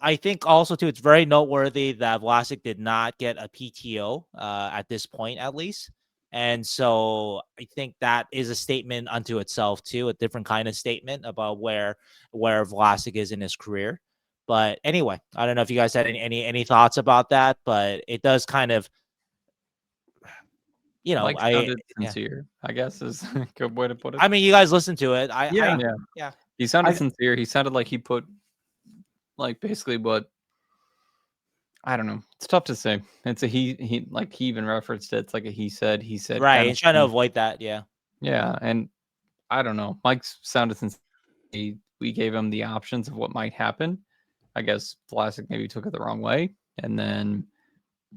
I think also, too, it's very noteworthy that Vlasic did not get a PTO at this point, at least. And so I think that is a statement unto itself, too, a different kind of statement about where Vlasic is in his career. But anyway, I don't know if you guys had any thoughts about that, but it does kind of, you know, Mike sounded sincere, I guess is a good way to put it. I mean, you guys listen to it. Yeah. He sounded sincere. He sounded like he put, like, basically what, I don't know. It's tough to say. It's a he like he even referenced it. It's like a he said. Right. He's trying to avoid that. Yeah. Yeah. And I don't know. Mike sounded sincere. We gave him the options of what might happen. I guess Vlasic maybe took it the wrong way. And then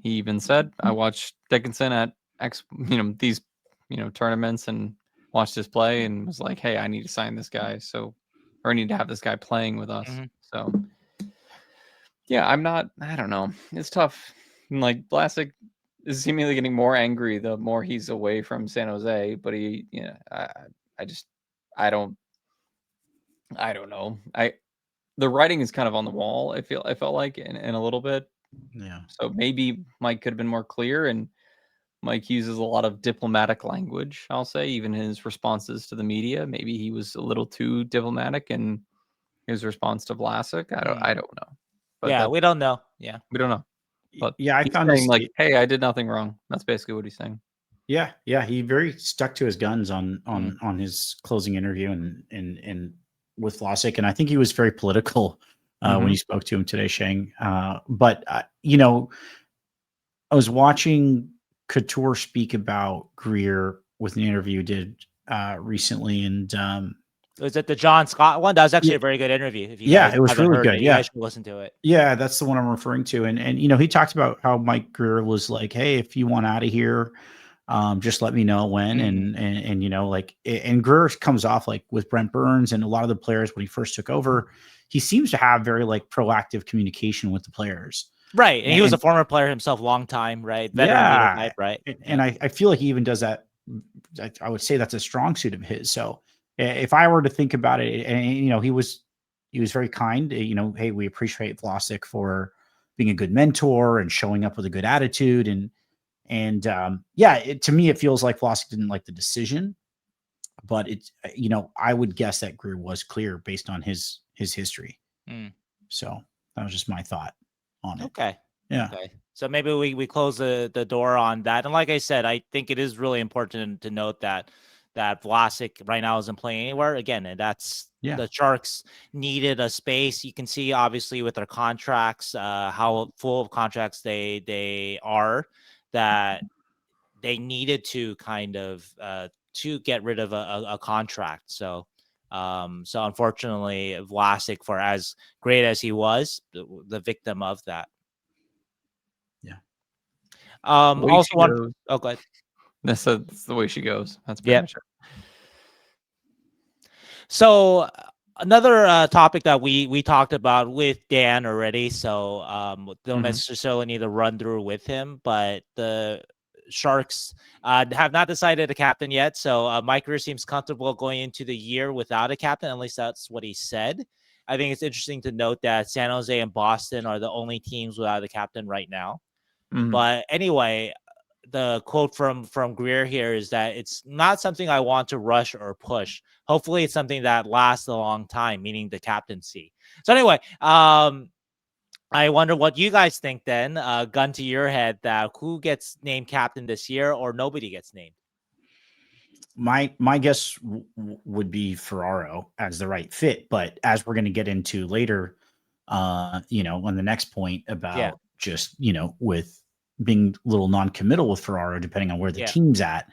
he even said, I watched Dickinson at these tournaments and watched his play and was like, hey, I need to sign this guy. So, or I need to have this guy playing with us. Mm-hmm. So yeah, I don't know. It's tough. Like, Vlasic is seemingly getting more angry the more he's away from San Jose, but I don't know. The writing is kind of on the wall. I felt like in a little bit. Yeah. So maybe Mike could have been more clear, and Mike uses a lot of diplomatic language, I'll say, even in his responses to the media. Maybe he was a little too diplomatic in his response to Vlasic. I don't know. But we don't know. Yeah. We don't know. But yeah, I found saying, like, hey, I did nothing wrong. That's basically what he's saying. Yeah. He very stuck to his guns on his closing interview and with Vlasic, and I think he was very political when you spoke to him today, Sheng. But I was watching Couture speak about Grier with an interview he did recently, and was it the John Scott one? That was actually a very good interview. If you it was really good. You guys should listen to it. Yeah, that's the one I'm referring to. And he talked about how Mike Grier was like, hey, if you want out of here, just let me know when. And Grier comes off like with Brent Burns and a lot of the players when he first took over, he seems to have very like proactive communication with the players. Right. And he was a former player himself, long time, right? Veteran type, right? And I feel like he even does that. I would say that's a strong suit of his. So if I were to think about it, and he was very kind, hey, we appreciate Vlasic for being a good mentor and showing up with a good attitude. To me, it feels like Vlasic didn't like the decision, but it's, I would guess that Grier was clear based on his history. So that was just my thought on it. Okay. Yeah. Okay. So maybe we close the door on that. And like I said, I think it is really important to note that Vlasic right now isn't playing anywhere again. And that's the Sharks needed a space. You can see obviously with their contracts, how full of contracts they are, that they needed to kind of to get rid of a contract. So unfortunately, Vlasic, for as great as he was, the victim of that. Yeah. Also, go ahead. That's the way she goes. That's pretty much it. So another topic that we talked about with Dan already, so don't necessarily need to run through with him, but the Sharks have not decided a captain yet. So Mike Grier seems comfortable going into the year without a captain. At least that's what he said. I think it's interesting to note that San Jose and Boston are the only teams without a captain right now. But anyway, the quote from Grier here is that it's not something I want to rush or push. Hopefully it's something that lasts a long time, meaning the captaincy. So anyway, I wonder what you guys think then, gun to your head, that who gets named captain this year or nobody gets named? My guess would be Ferraro as the right fit, but as we're going to get into later, on the next point about just, with being a little non-committal with Ferraro, depending on where the team's at,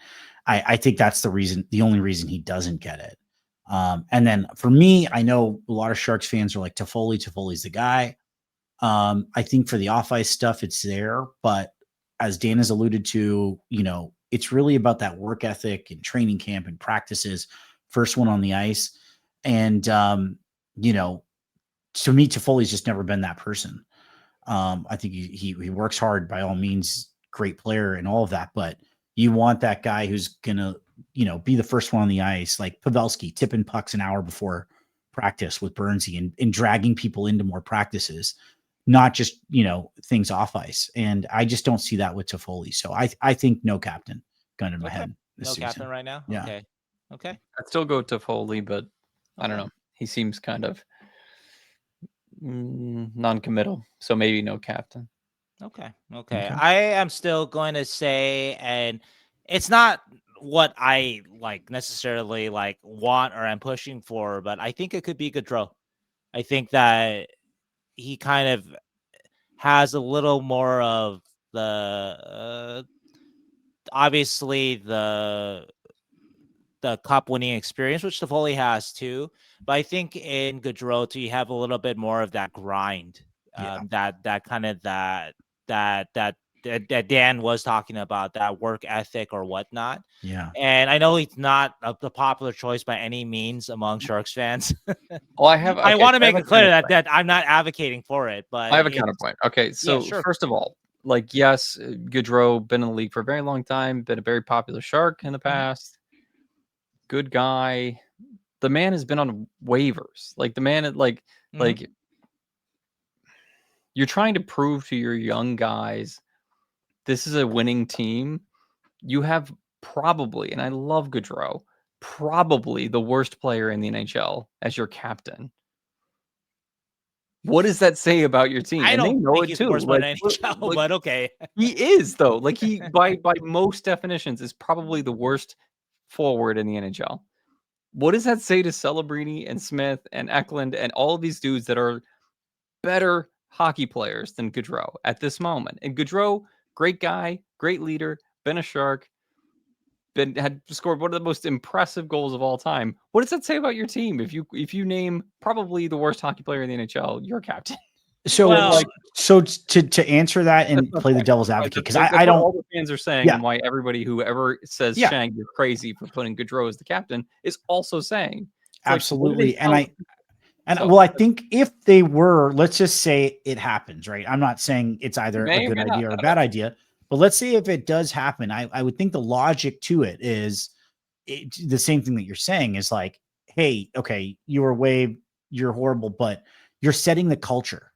I think that's the only reason he doesn't get it. And then for me, I know a lot of Sharks fans are like Toffoli's the guy. I think for the off ice stuff, it's there, but as Dan has alluded to, it's really about that work ethic and training camp and practices, first one on the ice. And, to me, Toffoli's just never been that person. I think he works hard by all means, great player and all of that, but you want that guy who's going to, be the first one on the ice, like Pavelski tipping pucks an hour before practice with Bernsey and dragging people into more practices, not just, things off ice. And I just don't see that with Toffoli. So I think no captain, gun in my head. No season. Captain right now? Yeah. Okay. I'd still go Toffoli, but I don't know. He seems kind of non-committal. So maybe no captain. Okay. I am still going to say, and it's not what I necessarily want or I'm pushing for, but I think it could be Goodrow. I think that he kind of has a little more of the obviously the cup winning experience, which Toffoli has too. But I think in Goodrow, you have a little bit more of that grind, that kind of that Dan was talking about, that work ethic or whatnot. Yeah. And I know he's not the popular choice by any means among Sharks fans. Well, I want to make it clear that I'm not advocating for it, but I have a counterpoint. Okay. So first of all, yes, Goodrow been in the league for a very long time, been a very popular Shark in the past. Good guy. The man has been on waivers. The man you're trying to prove to your young guys this is a winning team. You have probably, and I love Goodrow, probably the worst player in the NHL as your captain. What does that say about your team? I don't they know think it he's too. the worst player in NHL, but okay. He is though. He by most definitions is probably the worst forward in the NHL. What does that say to Celebrini and Smith and Eklund and all of these dudes that are better hockey players than Goodrow at this moment? And Goodrow, great guy, great leader, been a Shark, had scored one of the most impressive goals of all time. What does that say about your team if you name probably the worst hockey player in the NHL your captain? So to answer that and play the devil's advocate, because I don't, all the fans are saying, and why everybody who ever says Sheng, you're crazy for putting Goodrow as the captain, is also saying absolutely. I think if they were, let's just say it happens, right? I'm not saying it's either a good idea or a bad idea, but let's say if it does happen, I would think the logic to it is the same thing that you're saying is hey, okay, you were waived, you're horrible, but you're setting the culture.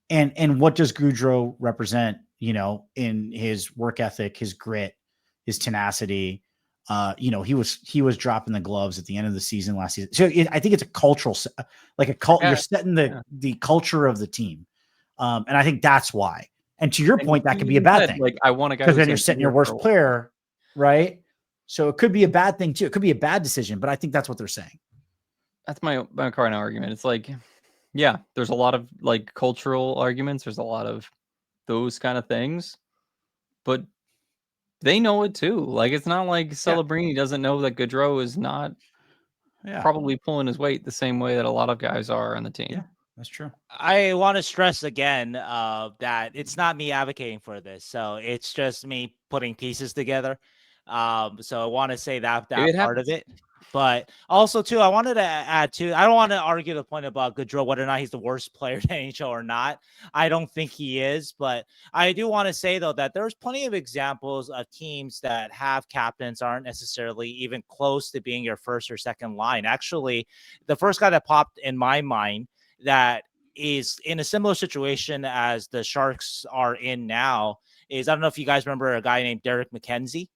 And what does Goodrow represent, in his work ethic, his grit, his tenacity? He was dropping the gloves at the end of the season last season. So I think it's a cultural, you're setting the culture of the team. And I think that's why. And to your point, that could be a bad thing. I want a guy because then you're setting your worst player, right? So it could be a bad thing too. It could be a bad decision, but I think that's what they're saying. That's my current argument. It's yeah, there's a lot of cultural arguments. There's a lot of those kind of things, but they know it too. It's not like Celebrini doesn't know that Goodrow is not probably pulling his weight the same way that a lot of guys are on the team. Yeah, that's true. I want to stress again that it's not me advocating for this. So it's just me putting pieces together. So I want to say that part of it. But also, too, I wanted to add, too, I don't want to argue the point about Goodrow, whether or not he's the worst player in the NHL or not. I don't think he is. But I do want to say, though, that there's plenty of examples of teams that have captains aren't necessarily even close to being your first or second line. Actually, the first guy that popped in my mind that is in a similar situation as the Sharks are in now is, I don't know if you guys remember a guy named Derek McKenzie.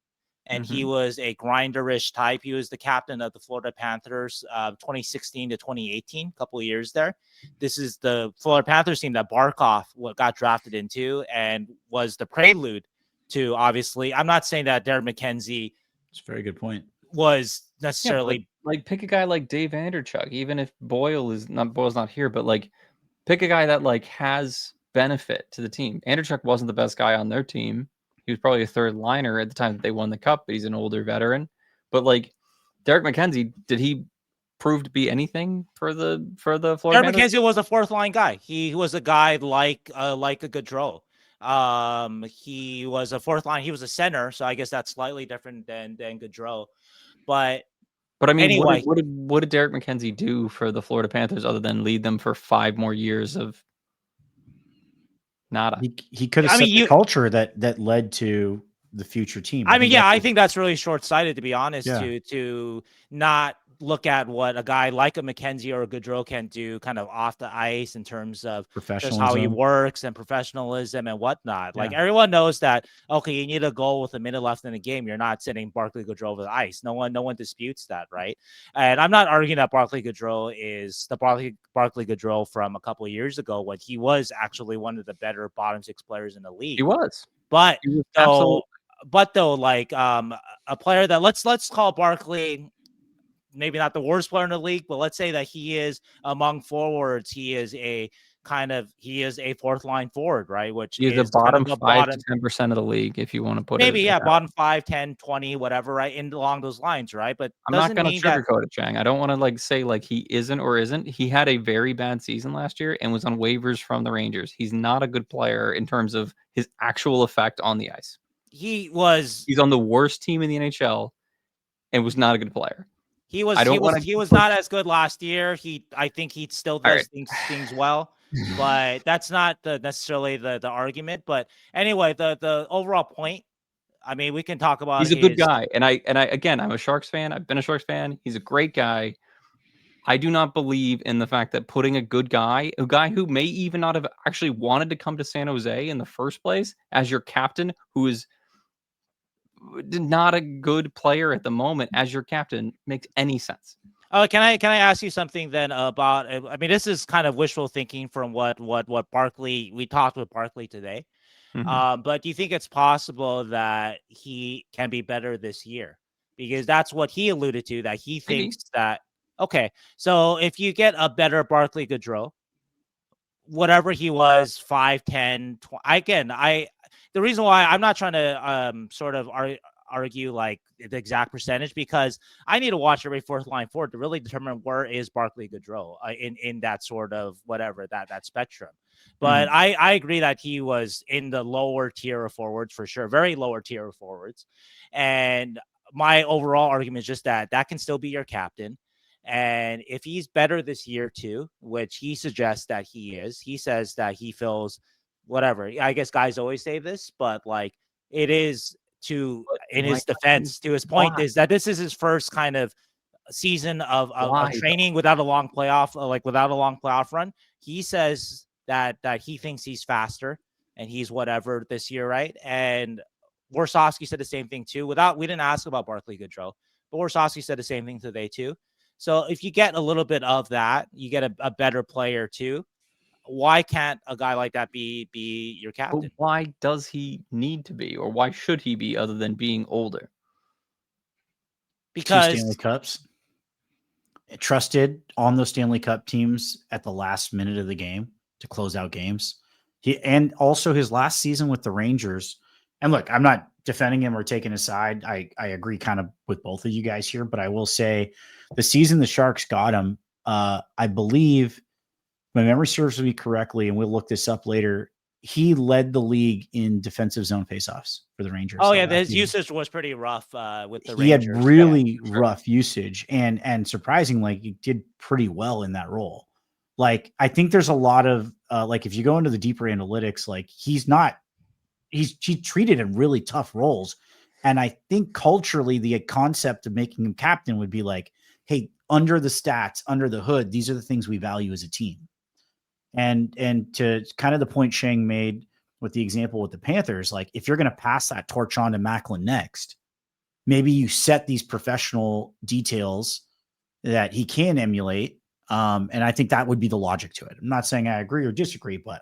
And he was a grinderish type. He was the captain of the Florida Panthers 2016 to 2018, a couple of years there. This is the Florida Panthers team that Barkov got drafted into and was the prelude to, obviously, I'm not saying that Derek McKenzie. That's a very good point. Was necessarily pick a guy like Dave Anderchuk, even if Boyle's not here, but pick a guy that has benefit to the team. Anderchuk wasn't the best guy on their team. He He was probably a third liner at the time that they won the cup, but he's an older veteran. But like Derek McKenzie, did he prove to be anything for the Florida Jeremy Panthers? McKenzie was a fourth line guy. He was a guy like a Goodrow. He was a fourth line. He was a center, so I guess that's slightly different than Goodrow. But I mean, anyway, what did Derek McKenzie do for the Florida Panthers other than lead them for 5 more years of nada? He could have set the culture that led to the future team. I think that's really short-sighted, to be honest, to not look at what a guy like a McKenzie or a Goodrow can do kind of off the ice in terms of just how he works and professionalism and whatnot. Like everyone knows that, okay, you need a goal with a minute left in the game. You're not sitting Barclay Goodrow over the ice. No one disputes that, right? And I'm not arguing that Barclay Goodrow is the Barclay Goodrow from a couple of years ago when he was actually one of the better bottom 6 players in the league. He was. But like a player that let's call Barclay maybe not the worst player in the league, but let's say that he is among forwards. He is a fourth line forward, right? Which is the bottom 5 to 10% of the league, if you want to put maybe bottom 5, 10, 20, whatever, right? In along those lines, right? But I'm not going to sugarcoat it, Chang. I don't want to like say like he isn't or isn't. He had a very bad season last year and was on waivers from the Rangers. He's not a good player in terms of his actual effect on the ice. He's on the worst team in the NHL and was not a good player. He was not as good last year. I think he still does things well, but that's not necessarily the argument. But anyway, the overall point, I mean, we can talk about. He's a good guy, and I again, I'm a Sharks fan. I've been a Sharks fan. He's a great guy. I do not believe in the fact that putting a guy who may even not have actually wanted to come to San Jose in the first place as your captain, who is not a good player at the moment as your captain, makes any sense. Can I ask you something then about? I mean, this is kind of wishful thinking from what Barclay. We talked with Barclay today, but do you think it's possible that he can be better this year? Because that's what he alluded to. That he thinks that okay. So if you get a better Barclay Goodrow, whatever he was, 5, 10, 20, the reason why I'm not trying to sort of argue like the exact percentage, because I need to watch every fourth line forward to really determine where is Barclay Goodrow in that sort of whatever that spectrum. But I agree that he was in the lower tier of forwards for sure, very lower tier of forwards. And my overall argument is just that can still be your captain. And if he's better this year too, which he suggests that he is, he says that he feels whatever. I guess guys always say this, but like it is in his defense, to his point, is that this is his first kind of season of training without a long playoff run. He says that he thinks he's faster and he's whatever this year, right? And Warsawski said the same thing too. We didn't ask about Barclay Goodrow, but Warsawski said the same thing today too. So if you get a little bit of that, you get a better player too. Why can't a guy like that be your captain? But why does he need to be, or why should he be, other than being older? Because 2 Stanley Cups, trusted on those Stanley Cup teams at the last minute of the game to close out games. And also his last season with the Rangers. And look, I'm not defending him or taking his side. I agree kind of with both of you guys here, but I will say the season the Sharks got him, I believe, my memory serves me correctly, and we'll look this up later, he led the league in defensive zone faceoffs for the Rangers. Oh yeah, his usage was pretty rough with the Rangers. He had really rough usage, and surprisingly, he did pretty well in that role. Like, I think there's a lot of like, if you go into the deeper analytics, like he treated in really tough roles. And I think culturally, the concept of making him captain would be like, hey, under the stats, under the hood, these are the things we value as a team. And to kind of the point Sheng made with the example with the Panthers, like if you're going to pass that torch on to Macklin next, maybe you set these professional details that he can emulate. And I think that would be the logic to it. I'm not saying I agree or disagree, but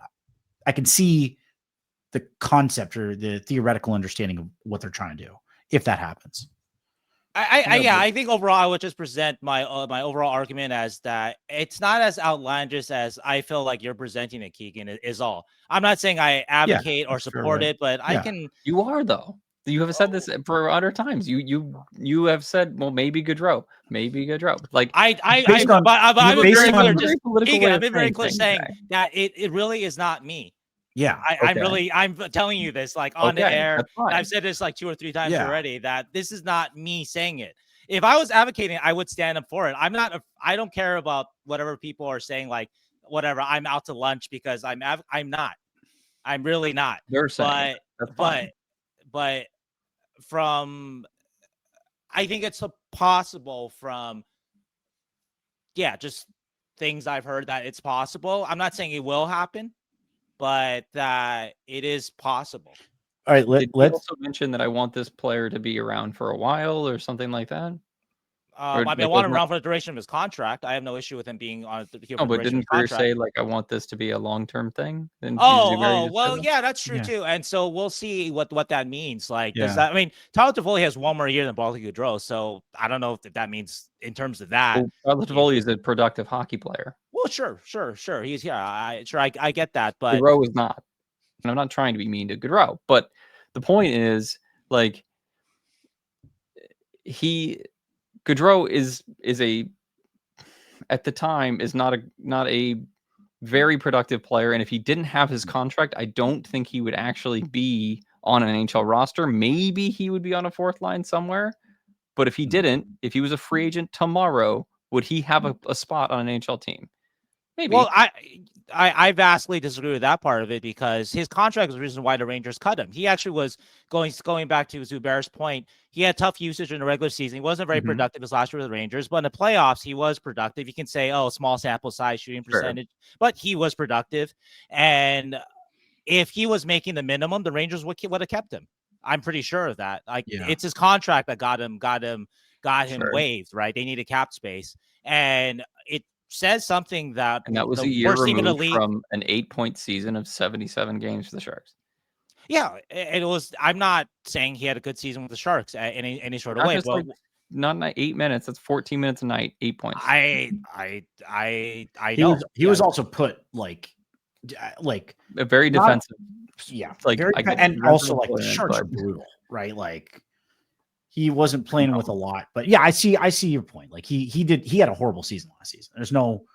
I can see the concept or the theoretical understanding of what they're trying to do if that happens. I think overall I would just present my my overall argument as that it's not as outlandish as I feel like you're presenting it, Keegan, is all. I'm not saying I advocate or support it, but I can. You are though. You have said this for other times. You have said, well, maybe Goodrow. Like I've been very clear saying that it really is not me. Yeah, I'm telling you this like on the air. I've said this like 2 or 3 times already that this is not me saying it. If I was advocating, I would stand up for it. I don't care about whatever people are saying, like whatever. I'm out to lunch because I'm not. I'm really not. They're saying, but from, I think it's possible from, just things I've heard that it's possible. I'm not saying it will happen, but that it is possible. All right, let's also mention that I want this player to be around for a while or something like that. I want him around for the duration of his contract. I have no issue with him being on the but didn't Grier say like I want this to be a long-term thing? Well, yeah, that's true too. And so we'll see what that means. Like, does that? I mean, Tyler Toffoli has 1 more year than Barclay Goodrow, so I don't know if that means in terms of that. Well, Tyler Toffoli is a productive hockey player. Well, sure. He's I get that, but Goodrow is not. And I'm not trying to be mean to Goodrow, but the point is like Goodrow is at the time is not a very productive player, and if he didn't have his contract, I don't think he would actually be on an NHL roster. Maybe he would be on a 4th line somewhere, but if he didn't, if he was a free agent tomorrow, would he have a spot on an NHL team? Maybe. Well, I vastly disagree with that part of it because his contract was the reason why the Rangers cut him. He actually was going back to Zubair's point. He had tough usage in the regular season. He wasn't very productive his last year with the Rangers, but in the playoffs, he was productive. You can say, small sample size shooting percentage, but he was productive. And if he was making the minimum, the Rangers would have kept him. I'm pretty sure of that. It's his contract that got him waived, right? They needed cap space. And it says something that was a year removed from an 8-point season of 77 games for the Sharks. Yeah, it was. I'm not saying he had a good season with the Sharks in any sort of way, but not 8 minutes. That's 14 minutes a night, 8 points. I know he was also put like a very defensive. And also like the Sharks are brutal, right? Like he wasn't playing with a lot, but I see your point. Like he had a horrible season last season. There's no,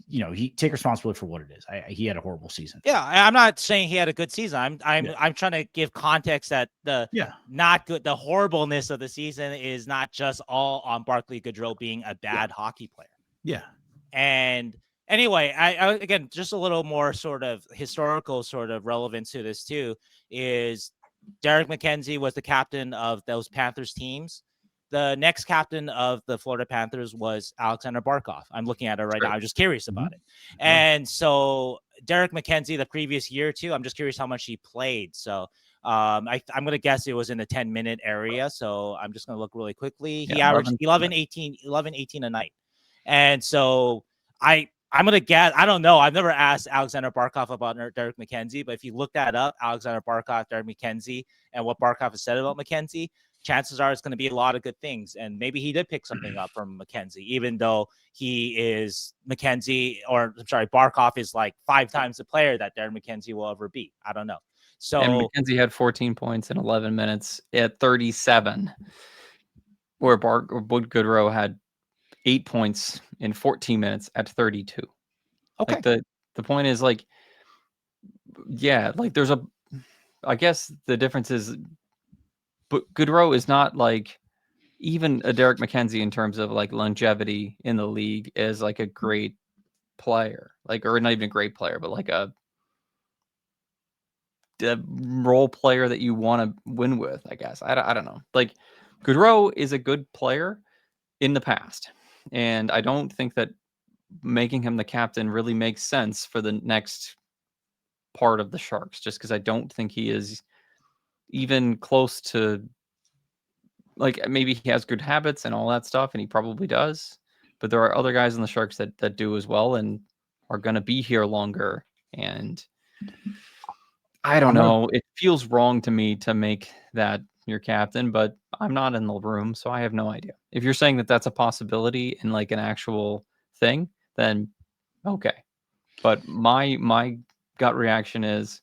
he take responsibility for what it is. He had a horrible season. Yeah. I'm not saying he had a good season. I'm trying to give context that not good, the horribleness of the season is not just all on Barclay Goodrow being a bad hockey player. Yeah. And anyway, I again, just a little more sort of historical sort of relevance to this too is Derek McKenzie was the captain of those Panthers teams. The next captain of the Florida Panthers was Alexander Barkov. I'm looking at it right now. I'm just curious about it. And so Derek McKenzie, the previous year too, I'm just curious how much he played. So I'm going to guess it was in the 10-minute area. So I'm just going to look really quickly. He averaged 11, 18 a night. And so I'm going to guess, I don't know. I've never asked Alexander Barkov about Derek McKenzie, but if you look that up, Alexander Barkov, Derek McKenzie, and what Barkov has said about McKenzie, chances are it's going to be a lot of good things. And maybe he did pick something up from McKenzie, even though Barkov is like 5 times the player that Derek McKenzie will ever be. I don't know. So and McKenzie had 14 points in 11 minutes at 37, where Goodrow had 8 points in 14 minutes at 32. Okay. Like the point is like, like I guess the difference is, but Goodrow is not like even a Derek McKenzie in terms of like longevity in the league is like a great player, or not even a great player, but like a role player that you want to win with, I guess. I don't know. Like Goodrow is a good player in the past. And I don't think that making him the captain really makes sense for the next part of the Sharks, just because I don't think he is even close to, like, maybe he has good habits and all that stuff, and he probably does. But there are other guys in the Sharks that do as well and are going to be here longer. And I don't know. It feels wrong to me to make that your captain, but I'm not in the room, so I have no idea. If you're saying that that's a possibility in like an actual thing, then okay. But my gut reaction is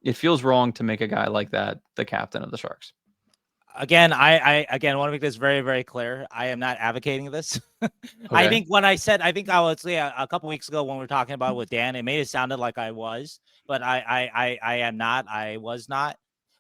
it feels wrong to make a guy like that the captain of the Sharks. Again, I want to make this very, very clear. I am not advocating this. I think when I said, I think I was a couple weeks ago when we were talking about it with Dan, it made it sounded like I was, but I am not. I was not.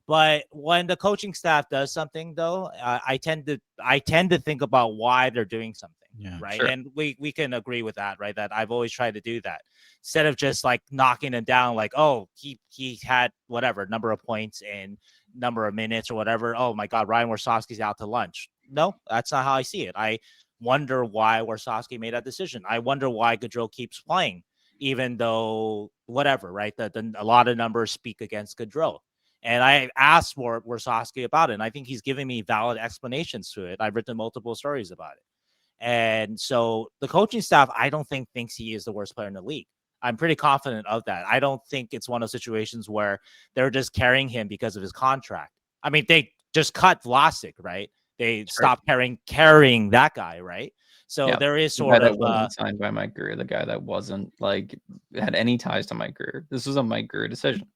But when the coaching staff does something, though, I tend to think about why they're doing something. Yeah, right. sure. And we can agree with that, right? That I've always tried to do that instead of just like knocking it down, like, oh, he had whatever number of points in number of minutes or whatever. Oh my God, Ryan Warsawski's out to lunch. No, that's not how I see it. I wonder why Warsawski made that decision. I wonder why Goodrow keeps playing, even though whatever, right? A lot of numbers speak against Goodrow. And I asked Warsawski about it, and I think he's giving me valid explanations to it. I've written multiple stories about it. And so the coaching staff, I don't think thinks he is the worst player in the league. I'm pretty confident of that. I don't think it's one of those situations where they're just carrying him because of his contract. I mean, they just cut Vlasic, right? They stopped carrying that guy, right? So there is sort of wasn't signed by Mike Grier, the guy that wasn't like had any ties to Mike Grier. This was a Mike Grier decision.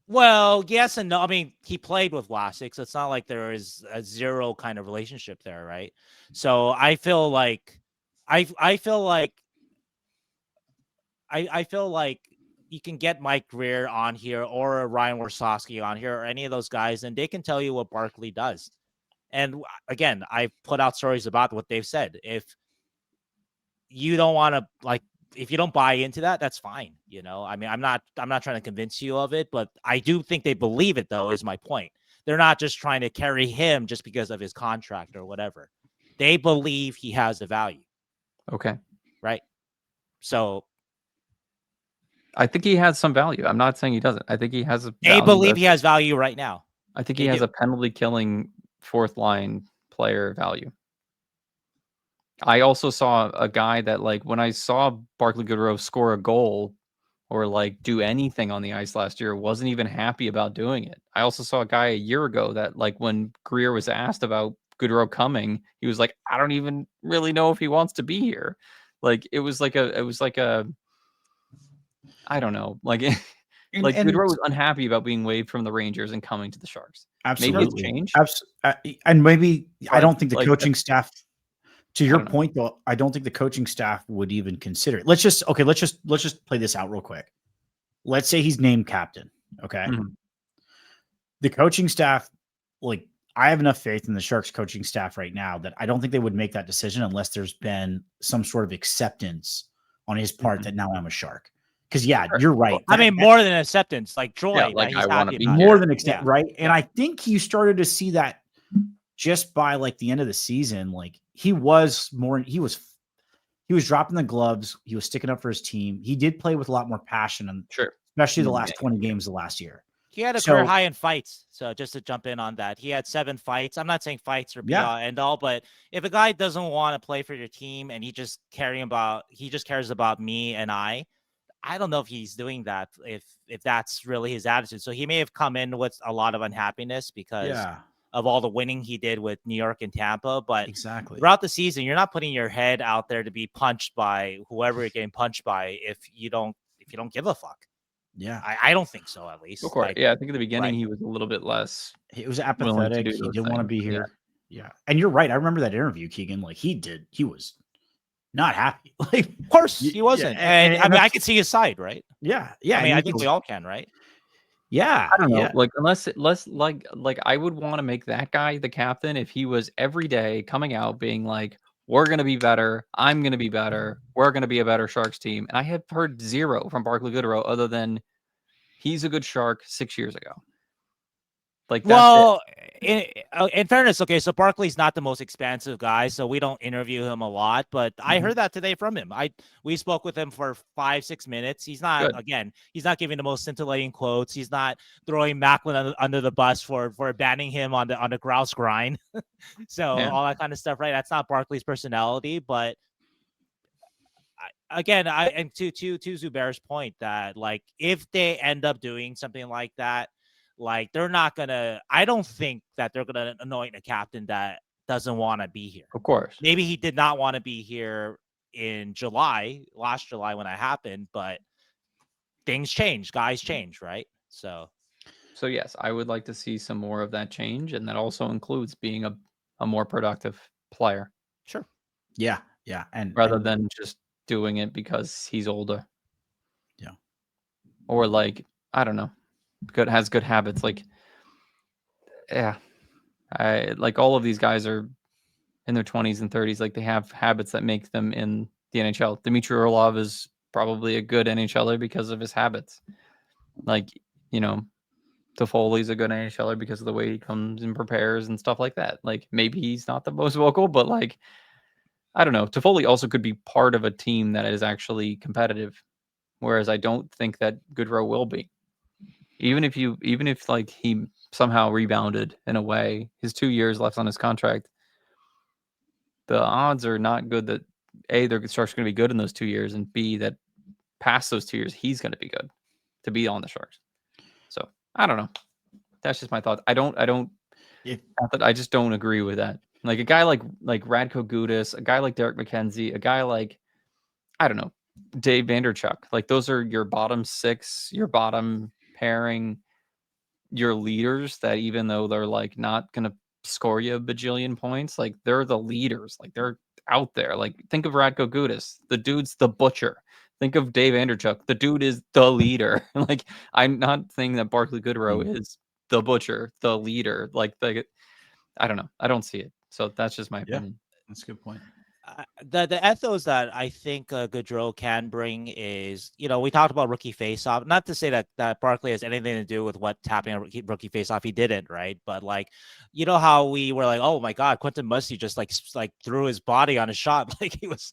Well, yes and no. I mean, he played with Vlasic, so it's not like there is a zero kind of relationship there, right? So I feel like I feel like you can get Mike Grier on here or a Ryan Warsawski on here or any of those guys, and they can tell you what Barclay does. And again, I've put out stories about what they've said. If you don't want to if you don't buy into that, that's fine. You know, I mean, I'm not trying to convince you of it, but I do think they believe it, though, is my point. They're not just trying to carry him just because of his contract or whatever. They believe he has a value. Okay. Right. So I think he has some value. I'm not saying he doesn't. I think he has a They believe he has value right now. I think he has a penalty killing fourth line player value. I also saw a guy that, like, when I saw Barclay Goodrow score a goal or like do anything on the ice last year, wasn't even happy about doing it. I also saw a guy a year ago that, like, when Grier was asked about Goodrow coming, he was like, I don't even really know if he wants to be here. Like, it was like a I don't know. Like, like Goodrow was unhappy about being waived from the Rangers and coming to the Sharks. Absolutely. Maybe it's changed. And maybe I don't think the like, coaching staff, to your point though, I don't think the coaching staff would even consider it. Let's just play this out real quick. Let's say he's named captain. Okay. Mm-hmm. The coaching staff, like, I have enough faith in the Sharks coaching staff right now that I don't think they would make that decision unless there's been some sort of acceptance on his part that now I'm a Shark. Because you're right. I mean, more than acceptance, like Troy. Like, I want to be more than accept, right? And I think you started to see that just by like the end of the season. Like, he was dropping the gloves. He was sticking up for his team. He did play with a lot more passion, and especially the last 20 games of last year. He had a career high in fights. So just to jump in on that, he had 7 fights. I'm not saying fights are be all end all, but if a guy doesn't want to play for your team and he just cares about me and I don't know if he's doing that, if that's really his attitude. So he may have come in with a lot of unhappiness because of all the winning he did with New York and Tampa. But throughout the season, you're not putting your head out there to be punched by whoever you're getting punched by if you don't give a fuck. Yeah. I don't think so, at least. Of course. I think at the beginning he was a little bit less. He was apathetic. He didn't want to be here. Yeah. And you're right. I remember that interview, Keegan. Like, he was not happy. Like, of course he wasn't. And I mean, I could see his side, right? Yeah. I mean, I think we all can, right? Yeah. I don't know. Like, unless like I would want to make that guy the captain if he was every day coming out being like, we're going to be better. I'm going to be better. We're going to be a better Sharks team. And I have heard zero from Barclay Goodrow other than he's a good Shark 6 years ago. Like, that's in fairness, okay, so Barclay's not the most expansive guy, so we don't interview him a lot, but I heard that today from him. We spoke with him for 5-6 minutes. He's not he's not giving the most scintillating quotes. He's not throwing Macklin under the bus for banning him on the grouse grind. So all that kind of stuff, right? That's not Barclay's personality, but again, and to Zubair's point that, like, if they end up doing something like that, Like they're not gonna. I don't think that they're gonna anoint a captain that doesn't want to be here. Of course. Maybe he did not want to be here in last July when it happened, but things change, guys change, right? So yes, I would like to see some more of that change, and that also includes being a more productive player. sure. Yeah. Rather than just doing it because he's older. Yeah. Or like, I don't know, has good habits. Like, yeah, like all of these guys are in their 20s and 30s. Like they have habits that make them in the NHL. Dmitry Orlov is probably a good NHLer because of his habits. Like, Toffoli's a good NHLer because of the way he comes and prepares and stuff like that. Like maybe he's not the most vocal, but like, I don't know. Toffoli also could be part of a team that is actually competitive. Whereas I don't think that Goodrow will be. Even if like he somehow rebounded in a way, his 2 years left on his contract, the odds are not good that A, their Sharks going to be good in those 2 years, and B, that past those 2 years, he's going to be good to be on the Sharks. So I don't know. That's just my thought. I just don't agree with that. Like a guy like Radko Gudas, a guy like Derek McKenzie, a guy like, I don't know, Dave Vanderchuk. Like those are your bottom six, your bottom pairing, your leaders that even though they're like not going to score you a bajillion points, like they're the leaders. Like they're out there. Like think of Radko Gudas. The dude's the butcher. Think of Dave Vanderchuk. The dude is the leader. Like I'm not saying that Barclay Goodrow is the butcher, the leader. Like I don't know. I don't see it. So that's just my opinion. That's a good point. The ethos that I think Goodrow can bring is, we talked about rookie faceoff. Not to say that Barclay has anything to do with what's happening on rookie faceoff. He didn't, right? But like, how we were like, oh my God, Quentin Musty just like threw his body on a shot, like he was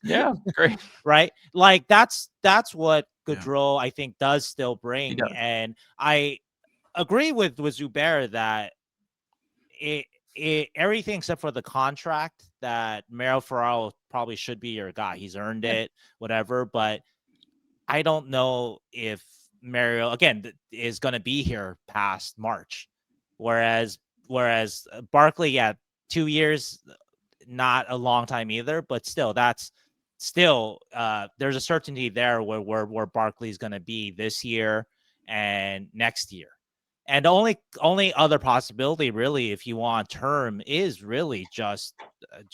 great, right? Like that's what Goodrow I think does still bring, and I agree with Zubair that everything except for the contract that Mario Ferraro probably should be your guy. He's earned it, whatever. But I don't know if Mario again is going to be here past March, whereas Barclay, 2 years, not a long time either, but still that's still there's a certainty there where Barclay's going to be this year and next year. And the only other possibility, really, if you want term, is really just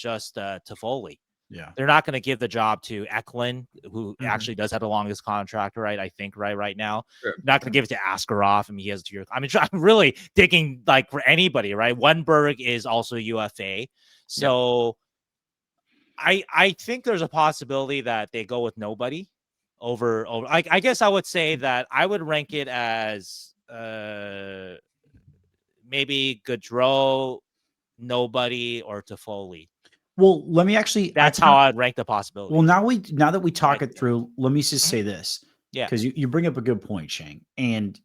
Toffoli. Yeah, they're not going to give the job to Eklund, who actually does have the longest contract, right? I think right now, not going to give it to Askarov. I mean, he has 2 years. I mean, I'm really digging like for anybody, right? Wennberg is also UFA, so I think there's a possibility that they go with nobody over. I guess I would say that I would rank it as. Maybe Goodrow, nobody, or Toffoli. Well, let me actually. That's how I'd rank the possibility. Well, now that we talk it through, let me just say this. Yeah, because you bring up a good point, Sheng. And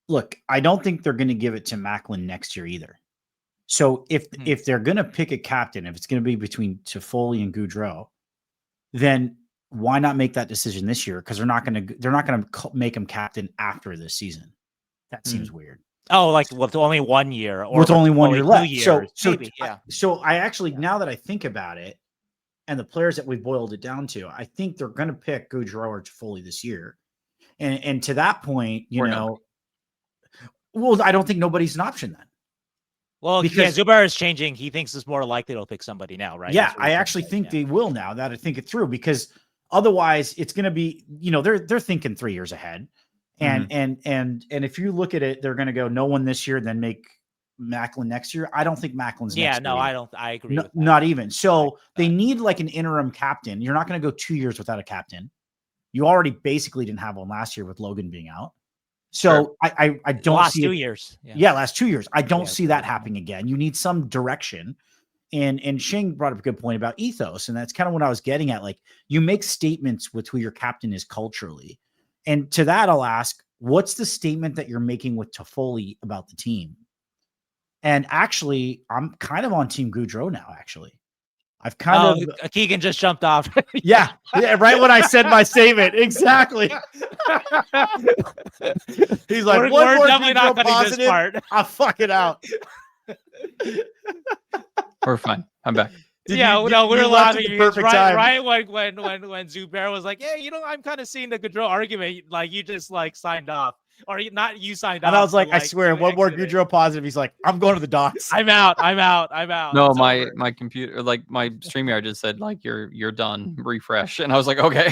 look, I don't think they're going to give it to Macklin next year either. So if they're going to pick a captain, if it's going to be between Toffoli and Goodrow, then why not make that decision this year? Because they're not going to make him captain after this season. That seems weird. Oh, like with only 1 year, or with only 1 year left. Years, so maybe, So I actually, now that I think about it, and the players that we've boiled it down to, I think they're going to pick Goodrow or Toffoli this year. And to that point, well, I don't think nobody's an option then. Well, because Zubair is changing. He thinks it's more likely they'll pick somebody now, right? Yeah, I actually think they will now that I think it through, because otherwise it's going to be, they're thinking 3 years ahead. And if you look at it, they're going to go no one this year, then make Macklin next year. I don't think Macklin's next year. I agree. Not even. So they need like an interim captain. You're not going to go 2 years without a captain. You already basically didn't have one last year with Logan being out. So I don't last see 2 years. Last 2 years. I don't see that happening again. You need some direction. And Sheng brought up a good point about ethos. And that's kind of what I was getting at. Like, you make statements with who your captain is culturally. And to that, I'll ask, what's the statement that you're making with Toffoli about the team? And actually, I'm kind of on Team Goodrow now, actually. I've kind of Keegan just jumped off. yeah, right when I said my statement. Exactly. He's like, we're one more definitely not cutting positive, this part. I'll fuck it out. We're fine. I'm back. Yeah, you no, we were left at laughing. the perfect right, time. right when Zubair was like, "Yeah, I'm kind of seeing the Goodrow argument." Like you just like signed off, or not you signed off. And I was like, I but, swear, you one more exited. Goodrow positive. He's like, I'm going to the docks. I'm out. No, It's over. my computer, like my StreamYard just said, like you're done. Refresh, and I was like, okay.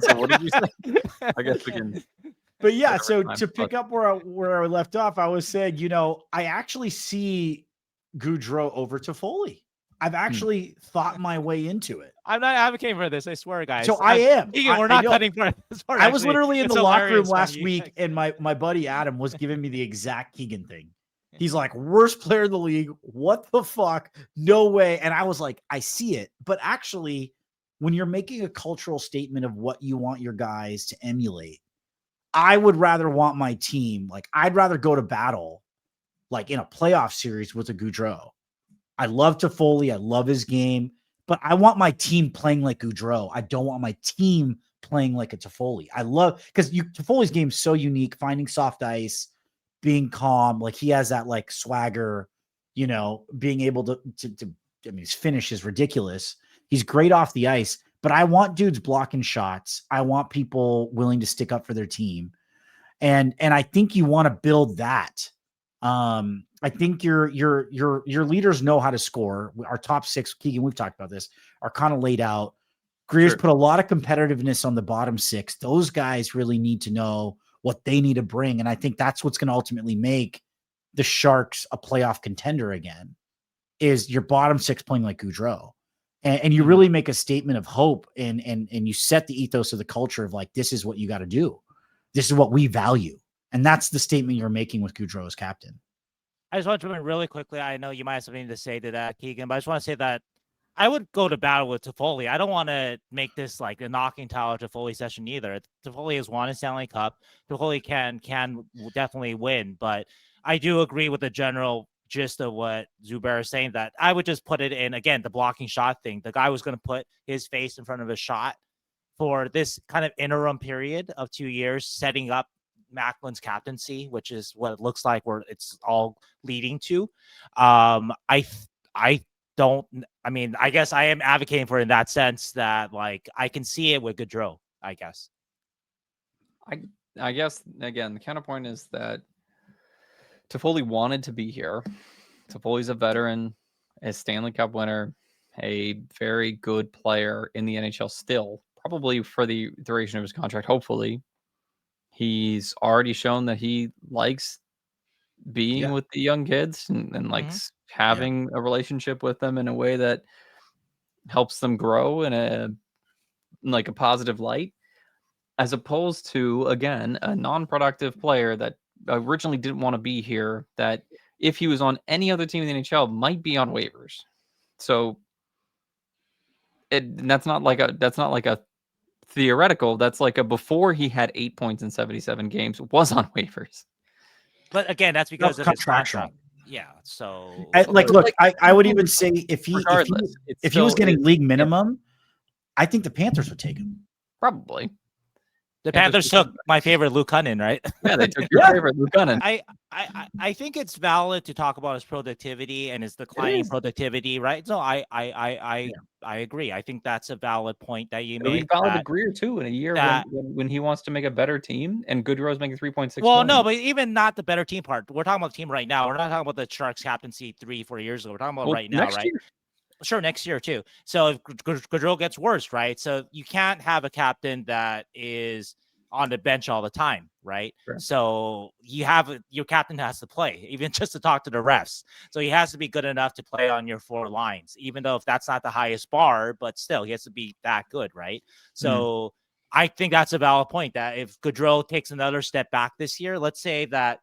So what did you say? I guess we can. But yeah, so to pick up where I left off, I was saying, I actually see Goodrow over Toffoli. I've actually thought my way into it. I'm not advocating for this. I swear, guys. So I am. Keegan, we're not cutting for this part. I was literally in the locker room last you- week, and my buddy Adam was giving me the exact Keegan thing. He's like, worst player in the league. What the fuck? No way. And I was like, I see it. But actually, when you're making a cultural statement of what you want your guys to emulate, I would rather want my team, like I'd rather go to battle like in a playoff series with a Goodrow. I love Toffoli. I love his game, but I want my team playing like Goodrow. I don't want my team playing like a Toffoli. I love because Toffoli's game is so unique, finding soft ice, being calm. Like he has that like swagger, being able to I mean, his finish is ridiculous. He's great off the ice, but I want dudes blocking shots. I want people willing to stick up for their team. And I think you want to build that. I think your leaders know how to score. Our top six, Keegan, we've talked about this, are kind of laid out. Grier's put a lot of competitiveness on the bottom six. Those guys really need to know what they need to bring. And I think that's what's going to ultimately make the Sharks a playoff contender again, is your bottom six playing like Goodrow. And you really make a statement of hope and you set the ethos of the culture of like, this is what you got to do. This is what we value. And that's the statement you're making with Goodrow as captain. I just want to jump in really quickly. I know you might have something to say to that, Keegan, but I just want to say that I would go to battle with Toffoli. I don't want to make this like a knocking Tyler Toffoli session either. Toffoli has won a Stanley Cup. Toffoli can definitely win, but I do agree with the general gist of what Zubair is saying, that I would just put it in, again, the blocking shot thing. The guy was going to put his face in front of a shot for this kind of interim period of 2 years, setting up Macklin's captaincy, which is what it looks like where it's all leading to. I guess I am advocating for it in that sense that like I can see it with Goodrow, I guess. I guess again the counterpoint is that Toffoli wanted to be here. Toffoli's a veteran, a Stanley Cup winner, a very good player in the NHL still, probably for the duration of his contract, hopefully. He's already shown that he likes being with the young kids and likes having a relationship with them in a way that helps them grow in a positive light, as opposed to, again, a non-productive player that originally didn't want to be here, that if he was on any other team in the NHL might be on waivers. So that's not like a theoretical. That's like a before he had 8 points in 77 games was on waivers. But again, that's because of his contract. Yeah. So look, I would even say if he was getting league minimum, I think the Panthers would take him. Probably. The Panthers took my favorite Luke Cunnin, right? Yeah, they took your favorite Luke Cunnin. I think it's valid to talk about his productivity and his declining productivity, right? So I agree. I think that's a valid point that you made. Valid to Grier too in a year when he wants to make a better team and Goodrow's making 3.6. Well, no, but even not the better team part. We're talking about the team right now. We're not talking about the Sharks captaincy 3-4 years ago. We're talking about right now, right? Year. Sure, next year too. So if Goodrow gets worse, right? So you can't have a captain that is on the bench all the time, right? Sure. So your captain has to play, even just to talk to the refs. So he has to be good enough to play on your four lines, even though if that's not the highest bar, but still he has to be that good, right? So I think that's a valid point, that if Goodrow takes another step back this year, let's say that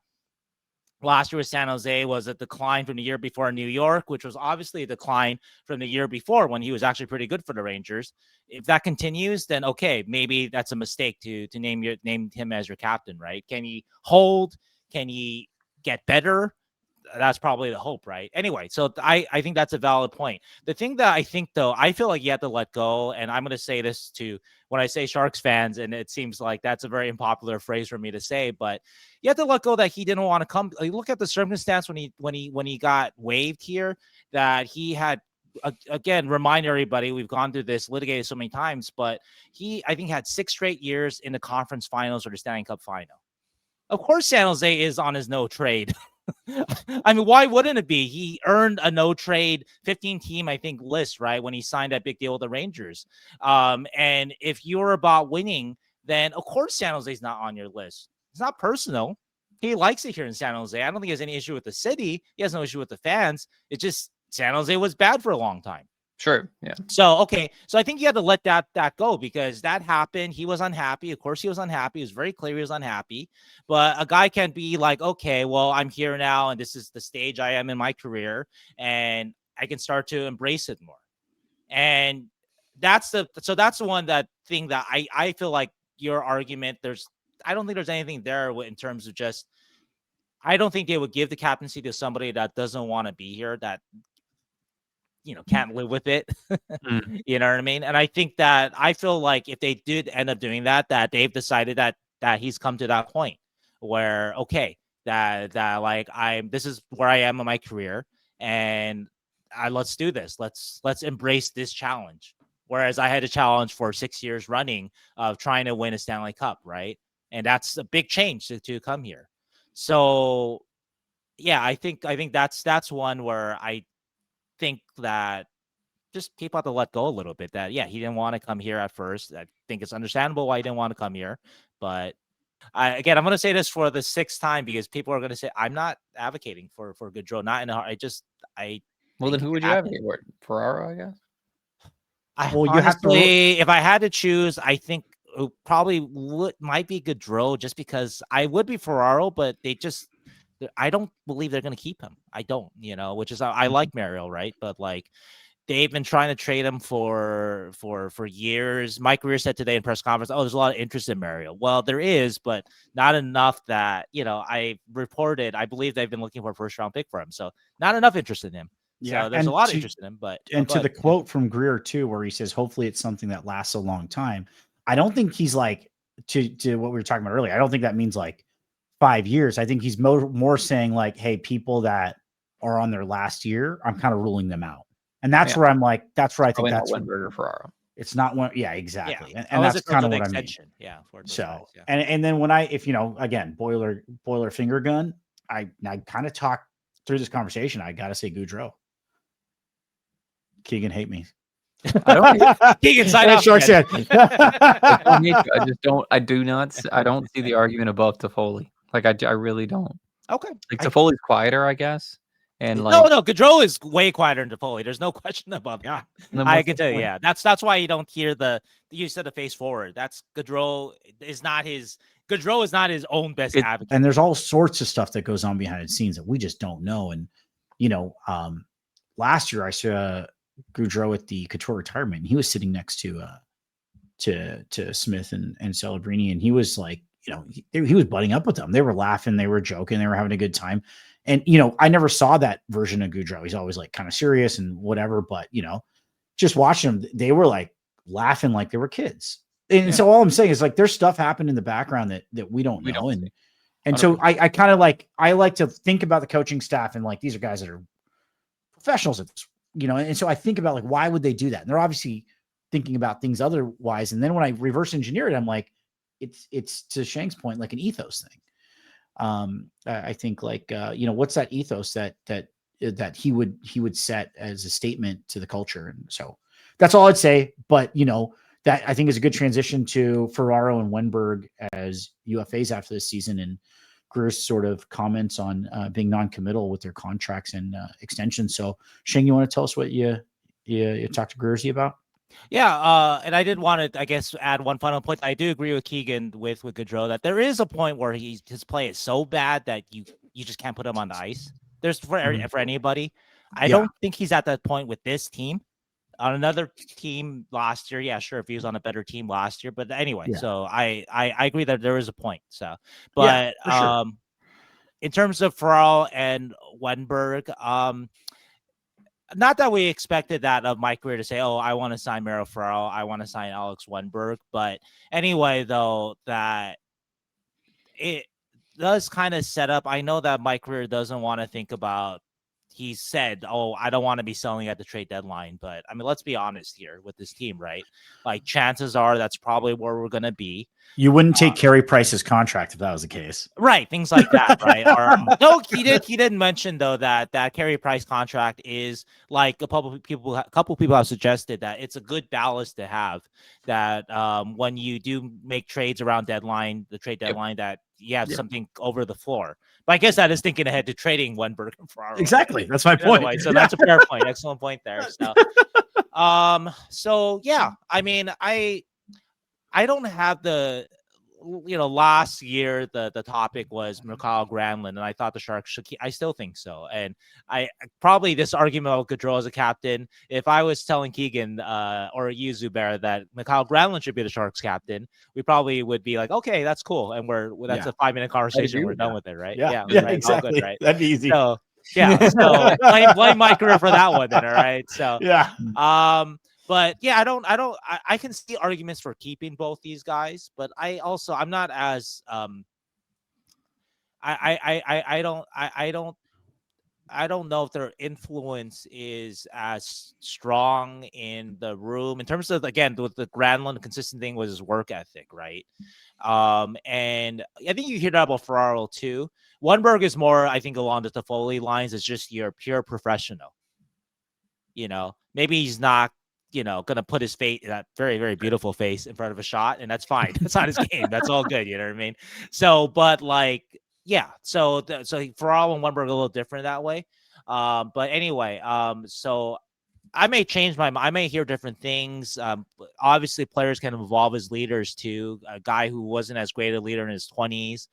last year with San Jose was a decline from the year before in New York, which was obviously a decline from the year before when he was actually pretty good for the Rangers. If that continues, then okay, maybe that's a mistake to name him as your captain, right? Can he hold? Can he get better? that's probably the hope, right? Anyway, so I think that's a valid point. The thing that I think, though, I feel like you have to let go, and I'm going to say this to when I say Sharks fans, and it seems like that's a very unpopular phrase for me to say, but you have to let go that he didn't want to come. Look at the circumstance when he got waived here, that he had. Again, remind everybody, we've gone through this, litigated so many times, but I think, had 6 straight years in the conference finals or the Stanley Cup final. Of course, San Jose is on his no trade. I mean, why wouldn't it be? He earned a no trade 15 team, I think, list, right, when he signed that big deal with the Rangers. And if you're about winning, then of course San Jose's not on your list. It's not personal. He likes it here in San Jose. I don't think he has any issue with the city. He has no issue with the fans. It's just San Jose was bad for a long time. Sure. Yeah. So, okay. So I think you had to let that go, because that happened. He was unhappy. Of course he was unhappy. It was very clear he was unhappy. But a guy can't be like, okay, well, I'm here now, and this is the stage I am in my career, and I can start to embrace it more. And that's the one thing that I feel like your argument, I don't think there's anything there in terms of just, I don't think they would give the captaincy to somebody that doesn't want to be here, that can't live with it. You know what I mean? And I think that, I feel like if they did end up doing that they've decided that he's come to that point where, okay, that like, this is where I am in my career, and let's do this. Let's embrace this challenge. Whereas I had a challenge for 6 years running of trying to win a Stanley Cup, right? And that's a big change to come here. So yeah, I think that's one where I think that just people have to let go a little bit. That, yeah, he didn't want to come here at first. I think it's understandable why he didn't want to come here. But I'm going to say this for the 6th time, because people are going to say I'm not advocating for Goodrow. Not in a hurry. Well, then who would you advocate for? Ferraro, I guess. Honestly, if I had to choose, I think it probably might be Goodrow, just because I would be Ferraro, but I don't believe they're going to keep him. I don't, which is, I like Mariel, right? But like, they've been trying to trade him for years. Mike Grier said today in press conference, "Oh, there's a lot of interest in Mariel." Well, there is, but not enough that, I reported, I believe they've been looking for a 1st-round pick for him. So not enough interest in him. Yeah, so there's a lot of interest in him, but the quote from Grier too, where he says, hopefully it's something that lasts a long time. I don't think he's like, to what we were talking about earlier, I don't think that means like 5 years. I think he's more saying like, hey, people that are on their last year, I'm kind of ruling them out. And that's where I'm like, that's where I think that's Wennberg or Ferraro. It's not one. Yeah, exactly. Yeah. And that's kind of what I mean. Yeah. So, guys, yeah. And then when if again, boiler finger gun, I kind of talk through this conversation. I got to say Goodrow. Keegan, hate me. I don't. Keegan, sign up. Shark said. I don't see the argument above Toffoli. Like, I really don't. Okay. Like, Toffoli's quieter, I guess. And like, no, Goodrow is way quieter than Toffoli. There's no question about that. I can tell you, yeah. That's why you don't hear you said the face forward. That's Goodrow is not his own best advocate. And there's all sorts of stuff that goes on behind the scenes that we just don't know. And last year I saw Goodrow at the Couture retirement, and he was sitting next to Smith and Celebrini, and he was like, he was butting up with them. They were laughing, they were joking, they were having a good time. And, I never saw that version of Goodrow. He's always like kind of serious and whatever, but, just watching them, they were like laughing like they were kids. And so all I'm saying is like, there's stuff happened in the background that we don't know. And so I kind of like, I like to think about the coaching staff and like, these are guys that are professionals at this, and so I think about like, why would they do that? And they're obviously thinking about things otherwise. And then when I reverse engineer it, I'm like, it's to Sheng's point, like an ethos thing. I think like, what's that ethos that he would set as a statement to the culture. And so that's all I'd say. But, that I think is a good transition to Ferraro and Wennberg as UFAs after this season, and Grier's sort of comments on being non-committal with their contracts and extensions. So Sheng, you want to tell us what you talked to Grierzy about? Yeah, and I did want to, I guess, add one final point. I do agree with Keegan with Goodrow that there is a point where his play is so bad that you just can't put him on the ice. There's for anybody. I don't think he's at that point with this team. On another team last year, yeah, sure, if he was on a better team last year, but anyway, so I agree that there is a point. So, but sure. in terms of Ferraro and Wennberg, not that we expected that of my career to say, oh, I want to sign Miro Ferraro, I want to sign Alex Wennberg. But anyway, though, that it does kind of set up. I know that my career doesn't want to think about, he said, oh, I don't want to be selling at the trade deadline. But I mean, let's be honest here with this team, right? Like, chances are that's probably where we're going to be. You wouldn't take Carey Price's contract if that was the case, right? Things like that, right? Or, no, he did mention though that Carey Price contract is like a couple people have suggested that it's a good ballast to have. That when you do make trades around the trade deadline, that you have something over the floor. But I guess that is thinking ahead to trading Wennberg and Ferraro. Exactly, that's my point. Anyway, so that's a fair point. Excellent point there. So yeah, I mean, I don't have the, last year the topic was Mikael Granlund, and I thought the Sharks should keep. I still think so, and I probably this argument about Goodrow as a captain. If I was telling Keegan or you, Zubair, that Mikael Granlund should be the Sharks captain, we probably would be like, okay, that's cool, and that's a 5-minute conversation. We're done with it, right? Yeah, right? exactly. Good, right? That'd be easy. So yeah, so blame my career for that one, then. All right, so yeah. But yeah, I can see arguments for keeping both these guys, but I'm not as I don't know if their influence is as strong in the room in terms of, again, with the Granlund, the consistent thing was his work ethic, right? And I think you hear that about Ferraro too. Wennberg is more, I think, along the Toffoli lines. It's just your pure professional. Maybe he's not, going to put his face, that very, very beautiful face, in front of a shot, and that's fine. That's not his game. That's all good. You know what I mean? So, but like, yeah. So Ferraro and Wennberg are a little different that way. But anyway, so I may change my mind. I may hear different things. Obviously, players can evolve as leaders too. A guy who wasn't as great a leader in his 20s,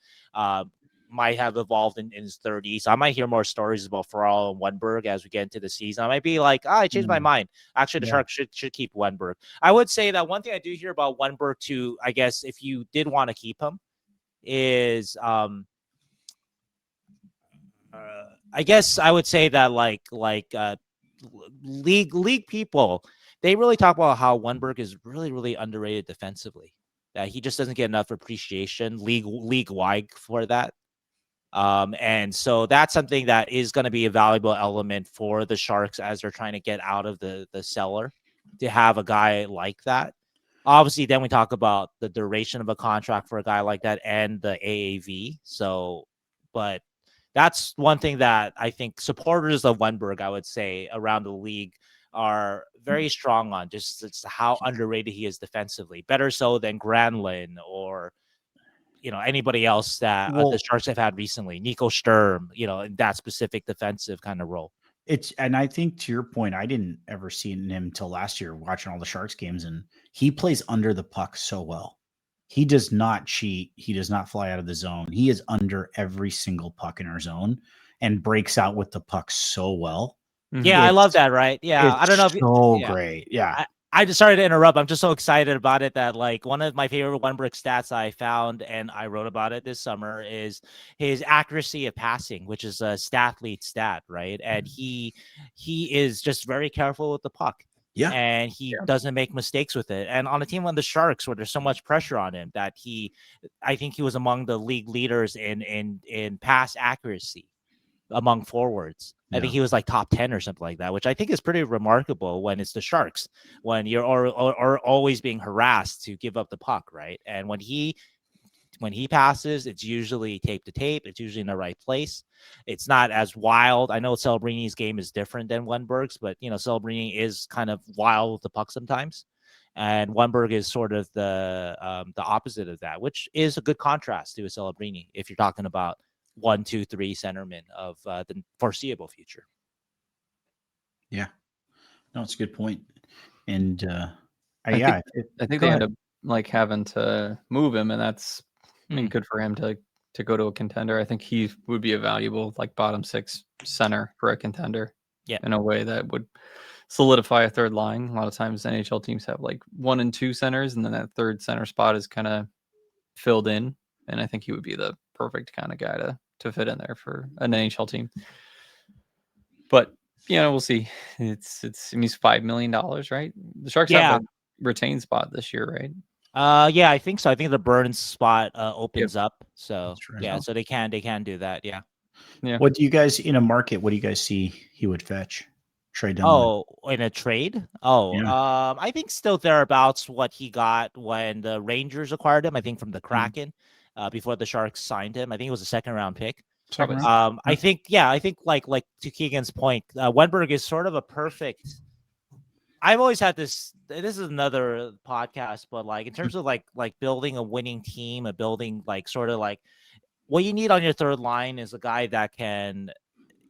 might have evolved in his 30s. So I might hear more stories about Ferraro and Wennberg as we get into the season. I might be like, I changed my mind. Actually, the Sharks should keep Wennberg. I would say that one thing I do hear about Wennberg too, I guess, if you did want to keep him, is I guess I would say that like league people, they really talk about how Wennberg is really, really underrated defensively. That he just doesn't get enough appreciation league-wide for that. And so that's something that is going to be a valuable element for the Sharks as they're trying to get out of the cellar, to have a guy like that. Obviously, then we talk about the duration of a contract for a guy like that and the AAV. So, but that's one thing that I think supporters of Wennberg, I would say, around the league are very strong on, just it's how underrated he is defensively, better so than Granlund or anybody else that the Sharks have had recently, Nico Sturm, in that specific defensive kind of role. And I think, to your point, I didn't ever see him until last year watching all the Sharks games, and he plays under the puck so well. He does not cheat. He does not fly out of the zone. He is under every single puck in our zone and breaks out with the puck so well. Yeah, I love that, right? Yeah, I don't know if great. Yeah. I just started to interrupt. I'm just so excited about it that, like, one of my favorite Wennberg stats I found, and I wrote about it this summer, is his accuracy of passing, which is a stat-lead stat, right? And he is just very careful with the puck. Yeah. And he doesn't make mistakes with it. And on a team like the Sharks, where there's so much pressure on him, that I think he was among the league leaders in pass accuracy among forwards. I think he was like top 10 or something like that, which I think is pretty remarkable when it's the Sharks, when you're always being harassed to give up the puck, right? And when he passes, it's usually tape to tape. It's usually in the right place. It's not as wild. I know Celebrini's game is different than Wennberg's, but Celebrini is kind of wild with the puck sometimes, and Wennberg is sort of the opposite of that, which is a good contrast to a Celebrini if you're talking about 1, 2, 3 centermen of the foreseeable future. Yeah, no, it's a good point. And I think they end up like having to move him, and that's good for him to go to a contender. I think he would be a valuable like bottom 6 center for a contender. Yeah, in a way that would solidify a third line. A lot of times NHL teams have like 1 and 2 centers, and then that third center spot is kind of filled in. And I think he would be the perfect kind of guy to to fit in there for an NHL team. But we'll see. It means $5 million, right? The Sharks have a retained spot this year, right? Yeah, I think so. I think the Burns spot opens up. So right. so they can do that. Yeah. What do you guys in a market? What do you guys see he would fetch? Trade down. Oh, in a trade? Oh, I think still thereabouts what he got when the Rangers acquired him. I think from the Kraken before the Sharks signed him. I think it was a 2nd-round pick. I think like to Keegan's point, Wennberg is sort of a perfect. I've always had this. This is another podcast, but like in terms of like building a winning team, a building like sort of like what you need on your third line is a guy that can,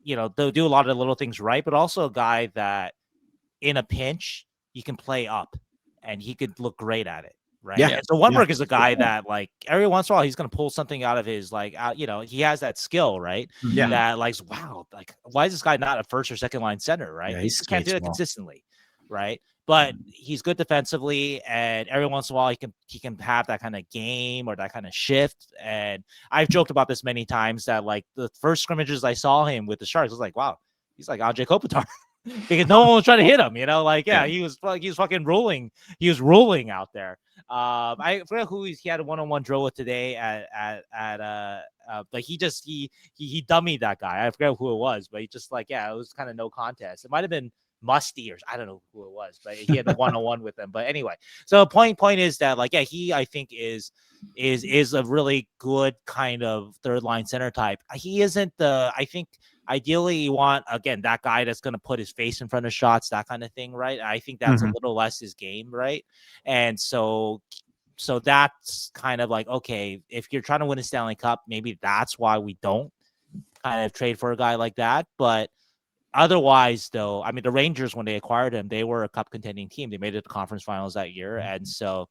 they'll do a lot of little things right, but also a guy that in a pinch you can play up and he could look great at it. Right. Yeah. And so Wennberg is a guy that like every once in a while he's going to pull something out of his like, he has that skill, right? Yeah. That like, wow, like why is this guy not a first or second line center? Right. Yeah, he just can't do it consistently. Right. But he's good defensively, and every once in a while he can have that kind of game or that kind of shift. And I've joked about this many times that like the first scrimmages I saw him with the Sharks, I was like, wow, he's like Andrei Kopitar. Because no one was trying to hit him, he was fucking ruling. He was ruling out there. I forget who he had a one-on-one drill with today but he dummied that guy. I forget who it was, but he just it was kind of no contest. It might have been Musty or I don't know who it was, but he had a one-on-one with them. But anyway, so point is that he I think is a really good kind of third line center type. He isn't I think ideally you want again that guy that's going to put his face in front of shots, that kind of thing, right? I think that's a little less his game, right? And so that's kind of like, okay, if you're trying to win a Stanley Cup, maybe that's why we don't kind of trade for a guy like that. But otherwise, though, I mean, the Rangers, when they acquired him, they were a cup contending team. They made it to conference finals that year. And so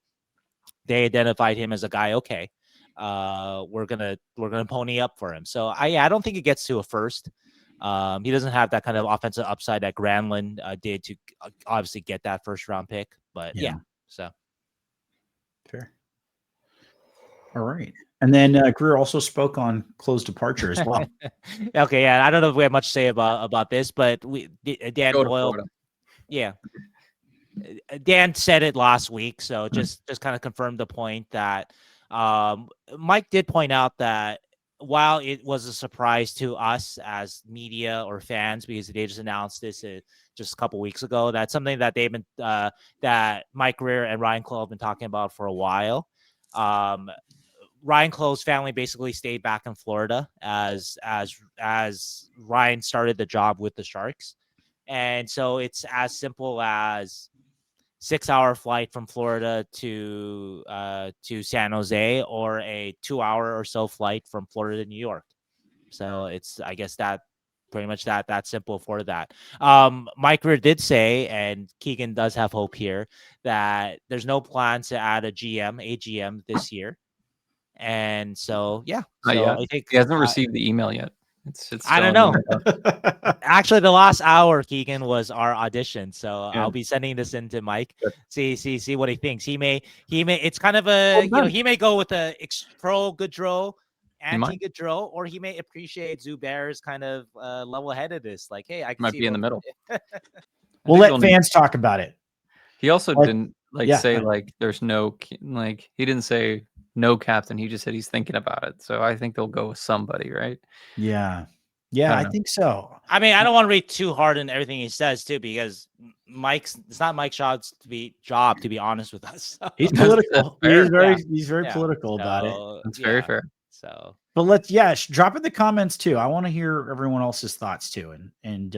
they identified him as a guy, okay, we're gonna pony up for him. So I don't think it gets to a first. He doesn't have that kind of offensive upside that Granlund did to obviously get that first round pick. But so fair. All right. And then Grier also spoke on Clowe's departure as well. Okay, yeah. I don't know if we have much to say about this, but Dan Boyle. Yeah. Dan said it last week, so just kind of confirmed the point that Mike did point out that while it was a surprise to us as media or fans, because they just announced this just a couple weeks ago, that's something that they've been that Mike Grier and Ryane Clowe have been talking about for a while. Ryane Clowe's family basically stayed back in Florida as Ryan started the job with the Sharks, and so it's as simple as 6-hour flight from Florida to San Jose, or a 2-hour or so flight from Florida to New York. So it's, I guess, that pretty much that simple for that. Mike Grier did say, and Keegan does have hope here, that there's no plans to add a GM this year. And so, I think he hasn't received the email yet. It's I don't know. Actually, the last hour, Keegan, was our audition. So I'll be sending this in to Mike. See what he thinks. He may. It's kind of he may go with a pro Goodrow, anti Goodrow, or he may appreciate Zubair's kind of level-headedness. Like, hey, I can might be in the middle. We'll let fans talk about it. He also didn't say there's no he didn't say no captain. He just said he's thinking about it. So I think they'll go with somebody, right? Yeah, I think so. I mean, I don't want to read too hard in everything he says too, because it's not Mike Shaw's job to be honest with us. So. He's political. He's very political about it. That's very fair. So, but let's drop in the comments too. I want to hear everyone else's thoughts too, and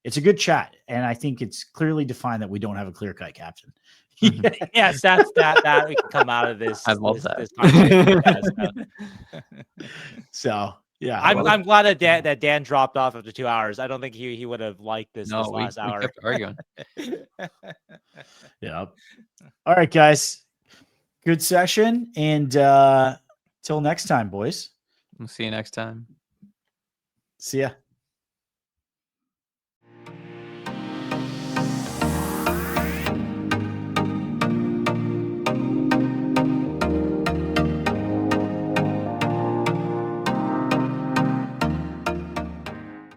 it's a good chat, and I think it's clearly defined that we don't have a clear-cut captain. Yes, that we can come out of this. I love that. So yeah, I'm glad that Dan dropped off after 2 hours. I don't think he would have liked this last hour. We kept arguing. Yeah. All right, guys. Good session, and till next time, boys. We'll see you next time. See ya.